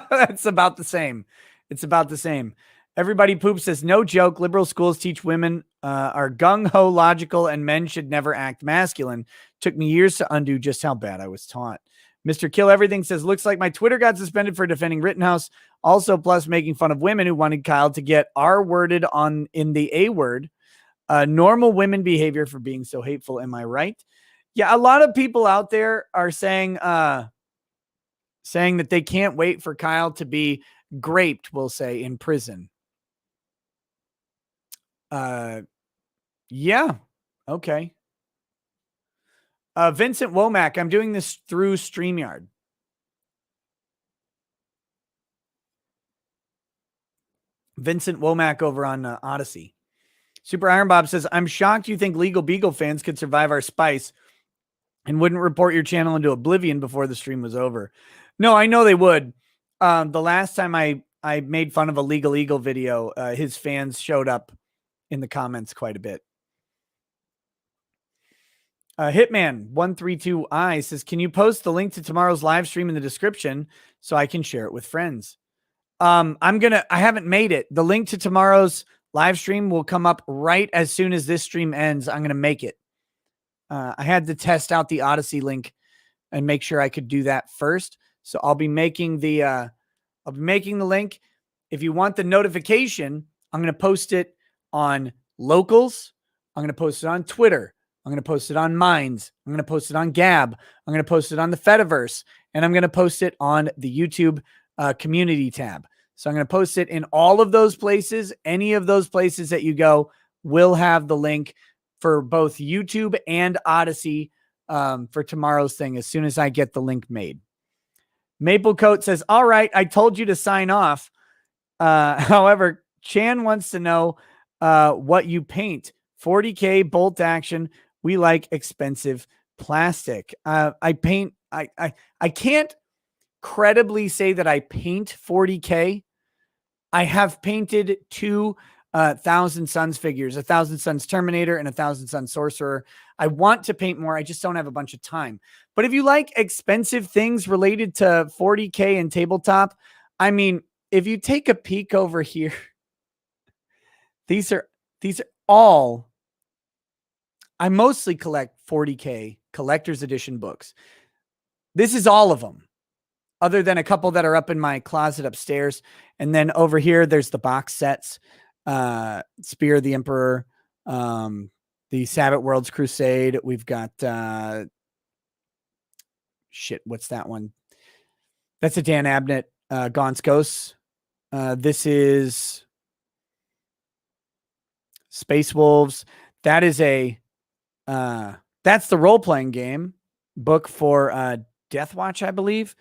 That's about the same. It's about the same. Everybody Poop says, no joke. Liberal schools teach women are gung-ho logical and men should never act masculine. Took me years to undo just how bad I was taught. Mr. Kill Everything says, looks like my Twitter got suspended for defending Rittenhouse. Also, plus making fun of women who wanted Kyle to get R-worded in the A word. Normal women behavior for being so hateful. Am I right? Yeah, a lot of people out there are saying that they can't wait for Kyle to be graped, we'll say, in prison. Yeah. Okay. Vincent Womack, I'm doing this through StreamYard. Vincent Womack over on Odyssey. Super Iron Bob says, I'm shocked you think Legal Beagle fans could survive our spice and wouldn't report your channel into oblivion before the stream was over. No, I know they would. The last time I made fun of a Legal Eagle video, his fans showed up in the comments quite a bit. Hitman132i says, can you post the link to tomorrow's live stream in the description so I can share it with friends? I haven't made it. The link to tomorrow's live stream will come up right as soon as this stream ends. I'm going to make it. I had to test out the Odyssey link and make sure I could do that first. So I'll be making the link. If you want the notification, I'm going to post it on Locals. I'm going to post it on Twitter. I'm going to post it on Minds. I'm going to post it on Gab. I'm going to post it on the Fediverse. And I'm going to post it on the YouTube community tab. So I'm going to post it in all of those places. Any of those places that you go will have the link for both YouTube and Odyssey for tomorrow's thing as soon as I get the link made. Maple Coat says, all right, I told you to sign off. However, Chan wants to know what you paint. 40K bolt action. We like expensive plastic. I can't credibly say that I paint 40K. I have painted 2 Thousand Suns figures, a Thousand Suns Terminator and a Thousand Suns Sorcerer. I want to paint more. I just don't have a bunch of time. But if you like expensive things related to 40K and tabletop, I mean, if you take a peek over here, these are all, I mostly collect 40K collector's edition books. This is all of them, other than a couple that are up in my closet upstairs. And then over here, there's the box sets, Spear of the Emperor, the Sabbath Worlds Crusade. We've got what's that one? That's a Dan Abnett Gaunt's Ghosts. This is Space Wolves. That is that's the role-playing game book for Death Watch, I believe.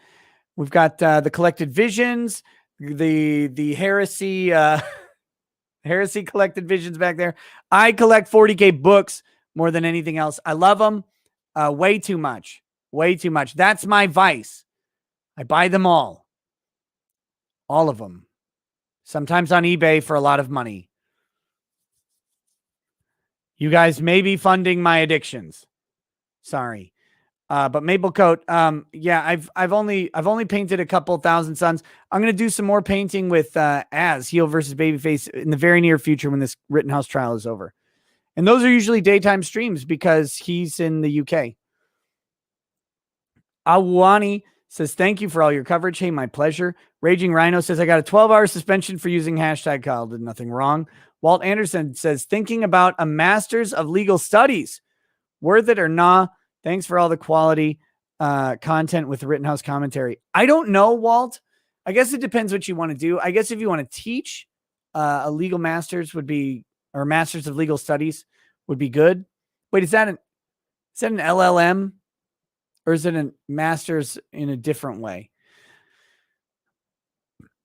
We've got the Collected Visions, the Heresy Heresy Collected Visions back there. I collect 40K books more than anything else. I love them way too much. Way too much. That's my vice. I buy them all. All of them. Sometimes on eBay for a lot of money. You guys may be funding my addictions. Sorry. But Maple Coat, yeah, I've only painted a couple thousand suns. I'm gonna do some more painting with Heel versus Babyface in the very near future when this Rittenhouse trial is over. And those are usually daytime streams because he's in the UK. Awani says, thank you for all your coverage. Hey, my pleasure. Raging Rhino says, I got a 12-hour suspension for using hashtag Kyle did nothing wrong. Walt Anderson says, thinking about a master's of legal studies. Worth it or nah? Thanks for all the quality content with the Rittenhouse commentary. I don't know, Walt. I guess it depends what you want to do. I guess if you want to teach, a legal master's would be, or master's of legal studies would be good. Wait, is that an LLM? Or is it a master's in a different way?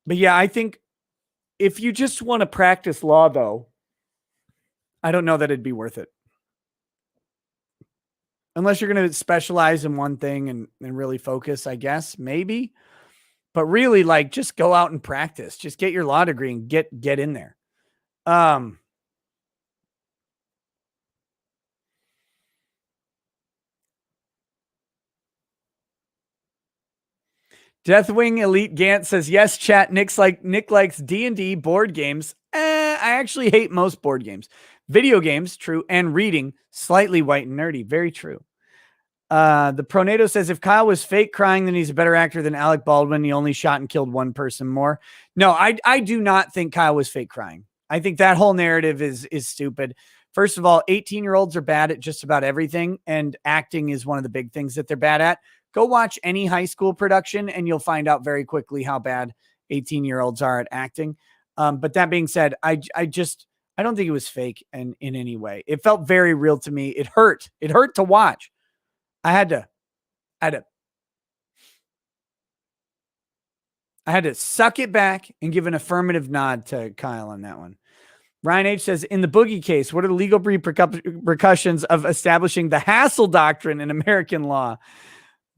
But yeah, I think if you just want to practice law, though, I don't know that it'd be worth it. Unless you're going to specialize in one thing and really focus, I guess, maybe. But really, like, just go out and practice. Just get your law degree and get in there. Deathwing Elite Gant says, yes, chat. Nick likes D&D board games. I actually hate most board games. Video games, true, and reading, slightly white and nerdy. Very true. The Pronato says, if Kyle was fake crying, then he's a better actor than Alec Baldwin. He only shot and killed one person more. No, I do not think Kyle was fake crying. I think that whole narrative is stupid. First of all, 18-year-olds are bad at just about everything, and acting is one of the big things that they're bad at. Go watch any high school production, and you'll find out very quickly how bad 18-year-olds are at acting. But that being said, I don't think it was fake in any way. It felt very real to me. It hurt. It hurt to watch. I had to suck it back and give an affirmative nod to Kyle on that one. Ryan H says, in the Boogie case, what are the legal repercussions of establishing the Hassel Doctrine in American law?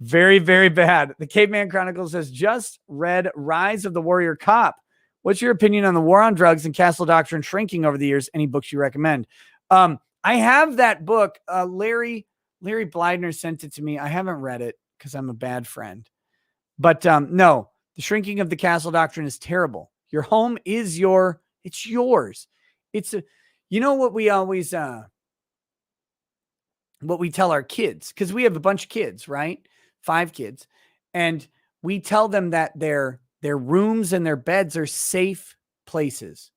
Very, very bad. The Caveman Chronicles says, just read Rise of the Warrior Cop. What's your opinion on the war on drugs and Castle Doctrine shrinking over the years? Any books you recommend? I have that book. Larry Blydner sent it to me. I haven't read it because I'm a bad friend. But no, the shrinking of the Castle Doctrine is terrible. Your home is it's yours. You know what we always, what we tell our kids, because we have a bunch of kids, right? 5 kids. And we tell them that their rooms and their beds are safe places.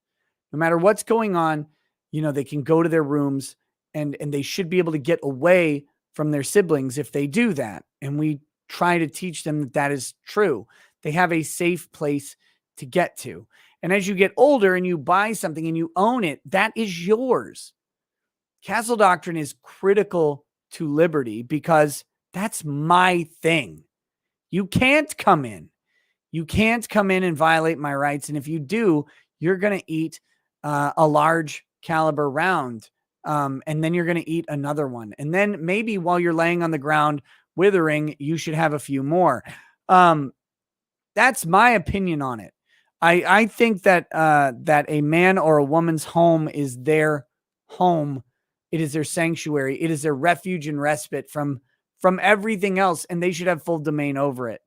No matter what's going on, they can go to their rooms and they should be able to get away from their siblings if they do that. And we try to teach them that is true. They have a safe place to get to. And as you get older and you buy something and you own it, that is yours. Castle Doctrine is critical to liberty because that's my thing. You can't come in. You can't come in and violate my rights. And if you do, you're going to eat a large caliber round. And then you're going to eat another one. And then maybe while you're laying on the ground withering, you should have a few more. That's my opinion on it. I think that a man or a woman's home is their home. It is their sanctuary. It is their refuge and respite from everything else, and they should have full domain over it.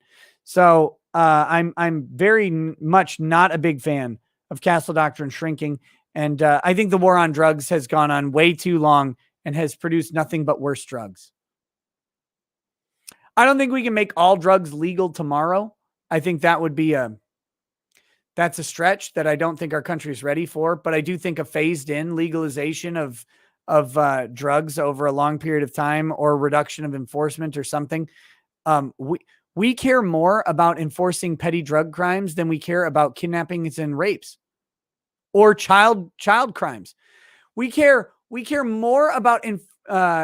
So I'm very much not a big fan of Castle Doctrine shrinking, and I think the war on drugs has gone on way too long and has produced nothing but worse drugs. I don't think we can make all drugs legal tomorrow. I think that would be that's a stretch that I don't think our country is ready for, but I do think a phased in legalization of drugs over a long period of time, or reduction of enforcement or something. We care more about enforcing petty drug crimes than we care about kidnappings and rapes or child crimes. We care more about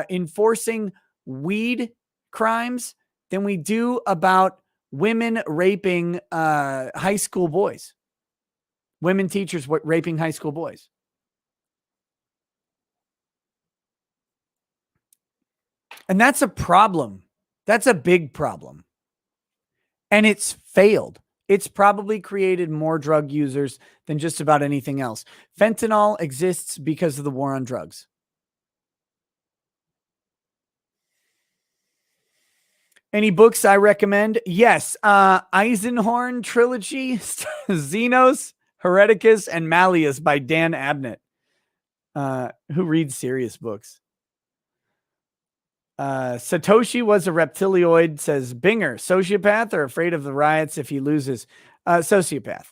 enforcing weed crimes than we do about women raping high school boys. Women teachers raping high school boys. And that's a problem. That's a big problem. And it's failed. It's probably created more drug users than just about anything else. Fentanyl exists because of the war on drugs. Any books I recommend? Yes. Eisenhorn trilogy, Xenos, Hereticus, and Malleus by Dan Abnett. Who reads serious books? Satoshi was a reptilioid, says Binger. Sociopath or afraid of the riots if he loses? Sociopath.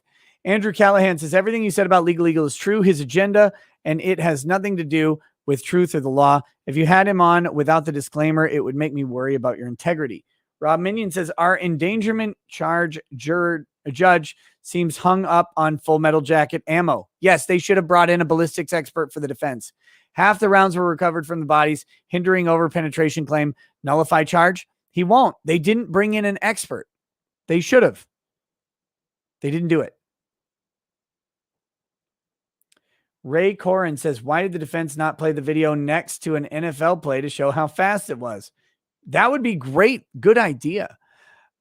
Andrew Callahan says everything you said about Legal Eagle is true. His agenda, and it has nothing to do with truth or the law. If you had him on without the disclaimer, it would make me worry about your integrity. Rob Minion says our endangerment charge judge seems hung up on Full Metal Jacket ammo. Yes, they should have brought in a ballistics expert for the defense. Half the rounds were recovered from the bodies, hindering over-penetration claim. Nullify charge? He won't. They didn't bring in an expert. They should have. They didn't do it. Ray Corin says, why did the defense not play the video next to an NFL play to show how fast it was? That would be great. Good idea.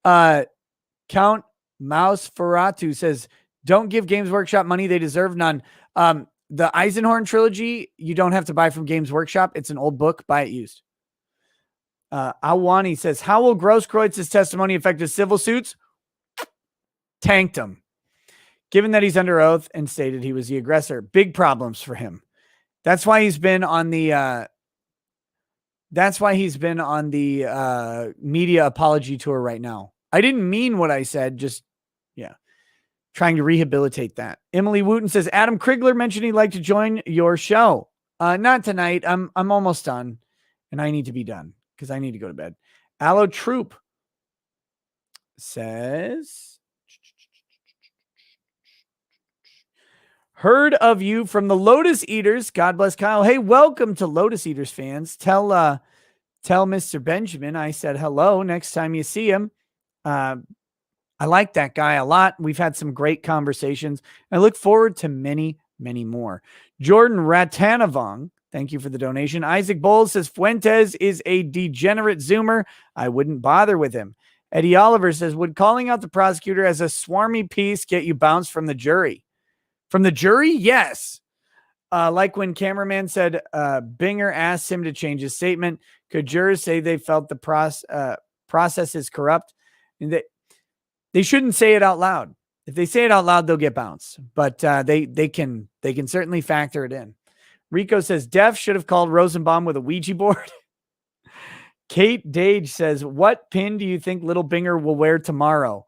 Count Mouse Ferratu says, don't give Games Workshop money. They deserve none. The Eisenhorn trilogy, you don't have to buy from Games Workshop. It's an old book. Buy it used. Awani says, how will Grosskreuz's testimony affect his civil suits? Tanked him. Given that he's under oath and stated he was the aggressor, big problems for him. That's why he's been on the media apology tour right now. I didn't mean what I said, just trying to rehabilitate that. Emily Wooten says Adam Krigler mentioned he'd like to join your show. Not tonight. I'm almost done, and I need to be done because I need to go to bed. Allo Troop says, heard of you from the Lotus Eaters. God bless Kyle. Hey, welcome to Lotus Eaters fans. Tell Mr. Benjamin I said hello next time you see him. I like that guy a lot. We've had some great conversations. I look forward to many, many more. Jordan Ratanavong, thank you for the donation. Isaac Bowles says Fuentes is a degenerate Zoomer. I wouldn't bother with him. Eddie Oliver says, would calling out the prosecutor as a swarmy piece get you bounced from the jury? From the jury? Yes. Like when cameraman said Binger asked him to change his statement. Could jurors say they felt the process is corrupt? And they shouldn't say it out loud. If they say it out loud, they'll get bounced. But they can certainly factor it in. Rico says Def should have called Rosenbaum with a Ouija board. Kate Dage says, what pin do you think Little Binger will wear tomorrow?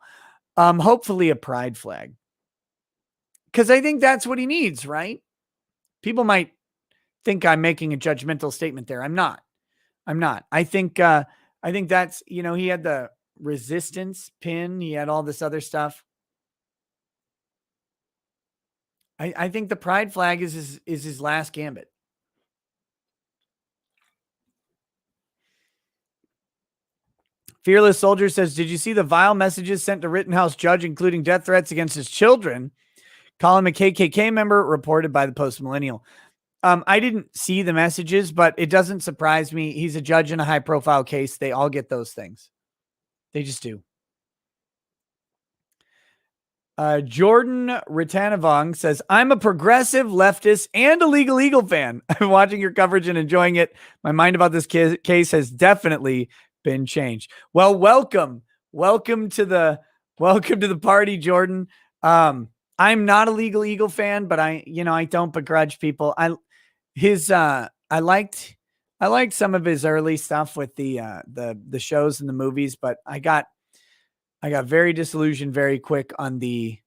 Hopefully a pride flag. Because I think that's what he needs, right? People might think I'm making a judgmental statement there. I'm not. I think that's, he had the resistance pin. He had all this other stuff. I think the pride flag is his last gambit. Fearless Soldier says, did you see the vile messages sent to Rittenhouse judge, including death threats against his children? Calling a KKK member, reported by the Post Millennial. I didn't see the messages, but it doesn't surprise me. He's a judge in a high profile case. They all get those things. They just do. Jordan Ritanavong says, I'm a progressive leftist and a Legal Eagle fan. I'm watching your coverage and enjoying it. My mind about this case has definitely been changed. Well, welcome to the party, Jordan. I'm not a Legal Eagle fan, but I don't begrudge people. I liked some of his early stuff with the shows and the movies, but I got very disillusioned very quick on the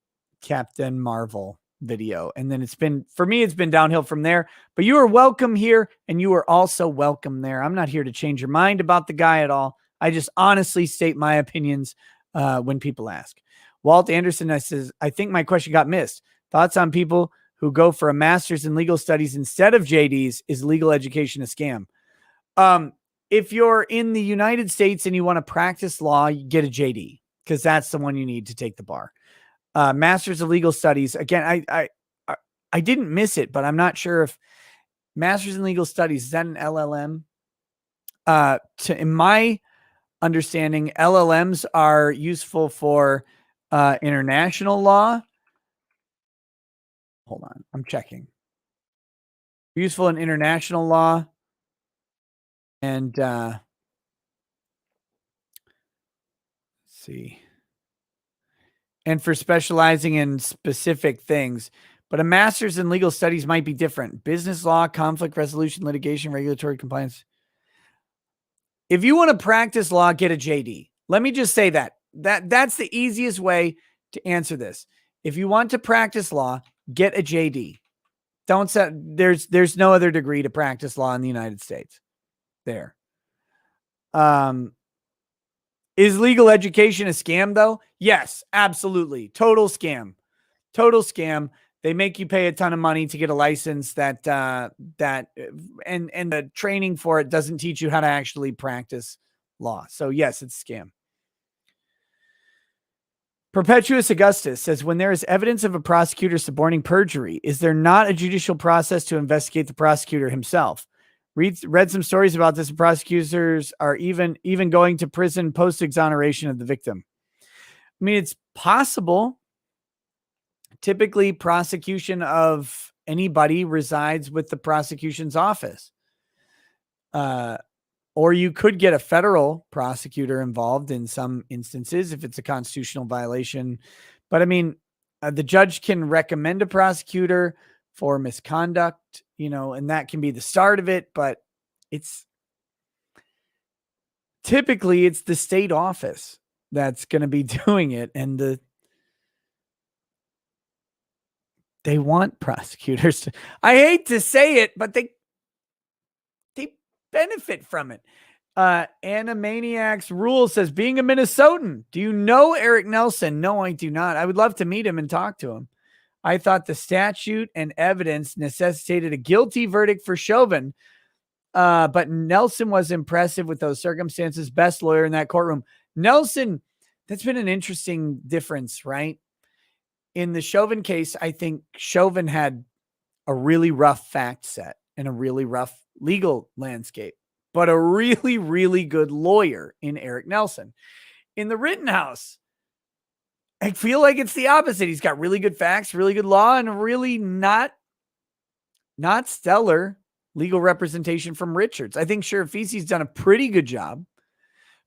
Captain Marvel video. And then for me, it's been downhill from there. But you are welcome here, and you are also welcome there. I'm not here to change your mind about the guy at all. I just honestly state my opinions when people ask. Walt Anderson says, I think my question got missed. Thoughts on people who go for a master's in legal studies instead of JDs? Is legal education a scam? If you're in the United States and you want to practice law, you get a JD, because that's the one you need to take the bar. Masters of Legal Studies. Again, I didn't miss it, but I'm not sure if Masters in Legal Studies, is that an LLM? In my understanding, LLMs are useful for international law. Hold on, I'm checking. Useful in international law. And let's see. And for specializing in specific things. But a master's in legal studies might be different. Business law, conflict resolution, litigation, regulatory compliance. If you want to practice law, get a JD. Let me just say that's the easiest way to answer this. If you want to practice law, get a JD. Don't say there's no other degree to practice law in the United States. There. Is legal education a scam though? Yes, absolutely. Total scam. Total scam. They make you pay a ton of money to get a license and the training for it doesn't teach you how to actually practice law. So yes, it's a scam. Perpetuous Augustus says, when there is evidence of a prosecutor suborning perjury, is there not a judicial process to investigate the prosecutor himself? Read some stories about this. Prosecutors are even going to prison post exoneration of the victim. I mean, it's possible. Typically, prosecution of anybody resides with the prosecution's office. Or you could get a federal prosecutor involved in some instances if it's a constitutional violation. But I mean, the judge can recommend a prosecutor for misconduct, and that can be the start of it. But typically it's the state office that's going to be doing it. And they want prosecutors to, I hate to say it, but they benefit from it. Animaniacs Rule says, being a Minnesotan, do you know Eric Nelson? No, I do not. I would love to meet him and talk to him. I thought the statute and evidence necessitated a guilty verdict for Chauvin, but Nelson was impressive with those circumstances. Best lawyer in that courtroom. Nelson, that's been an interesting difference, right? In the Chauvin case, I think Chauvin had a really rough fact set and a really rough legal landscape, but a really, really good lawyer in Eric Nelson. In the Rittenhouse, I feel like it's the opposite. He's got really good facts, really good law, and really not stellar legal representation from Richards. I think Sheriff Feasy's done a pretty good job.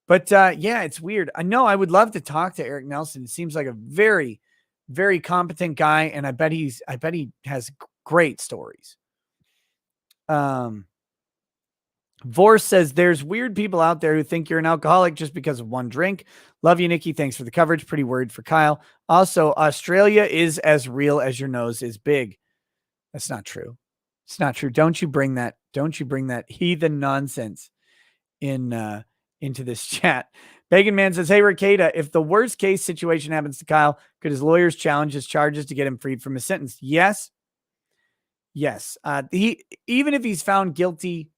But yeah, it's weird. I know I would love to talk to Eric Nelson. It seems like a very, very competent guy, and I bet he has great stories. Vorse says, there's weird people out there who think you're an alcoholic just because of one drink. Love you, Nikki. Thanks for the coverage. Pretty worried for Kyle. Also, Australia is as real as your nose is big. That's not true. It's not true. Don't you bring that heathen nonsense into this chat. Pagan Man says, hey, Ricada, if the worst case situation happens to Kyle, could his lawyers challenge his charges to get him freed from his sentence? Yes. Yes. Even if he's found guilty,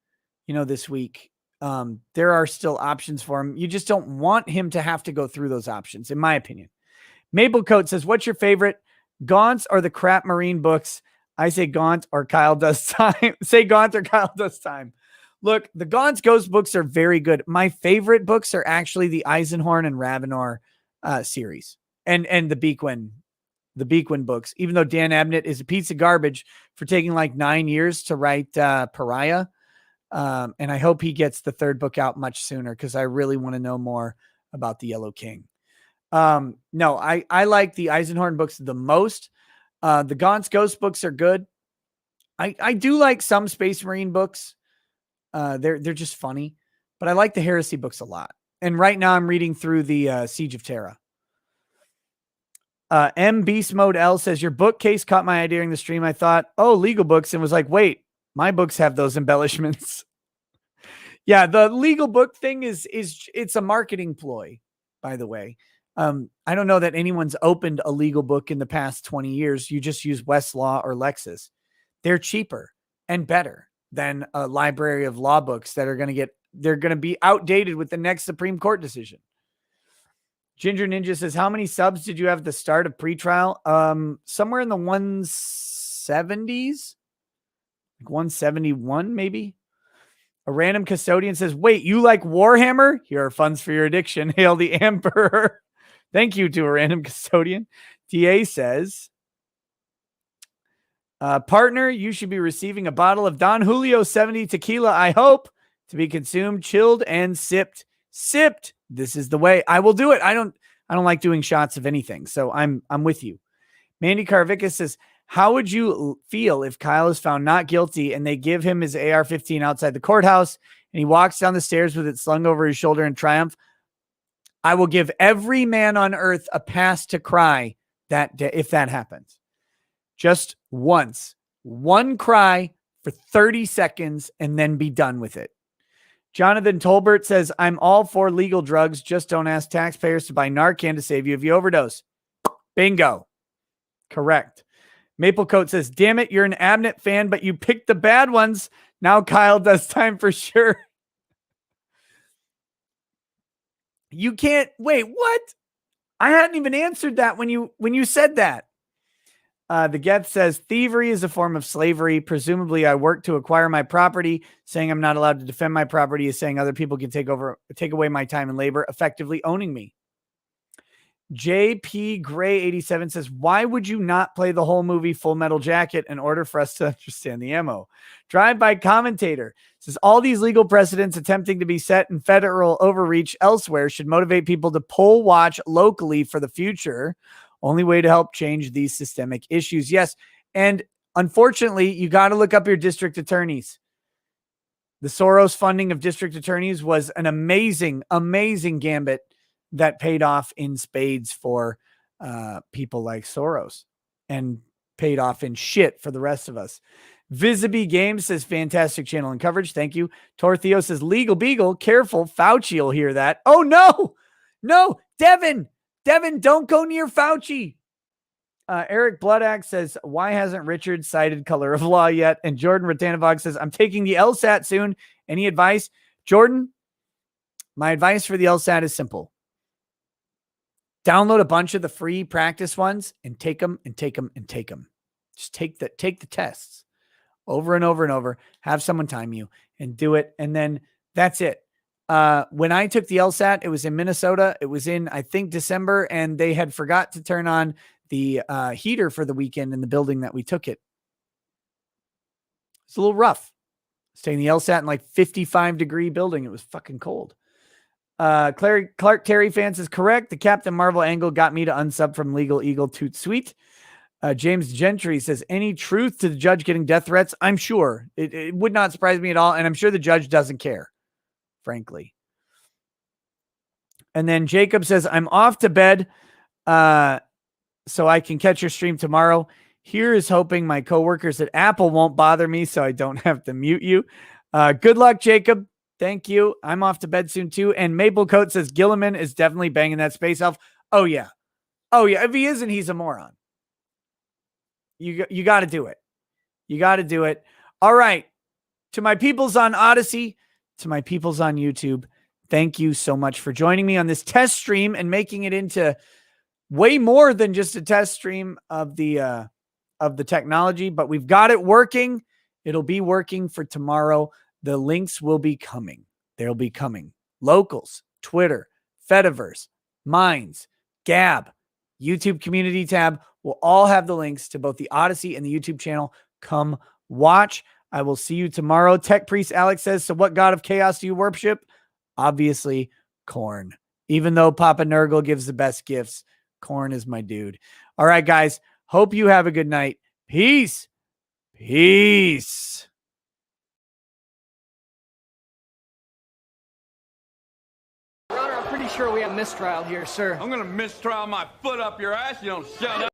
this week, there are still options for him. You just don't want him to have to go through those options, in my opinion. Maple Coat says, what's your favorite, Gaunt or the Crap Marine books? I say Gaunt or Kyle Does Time. Say Gaunt or Kyle Does Time. Look, the Gaunt's Ghost books are very good. My favorite books are actually the Eisenhorn and Ravenor series and the Bequin books, even though Dan Abnett is a piece of garbage for taking like 9 years to write Pariah. And I hope he gets the third book out much sooner, because I really want to know more about the Yellow King. No, I like the Eisenhorn books the most. The Gaunt's Ghost books are good. I do like some Space Marine books. They're just funny, but I like the Heresy books a lot. And right now I'm reading through the Siege of Terra. M Beast Mode L says, your bookcase caught my eye during the stream. I thought, oh, legal books, and was like, wait, my books have those embellishments. Yeah, the legal book thing is it's a marketing ploy, by the way. I don't know that anyone's opened a legal book in the past 20 years. You just use Westlaw or Lexis. They're cheaper and better than a library of law books that are they're going to be outdated with the next Supreme Court decision. Ginger Ninja says, how many subs did you have at the start of pretrial? Somewhere in the 170s, like 171 maybe. A random custodian says, wait, you like Warhammer? Here are funds for your addiction. Hail the Emperor. Thank you to a random custodian. TA says, partner, you should be receiving a bottle of Don Julio 70 tequila, I hope, to be consumed, chilled, and sipped. Sipped. This is the way. I will do it. I don't like doing shots of anything. So I'm with you. Mandy Carvicus says, how would you feel if Kyle is found not guilty and they give him his AR-15 outside the courthouse and he walks down the stairs with it slung over his shoulder in triumph? I will give every man on earth a pass to cry that day if that happens. Just once. One cry for 30 seconds and then be done with it. Jonathan Tolbert says, I'm all for legal drugs. Just don't ask taxpayers to buy Narcan to save you if you overdose. Bingo. Correct. Maple Coat says, damn it, you're an Abnett fan, but you picked the bad ones. Now Kyle does time for sure. You can't wait. What? I hadn't even answered that when you said that. The Geth says, thievery is a form of slavery. Presumably I work to acquire my property. Saying I'm not allowed to defend my property is saying other people can take away my time and labor, effectively owning me. JP Gray 87 says, why would you not play the whole movie Full Metal Jacket in order for us to understand the ammo? Drive-by commentator says, all these legal precedents attempting to be set in federal overreach elsewhere should motivate people to poll watch locally for the future. Only way to help change these systemic issues. Yes. And unfortunately, you got to look up your district attorneys. The Soros funding of district attorneys was an amazing, amazing gambit that paid off in spades for people like Soros and paid off in shit for the rest of us. Visiby Games says, fantastic channel and coverage. Thank you. Tortheo says, legal beagle, careful. Fauci will hear that. Oh, no, Devin, don't go near Fauci. Eric Bloodaxe says, why hasn't Richard cited color of law yet? And Jordan Ratanavog says, I'm taking the LSAT soon. Any advice? Jordan, my advice for the LSAT is simple. Download a bunch of the free practice ones and take them and take them and take them. Just take the tests over and over and over. Have someone time you and do it. And then that's it. When I took the LSAT, it was in Minnesota. It was in, I think, December, and they had forgot to turn on the heater for the weekend in the building that we took it. It's a little rough. Staying the LSAT in like 55-degree building. It was fucking cold. Clark Terry fans is correct. The Captain Marvel angle got me to unsub from Legal Eagle Toot Sweet. James Gentry says, any truth to the judge getting death threats? I'm sure. It would not surprise me at all. And I'm sure the judge doesn't care, frankly. And then Jacob says, I'm off to bed so I can catch your stream tomorrow. Here is hoping my coworkers at Apple won't bother me so I don't have to mute you. Good luck, Jacob. Thank you. I'm off to bed soon too. And Maple Coat says Gilliman is definitely banging that space elf. Oh yeah. If he isn't, he's a moron. You got to do it. You got to do it. All right. To my peoples on Odyssey, to my peoples on YouTube, thank you so much for joining me on this test stream and making it into way more than just a test stream of the technology, but we've got it working. It'll be working for tomorrow. The links will be coming. They'll be coming. Locals, Twitter, Fediverse, Minds, Gab, YouTube community tab will all have the links to both the Odyssey and the YouTube channel. Come watch. I will see you tomorrow. Tech Priest Alex says, so what god of chaos do you worship? Obviously, Korn. Even though Papa Nurgle gives the best gifts, Korn is my dude. All right, guys. Hope you have a good night. Peace. Peace. Your Honor, I'm pretty pretty sure we have mistrial here, sir. I'm gonna mistrial my foot up your ass. You don't shut up.